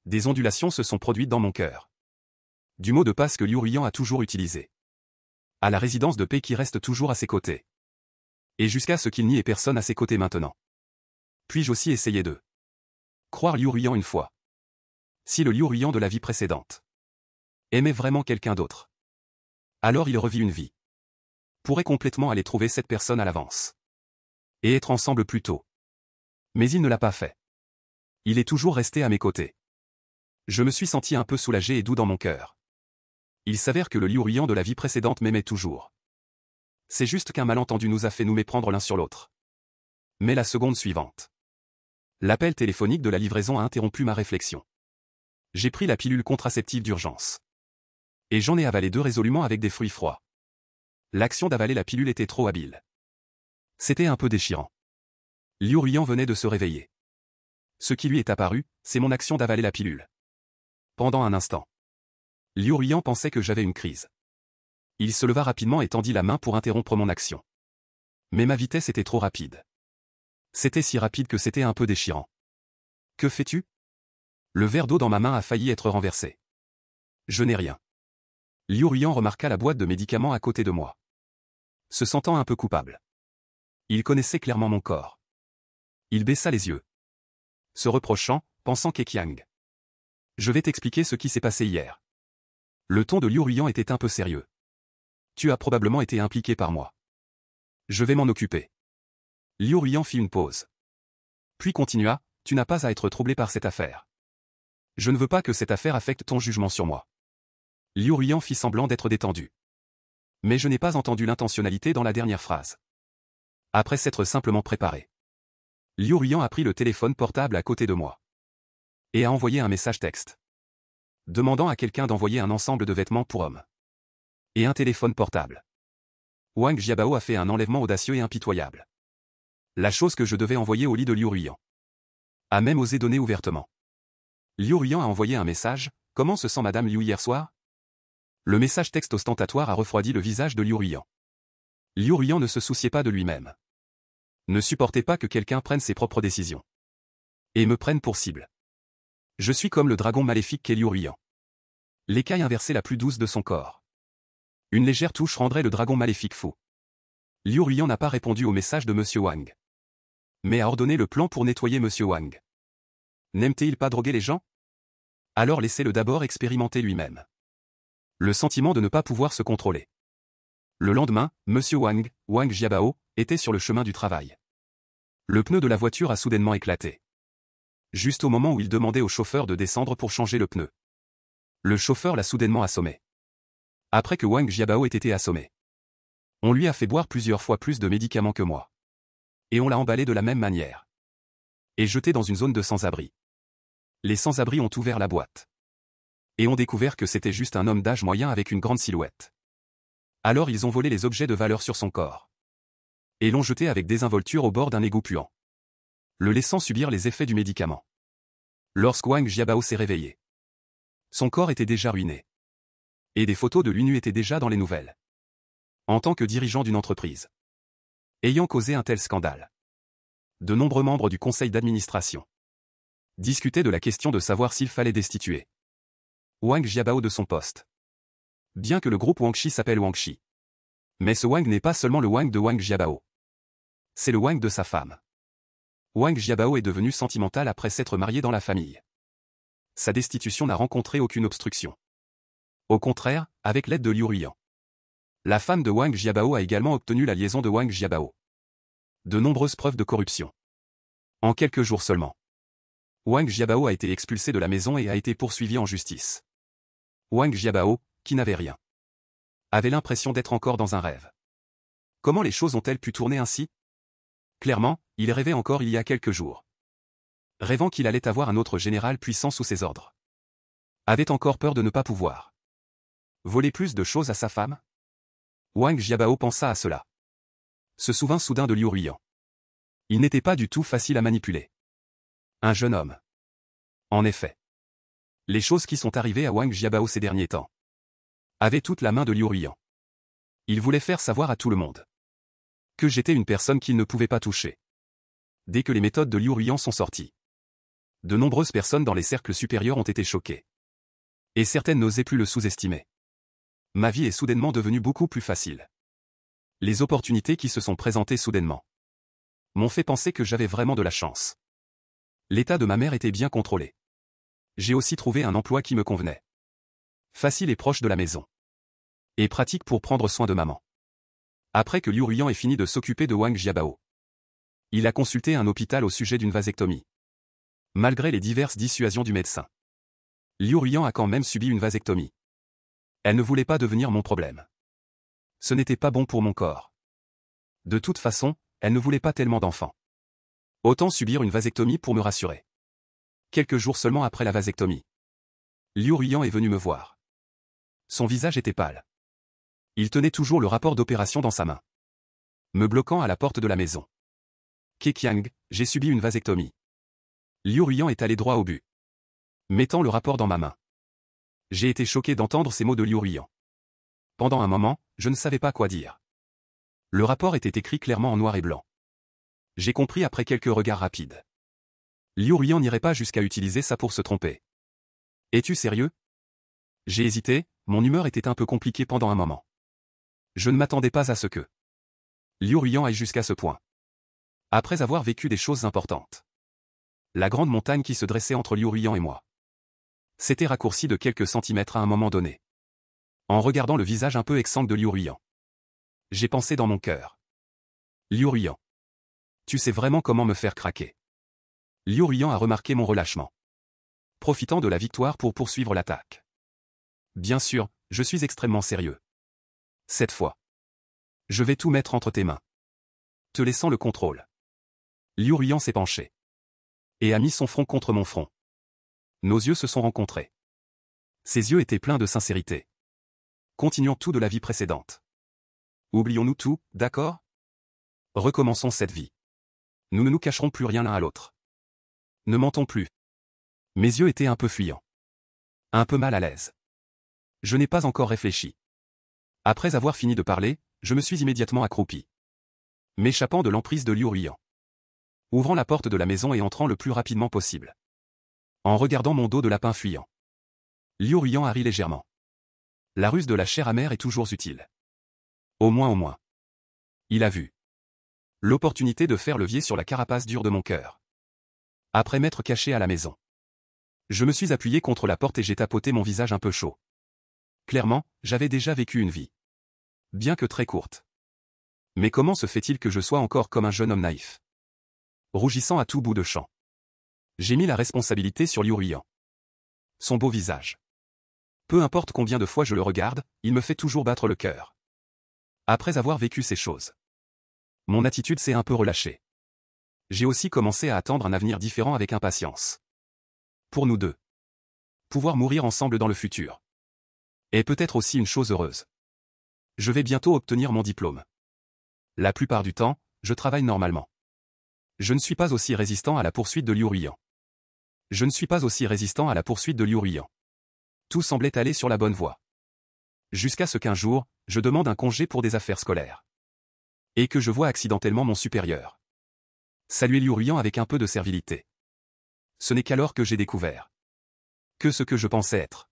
Des ondulations se sont produites dans mon cœur. Du mot de passe que Liu Ruiyan a toujours utilisé. À la résidence de paix qui reste toujours à ses côtés. Et jusqu'à ce qu'il n'y ait personne à ses côtés maintenant. Puis-je aussi essayer de croire Liu Ruiyan une fois? Si le Liu Ruiyan de la vie précédente aimait vraiment quelqu'un d'autre, alors il revit une vie. Pourrait complètement aller trouver cette personne à l'avance. Et être ensemble plus tôt. Mais il ne l'a pas fait. Il est toujours resté à mes côtés. Je me suis senti un peu soulagé et doux dans mon cœur. Il s'avère que le Liu Ruiyan de la vie précédente m'aimait toujours. C'est juste qu'un malentendu nous a fait nous méprendre l'un sur l'autre. Mais la seconde suivante. L'appel téléphonique de la livraison a interrompu ma réflexion. J'ai pris la pilule contraceptive d'urgence. Et j'en ai avalé 2 résolument avec des fruits froids. L'action d'avaler la pilule était trop habile. C'était un peu déchirant. Liu Ruiyan venait de se réveiller. Ce qui lui est apparu, c'est mon action d'avaler la pilule. Pendant un instant. Liu Ruiyan pensait que j'avais une crise. Il se leva rapidement et tendit la main pour interrompre mon action. Mais ma vitesse était trop rapide. C'était si rapide que c'était un peu déchirant. Que fais-tu? Le verre d'eau dans ma main a failli être renversé. Je n'ai rien. Liu Ruiyan remarqua la boîte de médicaments à côté de moi. Se sentant un peu coupable. Il connaissait clairement mon corps. Il baissa les yeux. Se reprochant, pensant Keqiang. Je vais t'expliquer ce qui s'est passé hier. Le ton de Liu Ruiyan était un peu sérieux. Tu as probablement été impliqué par moi. Je vais m'en occuper. Liu Ruiyan fit une pause. Puis continua, tu n'as pas à être troublé par cette affaire. Je ne veux pas que cette affaire affecte ton jugement sur moi. Liu Ruiyan fit semblant d'être détendu. Mais je n'ai pas entendu l'intentionnalité dans la dernière phrase. Après s'être simplement préparé. Liu Ruiyan a pris le téléphone portable à côté de moi. Et a envoyé un message texte. Demandant à quelqu'un d'envoyer un ensemble de vêtements pour hommes. Et un téléphone portable. Wang Jiabao a fait un enlèvement audacieux et impitoyable. La chose que je devais envoyer au lit de Liu Ruiyan. A même osé donner ouvertement. Liu Ruiyan a envoyé un message, comment se sent Madame Liu hier soir? Le message texte ostentatoire a refroidi le visage de Liu Ruiyan. Liu Ruiyan ne se souciait pas de lui-même. Ne supportait pas que quelqu'un prenne ses propres décisions. Et me prenne pour cible. Je suis comme le dragon maléfique qu'est Liu Ruiyan. L'écaille inversée la plus douce de son corps. Une légère touche rendrait le dragon maléfique fou. Liu Ruiyan n'a pas répondu au message de Monsieur Wang. Mais a ordonné le plan pour nettoyer Monsieur Wang. N'aime-t-il pas droguer les gens? Alors laissez-le d'abord expérimenter lui-même. Le sentiment de ne pas pouvoir se contrôler. Le lendemain, Monsieur Wang, Wang Jiabao, était sur le chemin du travail. Le pneu de la voiture a soudainement éclaté. Juste au moment où il demandait au chauffeur de descendre pour changer le pneu. Le chauffeur l'a soudainement assommé. Après que Wang Jiabao ait été assommé. On lui a fait boire plusieurs fois plus de médicaments que moi. Et on l'a emballé de la même manière. Et jeté dans une zone de sans-abri. Les sans-abri ont ouvert la boîte. Et ont découvert que c'était juste un homme d'âge moyen avec une grande silhouette. Alors ils ont volé les objets de valeur sur son corps. Et l'ont jeté avec désinvolture au bord d'un égout puant. Le laissant subir les effets du médicament. Lorsque Wang Jiabao s'est réveillé. Son corps était déjà ruiné. Et des photos de lui nu étaient déjà dans les nouvelles. En tant que dirigeant d'une entreprise. Ayant causé un tel scandale. De nombreux membres du conseil d'administration discutaient de la question de savoir s'il fallait destituer Wang Jiabao de son poste. Bien que le groupe Wangxi s'appelle Wangxi. Mais ce Wang n'est pas seulement le Wang de Wang Jiabao. C'est le Wang de sa femme. Wang Jiabao est devenu sentimental après s'être marié dans la famille. Sa destitution n'a rencontré aucune obstruction. Au contraire, avec l'aide de Liu Ruiyan. La femme de Wang Jiabao a également obtenu la liaison de Wang Jiabao. De nombreuses preuves de corruption. En quelques jours seulement. Wang Jiabao a été expulsé de la maison et a été poursuivi en justice. Wang Jiabao, qui n'avait rien, avait l'impression d'être encore dans un rêve. Comment les choses ont-elles pu tourner ainsi? Clairement, il rêvait encore il y a quelques jours. Rêvant qu'il allait avoir un autre général puissant sous ses ordres. Avait encore peur de ne pas pouvoir voler plus de choses à sa femme? Wang Jiabao pensa à cela. Se souvint soudain de Liu Ruiyan. Il n'était pas du tout facile à manipuler. Un jeune homme. En effet. Les choses qui sont arrivées à Wang Jiabao ces derniers temps avaient toute la main de Liu Ruiyan. Il voulait faire savoir à tout le monde que j'étais une personne qu'il ne pouvait pas toucher. Dès que les méthodes de Liu Ruiyan sont sorties, de nombreuses personnes dans les cercles supérieurs ont été choquées. Et certaines n'osaient plus le sous-estimer. Ma vie est soudainement devenue beaucoup plus facile. Les opportunités qui se sont présentées soudainement m'ont fait penser que j'avais vraiment de la chance. L'état de ma mère était bien contrôlé. J'ai aussi trouvé un emploi qui me convenait. Facile et proche de la maison. Et pratique pour prendre soin de maman. Après que Liu Ruiyan ait fini de s'occuper de Wang Jiabao, il a consulté un hôpital au sujet d'une vasectomie. Malgré les diverses dissuasions du médecin, Liu Ruiyan a quand même subi une vasectomie. Elle ne voulait pas devenir mon problème. Ce n'était pas bon pour mon corps. De toute façon, elle ne voulait pas tellement d'enfants. Autant subir une vasectomie pour me rassurer. Quelques jours seulement après la vasectomie, Liu Ruiyan est venu me voir. Son visage était pâle. Il tenait toujours le rapport d'opération dans sa main. Me bloquant à la porte de la maison. Keqiang, j'ai subi une vasectomie. Liu Ruiyan est allé droit au but. Mettant le rapport dans ma main. J'ai été choqué d'entendre ces mots de Liu Ruiyan. Pendant un moment, je ne savais pas quoi dire. Le rapport était écrit clairement en noir et blanc. J'ai compris après quelques regards rapides. Liu Ruiyan n'irait pas jusqu'à utiliser ça pour se tromper. Es-tu sérieux? J'ai hésité, mon humeur était un peu compliquée pendant un moment. Je ne m'attendais pas à ce que Liu Ruiyan aille jusqu'à ce point. Après avoir vécu des choses importantes. La grande montagne qui se dressait entre Liu Ruiyan et moi s'était raccourcie de quelques centimètres à un moment donné. En regardant le visage un peu exsangue de Liu Ruiyan, j'ai pensé dans mon cœur. Liu Ruiyan. Tu sais vraiment comment me faire craquer. Liu Ruiyan a remarqué mon relâchement. Profitant de la victoire pour poursuivre l'attaque. Bien sûr, je suis extrêmement sérieux. Cette fois. Je vais tout mettre entre tes mains. Te laissant le contrôle. Liu Ruiyan s'est penché. Et a mis son front contre mon front. Nos yeux se sont rencontrés. Ses yeux étaient pleins de sincérité. Continuons tout de la vie précédente. Oublions-nous tout, d'accord? Recommençons cette vie. Nous ne nous cacherons plus rien l'un à l'autre. Ne mentons plus. Mes yeux étaient un peu fuyants. Un peu mal à l'aise. Je n'ai pas encore réfléchi. Après avoir fini de parler, je me suis immédiatement accroupi, m'échappant de l'emprise de Liu Ruiyan, ouvrant la porte de la maison et entrant le plus rapidement possible, en regardant mon dos de lapin fuyant. Liu Ruiyan a ri légèrement. La ruse de la chair amère est toujours utile. Au moins. Il a vu l'opportunité de faire levier sur la carapace dure de mon cœur. Après m'être caché à la maison, je me suis appuyé contre la porte et j'ai tapoté mon visage un peu chaud. Clairement, j'avais déjà vécu une vie, bien que très courte. Mais comment se fait-il que je sois encore comme un jeune homme naïf, rougissant à tout bout de champ? J'ai mis la responsabilité sur Liu Ruiyan. Son beau visage. Peu importe combien de fois je le regarde, il me fait toujours battre le cœur. Après avoir vécu ces choses, mon attitude s'est un peu relâchée. J'ai aussi commencé à attendre un avenir différent avec impatience. Pour nous deux. Pouvoir mourir ensemble dans le futur. Et peut-être aussi une chose heureuse. Je vais bientôt obtenir mon diplôme. La plupart du temps, je travaille normalement. Je ne suis pas aussi résistant à la poursuite de Liu Ruiyan. Tout semblait aller sur la bonne voie. Jusqu'à ce qu'un jour, je demande un congé pour des affaires scolaires. Et que je vois accidentellement mon supérieur saluer Liu Ruiyan avec un peu de servilité. Ce n'est qu'alors que j'ai découvert que ce que je pensais être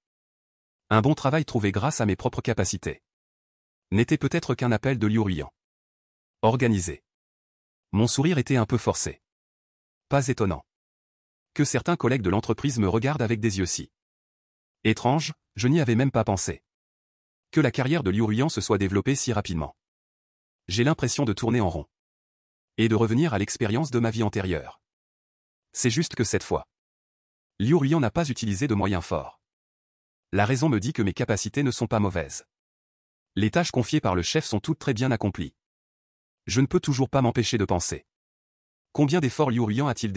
un bon travail trouvé grâce à mes propres capacités n'était peut-être qu'un appel de Liu Ruiyan. Organisé. Mon sourire était un peu forcé. Pas étonnant que certains collègues de l'entreprise me regardent avec des yeux si étranges, je n'y avais même pas pensé. Que la carrière de Liu Ruiyan se soit développée si rapidement. J'ai l'impression de tourner en rond. Et de revenir à l'expérience de ma vie antérieure. C'est juste que cette fois, Liu Ruiyan n'a pas utilisé de moyens forts. La raison me dit que mes capacités ne sont pas mauvaises. Les tâches confiées par le chef sont toutes très bien accomplies. Je ne peux toujours pas m'empêcher de penser. Combien d'efforts Liu Ruiyan a-t-il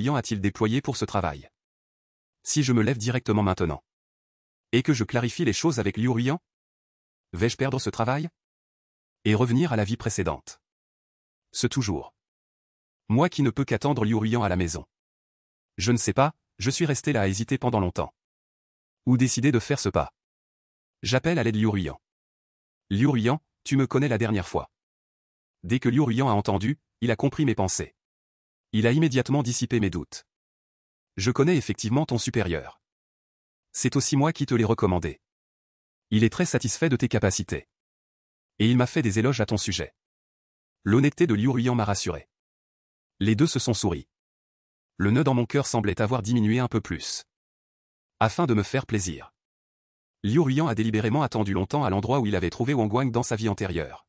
déployé pour ce travail? Si je me lève directement maintenant, et que je clarifie les choses avec Liu Ruiyan, vais-je perdre ce travail? Et revenir à la vie précédente? Ce toujours. Moi qui ne peux qu'attendre Liu Ruiyan à la maison. Je ne sais pas, je suis resté là à hésiter pendant longtemps. Ou décider de faire ce pas. J'appelle à l'aide Liu Ruiyan. Liu Ruiyan, tu me connais la dernière fois. Dès que Liu Ruiyan a entendu, il a compris mes pensées. Il a immédiatement dissipé mes doutes. Je connais effectivement ton supérieur. C'est aussi moi qui te l'ai recommandé. Il est très satisfait de tes capacités. Et il m'a fait des éloges à ton sujet. L'honnêteté de Liu Ruiyan m'a rassuré. Les deux se sont souris. Le nœud dans mon cœur semblait avoir diminué un peu plus. Afin de me faire plaisir, Liu Ruiyan a délibérément attendu longtemps à l'endroit où il avait trouvé Wang Guang dans sa vie antérieure.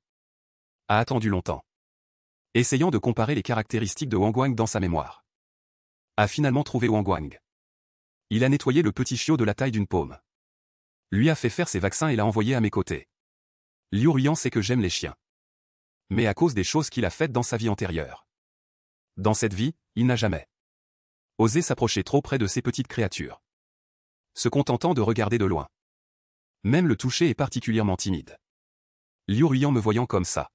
A attendu longtemps. Essayant de comparer les caractéristiques de Wang Guang dans sa mémoire. A finalement trouvé Wang Guang. Il a nettoyé le petit chiot de la taille d'une paume. Lui a fait faire ses vaccins et l'a envoyé à mes côtés. Liu Ruiyan sait que j'aime les chiens. Mais à cause des choses qu'il a faites dans sa vie antérieure. Dans cette vie, il n'a jamais osé s'approcher trop près de ces petites créatures. Se contentant de regarder de loin. Même le toucher est particulièrement timide. Liu Ruiyan me voyant comme ça.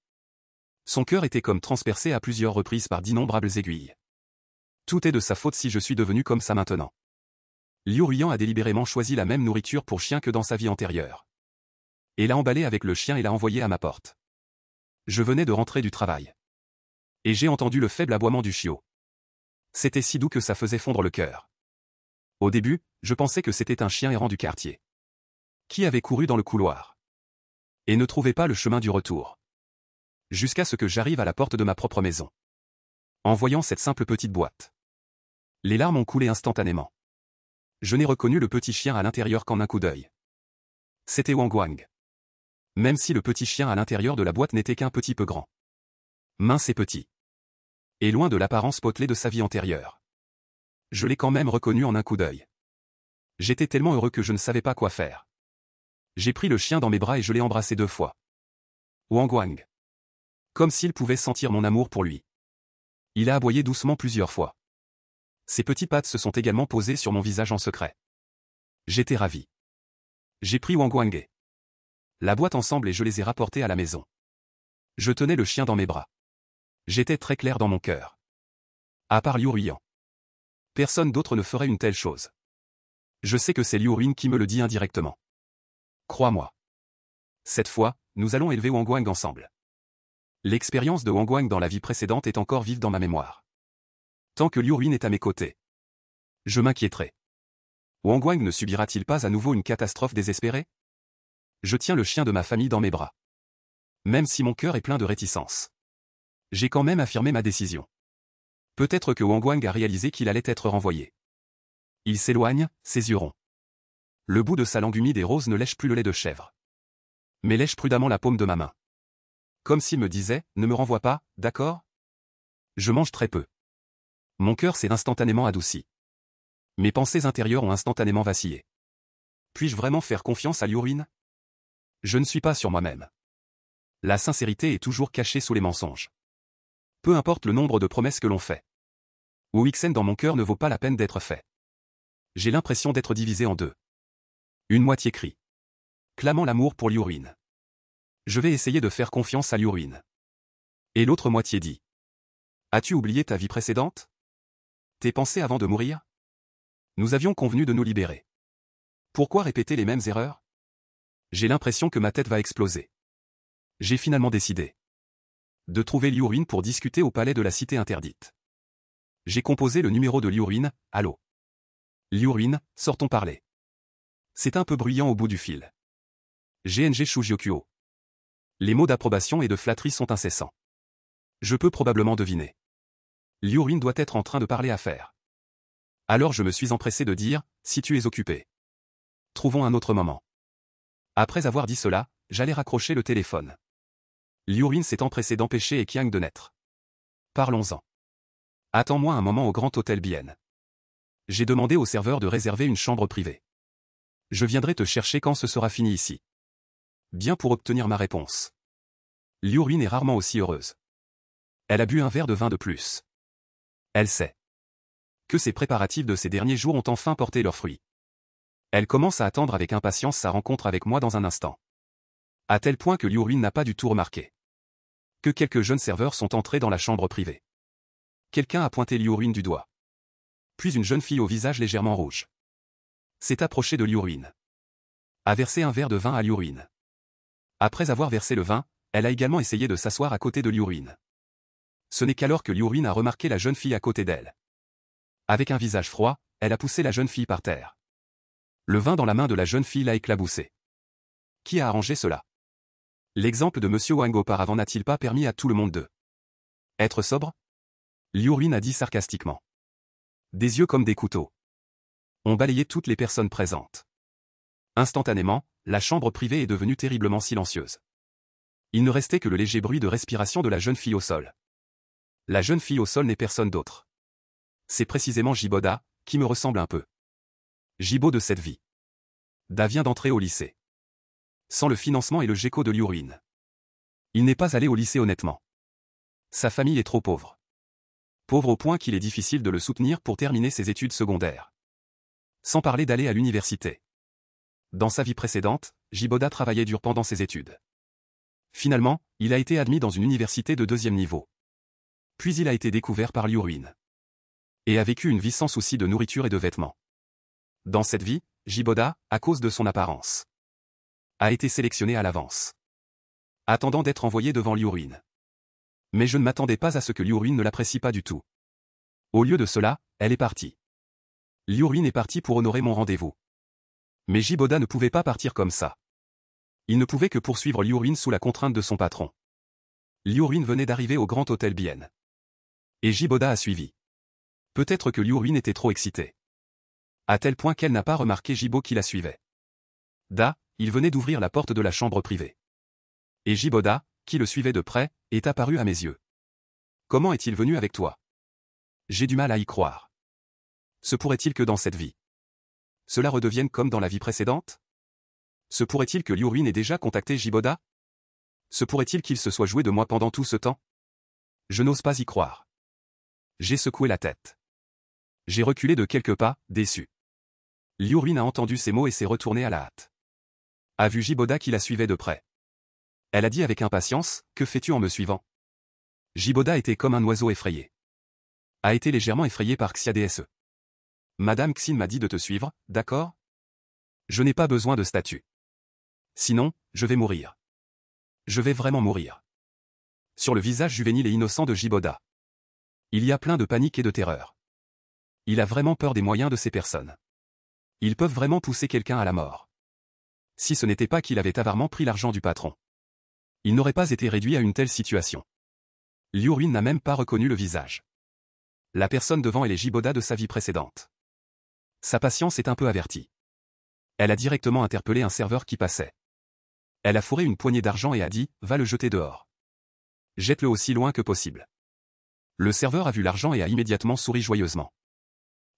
Son cœur était comme transpercé à plusieurs reprises par d'innombrables aiguilles. Tout est de sa faute si je suis devenu comme ça maintenant. Liu Ruiyan a délibérément choisi la même nourriture pour chien que dans sa vie antérieure. Et l'a emballé avec le chien et l'a envoyé à ma porte. Je venais de rentrer du travail. Et j'ai entendu le faible aboiement du chiot. C'était si doux que ça faisait fondre le cœur. Au début, je pensais que c'était un chien errant du quartier. Qui avait couru dans le couloir. Et ne trouvait pas le chemin du retour. Jusqu'à ce que j'arrive à la porte de ma propre maison. En voyant cette simple petite boîte. Les larmes ont coulé instantanément. Je n'ai reconnu le petit chien à l'intérieur qu'en un coup d'œil. C'était Wang Guang. Même si le petit chien à l'intérieur de la boîte n'était qu'un petit peu grand. Mince et petit. Et loin de l'apparence potelée de sa vie antérieure. Je l'ai quand même reconnu en un coup d'œil. J'étais tellement heureux que je ne savais pas quoi faire. J'ai pris le chien dans mes bras et je l'ai embrassé 2 fois. Wang Guang. Comme s'il pouvait sentir mon amour pour lui. Il a aboyé doucement plusieurs fois. Ses petits pattes se sont également posés sur mon visage en secret. J'étais ravi. J'ai pris Wang Guang et la boîte ensemble et je les ai rapportés à la maison. Je tenais le chien dans mes bras. J'étais très clair dans mon cœur. À part Liu Ruiyan. Personne d'autre ne ferait une telle chose. Je sais que c'est Liu qui me le dit indirectement. Crois-moi. Cette fois, nous allons élever Wang Guang ensemble. L'expérience de Wang Guang dans la vie précédente est encore vive dans ma mémoire. Tant que Liu est à mes côtés, je m'inquiéterai. Wang Guang ne subira-t-il pas à nouveau une catastrophe désespérée? Je tiens le chien de ma famille dans mes bras. Même si mon cœur est plein de réticence. J'ai quand même affirmé ma décision. Peut-être que Wang Guang a réalisé qu'il allait être renvoyé. Il s'éloigne, ses yeux ronds. Le bout de sa langue humide et rose ne lèche plus le lait de chèvre. Mais lèche prudemment la paume de ma main. Comme s'il me disait, ne me renvoie pas, d'accord? Je mange très peu. Mon cœur s'est instantanément adouci. Mes pensées intérieures ont instantanément vacillé. Puis-je vraiment faire confiance à Liu? Je ne suis pas sur moi-même. La sincérité est toujours cachée sous les mensonges. Peu importe le nombre de promesses que l'on fait. Wu Ixen dans mon cœur ne vaut pas la peine d'être fait. J'ai l'impression d'être divisé en deux. Une moitié crie, clamant l'amour pour Liu. Je vais essayer de faire confiance à Liu. Et l'autre moitié dit. As-tu oublié ta vie précédente? Tes pensées avant de mourir? Nous avions convenu de nous libérer. Pourquoi répéter les mêmes erreurs? J'ai l'impression que ma tête va exploser. J'ai finalement décidé de trouver Liu pour discuter au palais de la cité interdite. J'ai composé le numéro de Liu. Allô? Liu, sortons parler. C'est un peu bruyant au bout du fil. GNG Shujiokuo. Les mots d'approbation et de flatterie sont incessants. Je peux probablement deviner. Liu doit être en train de parler affaires. Alors je me suis empressé de dire, si tu es occupé. Trouvons un autre moment. Après avoir dit cela, j'allais raccrocher le téléphone. Liu s'est empressé d'empêcher Ekiang de naître. Parlons-en. Attends-moi un moment au Grand Hôtel Bien. J'ai demandé au serveur de réserver une chambre privée. Je viendrai te chercher quand ce sera fini ici. Bien pour obtenir ma réponse. Liu est rarement aussi heureuse. Elle a bu un verre de vin de plus. Elle sait que ses préparatifs de ces derniers jours ont enfin porté leurs fruits. Elle commence à attendre avec impatience sa rencontre avec moi dans un instant. À tel point que Liu n'a pas du tout remarqué que quelques jeunes serveurs sont entrés dans la chambre privée. Quelqu'un a pointé Liu du doigt. Puis une jeune fille au visage légèrement rouge s'est approchée de Liu. A versé un verre de vin à Liu. Après avoir versé le vin, elle a également essayé de s'asseoir à côté de Liu. Ce n'est qu'alors que Liu a remarqué la jeune fille à côté d'elle. Avec un visage froid, elle a poussé la jeune fille par terre. Le vin dans la main de la jeune fille l'a éclaboussé. Qui a arrangé cela? L'exemple de Monsieur Wang auparavant n'a-t-il pas permis à tout le monde de être sobre? Liu a dit sarcastiquement. Des yeux comme des couteaux ont balayé toutes les personnes présentes. Instantanément, la chambre privée est devenue terriblement silencieuse. Il ne restait que le léger bruit de respiration de la jeune fille au sol. La jeune fille au sol n'est personne d'autre. C'est précisément Jiboda, qui me ressemble un peu. Jibo de cette vie. Da vient d'entrer au lycée. Sans le financement et le GECO de Liu. Il n'est pas allé au lycée honnêtement. Sa famille est trop pauvre. Pauvre au point qu'il est difficile de le soutenir pour terminer ses études secondaires. Sans parler d'aller à l'université. Dans sa vie précédente, Jiboda travaillait dur pendant ses études. Finalement, il a été admis dans une université de 2e niveau. Puis il a été découvert par Liu. Et a vécu une vie sans souci de nourriture et de vêtements. Dans cette vie, Jiboda, à cause de son apparence, a été sélectionné à l'avance, attendant d'être envoyé devant Liu. Mais je ne m'attendais pas à ce que Liu ne l'apprécie pas du tout. Au lieu de cela, elle est partie. Liu est parti pour honorer mon rendez-vous. Mais Jiboda ne pouvait pas partir comme ça. Il ne pouvait que poursuivre Liu sous la contrainte de son patron. Liu venait d'arriver au Grand Hôtel Bien. Et Jiboda a suivi. Peut-être que Liu était trop excitée. À tel point qu'elle n'a pas remarqué Jibo qui la suivait. Il venait d'ouvrir la porte de la chambre privée. Et Jiboda, qui le suivait de près, est apparu à mes yeux. Comment est-il venu avec toi? J'ai du mal à y croire. Se pourrait-il que dans cette vie, cela redevienne comme dans la vie précédente? Se pourrait-il que Liu ait déjà contacté Jiboda? Se pourrait-il qu'il se soit joué de moi pendant tout ce temps? Je n'ose pas y croire. J'ai secoué la tête. J'ai reculé de quelques pas, déçu. Liu a entendu ces mots et s'est retournée à la hâte. A vu Jiboda qui la suivait de près. Elle a dit avec impatience, « Que fais-tu en me suivant ?» Jiboda était comme un oiseau effrayé. A été légèrement effrayé par Xia DSE. Madame Xin m'a dit de te suivre, d'accord? Je n'ai pas besoin de statut. Sinon, je vais mourir. Je vais vraiment mourir. Sur le visage juvénile et innocent de Jiboda, il y a plein de panique et de terreur. Il a vraiment peur des moyens de ces personnes. Ils peuvent vraiment pousser quelqu'un à la mort. Si ce n'était pas qu'il avait avarément pris l'argent du patron, il n'aurait pas été réduit à une telle situation. Liu Ruin n'a même pas reconnu le visage. La personne devant est les Jiboda de sa vie précédente. Sa patience est un peu avertie. Elle a directement interpellé un serveur qui passait. Elle a fourré une poignée d'argent et a dit « Va le jeter dehors. Jette-le aussi loin que possible. » Le serveur a vu l'argent et a immédiatement souri joyeusement.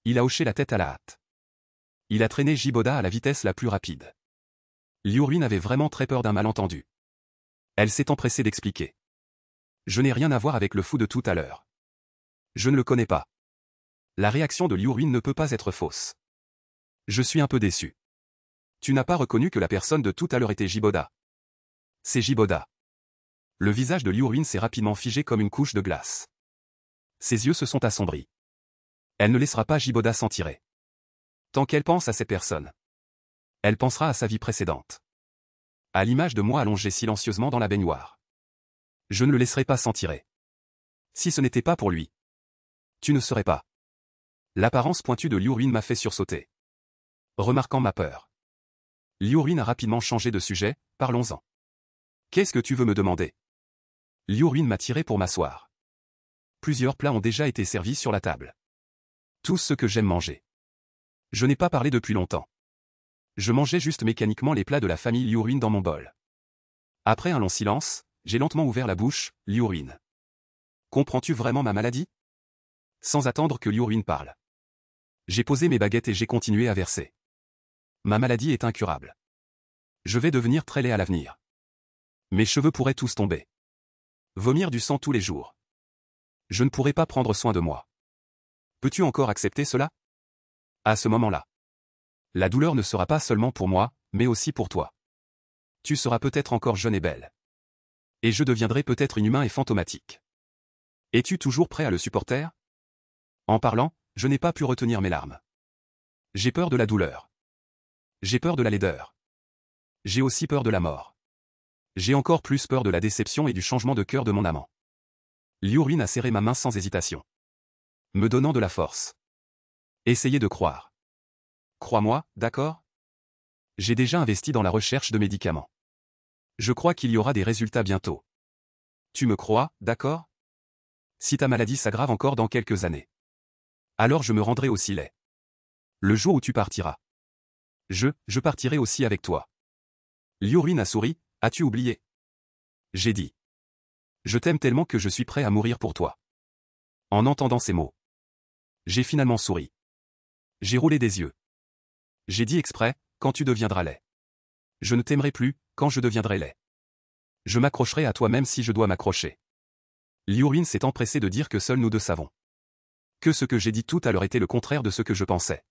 Il a hoché la tête à la hâte. Il a traîné Jiboda à la vitesse la plus rapide. Liu Ruin avait vraiment très peur d'un malentendu. Elle s'est empressée d'expliquer. « Je n'ai rien à voir avec le fou de tout à l'heure. Je ne le connais pas. » La réaction de Liu Ruin ne peut pas être fausse. Je suis un peu déçu. Tu n'as pas reconnu que la personne de tout à l'heure était Jiboda. C'est Jiboda. Le visage de Liu Ruin s'est rapidement figé comme une couche de glace. Ses yeux se sont assombris. Elle ne laissera pas Jiboda s'en tirer. Tant qu'elle pense à cette personne, elle pensera à sa vie précédente. À l'image de moi allongé silencieusement dans la baignoire. Je ne le laisserai pas s'en tirer. Si ce n'était pas pour lui, tu ne serais pas. L'apparence pointue de Liu Ruin m'a fait sursauter. Remarquant ma peur, Liu Ruin a rapidement changé de sujet, parlons-en. Qu'est-ce que tu veux me demander? Liu Ruin m'a tiré pour m'asseoir. Plusieurs plats ont déjà été servis sur la table. Tout ce que j'aime manger. Je n'ai pas parlé depuis longtemps. Je mangeais juste mécaniquement les plats de la famille Liu Ruin dans mon bol. Après un long silence, j'ai lentement ouvert la bouche, Liu Ruin. Comprends-tu vraiment ma maladie? Sans attendre que Liu Ruin parle. J'ai posé mes baguettes et j'ai continué à verser. Ma maladie est incurable. Je vais devenir très laid à l'avenir. Mes cheveux pourraient tous tomber. Vomir du sang tous les jours. Je ne pourrai pas prendre soin de moi. Peux-tu encore accepter cela? À ce moment-là, la douleur ne sera pas seulement pour moi, mais aussi pour toi. Tu seras peut-être encore jeune et belle. Et je deviendrai peut-être inhumain et fantomatique. Es-tu toujours prêt à le supporter? En parlant, je n'ai pas pu retenir mes larmes. J'ai peur de la douleur. J'ai peur de la laideur. J'ai aussi peur de la mort. J'ai encore plus peur de la déception et du changement de cœur de mon amant. Liu Ruin a serré ma main sans hésitation, me donnant de la force. Essayez de croire. Crois-moi, d'accord? J'ai déjà investi dans la recherche de médicaments. Je crois qu'il y aura des résultats bientôt. Tu me crois, d'accord? Si ta maladie s'aggrave encore dans quelques années, alors je me rendrai aussi laid. Le jour où tu partiras, je partirai aussi avec toi. Liu Ruin a souri, as-tu oublié? J'ai dit. Je t'aime tellement que je suis prêt à mourir pour toi. En entendant ces mots, j'ai finalement souri. J'ai roulé des yeux. J'ai dit exprès, quand tu deviendras laid. Je ne t'aimerai plus, quand je deviendrai laid. Je m'accrocherai à toi même si je dois m'accrocher. Liu Ruin s'est empressé de dire que seuls nous deux savons. Que ce que j'ai dit tout à l'heure était le contraire de ce que je pensais.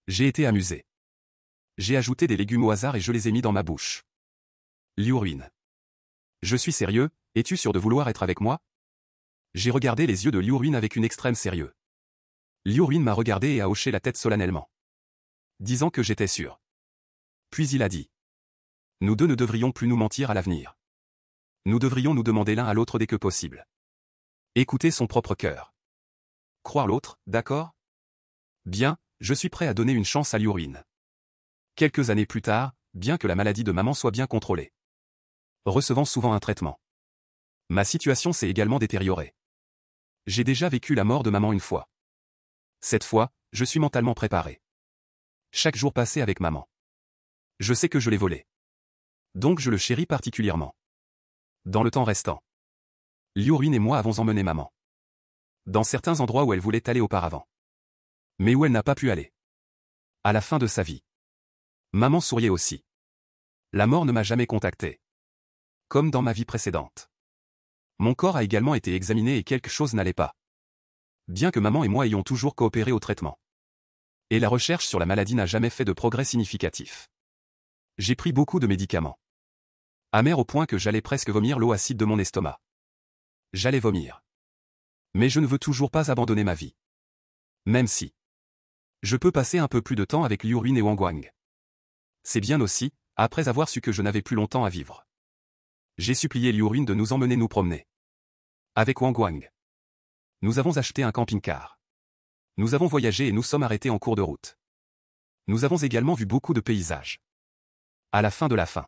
J'ai été amusé. J'ai ajouté des légumes au hasard et je les ai mis dans ma bouche. Liu Ruin. Je suis sérieux, es-tu sûr de vouloir être avec moi? J'ai regardé les yeux de Liu Ruin avec une extrême sérieux. Liu Ruin m'a regardé et a hoché la tête solennellement, disant que j'étais sûr. Puis il a dit. Nous deux ne devrions plus nous mentir à l'avenir. Nous devrions nous demander l'un à l'autre dès que possible. Écouter son propre cœur. Croire l'autre, d'accord? Bien, je suis prêt à donner une chance à Liu Ruin. Quelques années plus tard, bien que la maladie de maman soit bien contrôlée, recevant souvent un traitement, ma situation s'est également détériorée. J'ai déjà vécu la mort de maman une fois. Cette fois, je suis mentalement préparé. Chaque jour passé avec maman, je sais que je l'ai volé. Donc je le chéris particulièrement. Dans le temps restant, Liu Ruin et moi avons emmené maman dans certains endroits où elle voulait aller auparavant, mais où elle n'a pas pu aller. À la fin de sa vie, maman souriait aussi. La mort ne m'a jamais contacté. Comme dans ma vie précédente. Mon corps a également été examiné et quelque chose n'allait pas. Bien que maman et moi ayons toujours coopéré au traitement. Et la recherche sur la maladie n'a jamais fait de progrès significatif. J'ai pris beaucoup de médicaments. Amer au point que j'allais presque vomir l'eau acide de mon estomac. J'allais vomir. Mais je ne veux toujours pas abandonner ma vie. Même si Je peux passer un peu plus de temps avec Liu Ruin et Wang Guang. C'est bien aussi, après avoir su que je n'avais plus longtemps à vivre. J'ai supplié Liu Ruin de nous emmener nous promener. Avec Wang Guang. Nous avons acheté un camping-car. Nous avons voyagé et nous sommes arrêtés en cours de route. Nous avons également vu beaucoup de paysages. À la fin de la fin.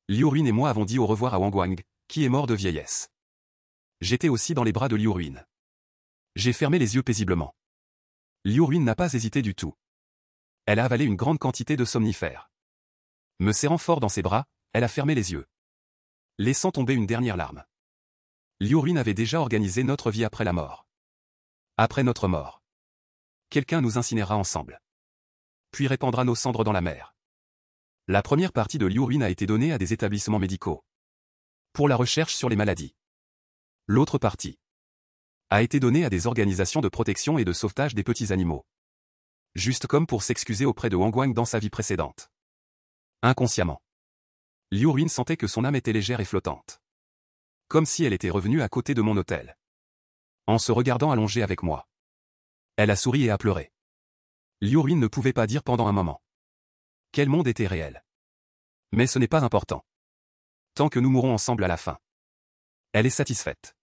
Liu Ruin et moi avons dit au revoir à Wang Guang, qui est mort de vieillesse. J'étais aussi dans les bras de Liu Ruin. J'ai fermé les yeux paisiblement. Liu Ruin n'a pas hésité du tout. Elle a avalé une grande quantité de somnifères. Me serrant fort dans ses bras, elle a fermé les yeux. Laissant tomber une dernière larme. Liu Ruin avait déjà organisé notre vie après la mort. Après notre mort. Quelqu'un nous incinérera ensemble. Puis répandra nos cendres dans la mer. La première partie de Liu Ruin a été donnée à des établissements médicaux. Pour la recherche sur les maladies. L'autre partie a été donnée à des organisations de protection et de sauvetage des petits animaux. Juste comme pour s'excuser auprès de Wang Guang dans sa vie précédente. Inconsciemment. Liu Ruin sentait que son âme était légère et flottante. Comme si elle était revenue à côté de mon hôtel. En se regardant allongée avec moi. Elle a souri et a pleuré. Liu Ruin ne pouvait pas dire pendant un moment. Quel monde était réel. Mais ce n'est pas important. Tant que nous mourrons ensemble à la fin. Elle est satisfaite.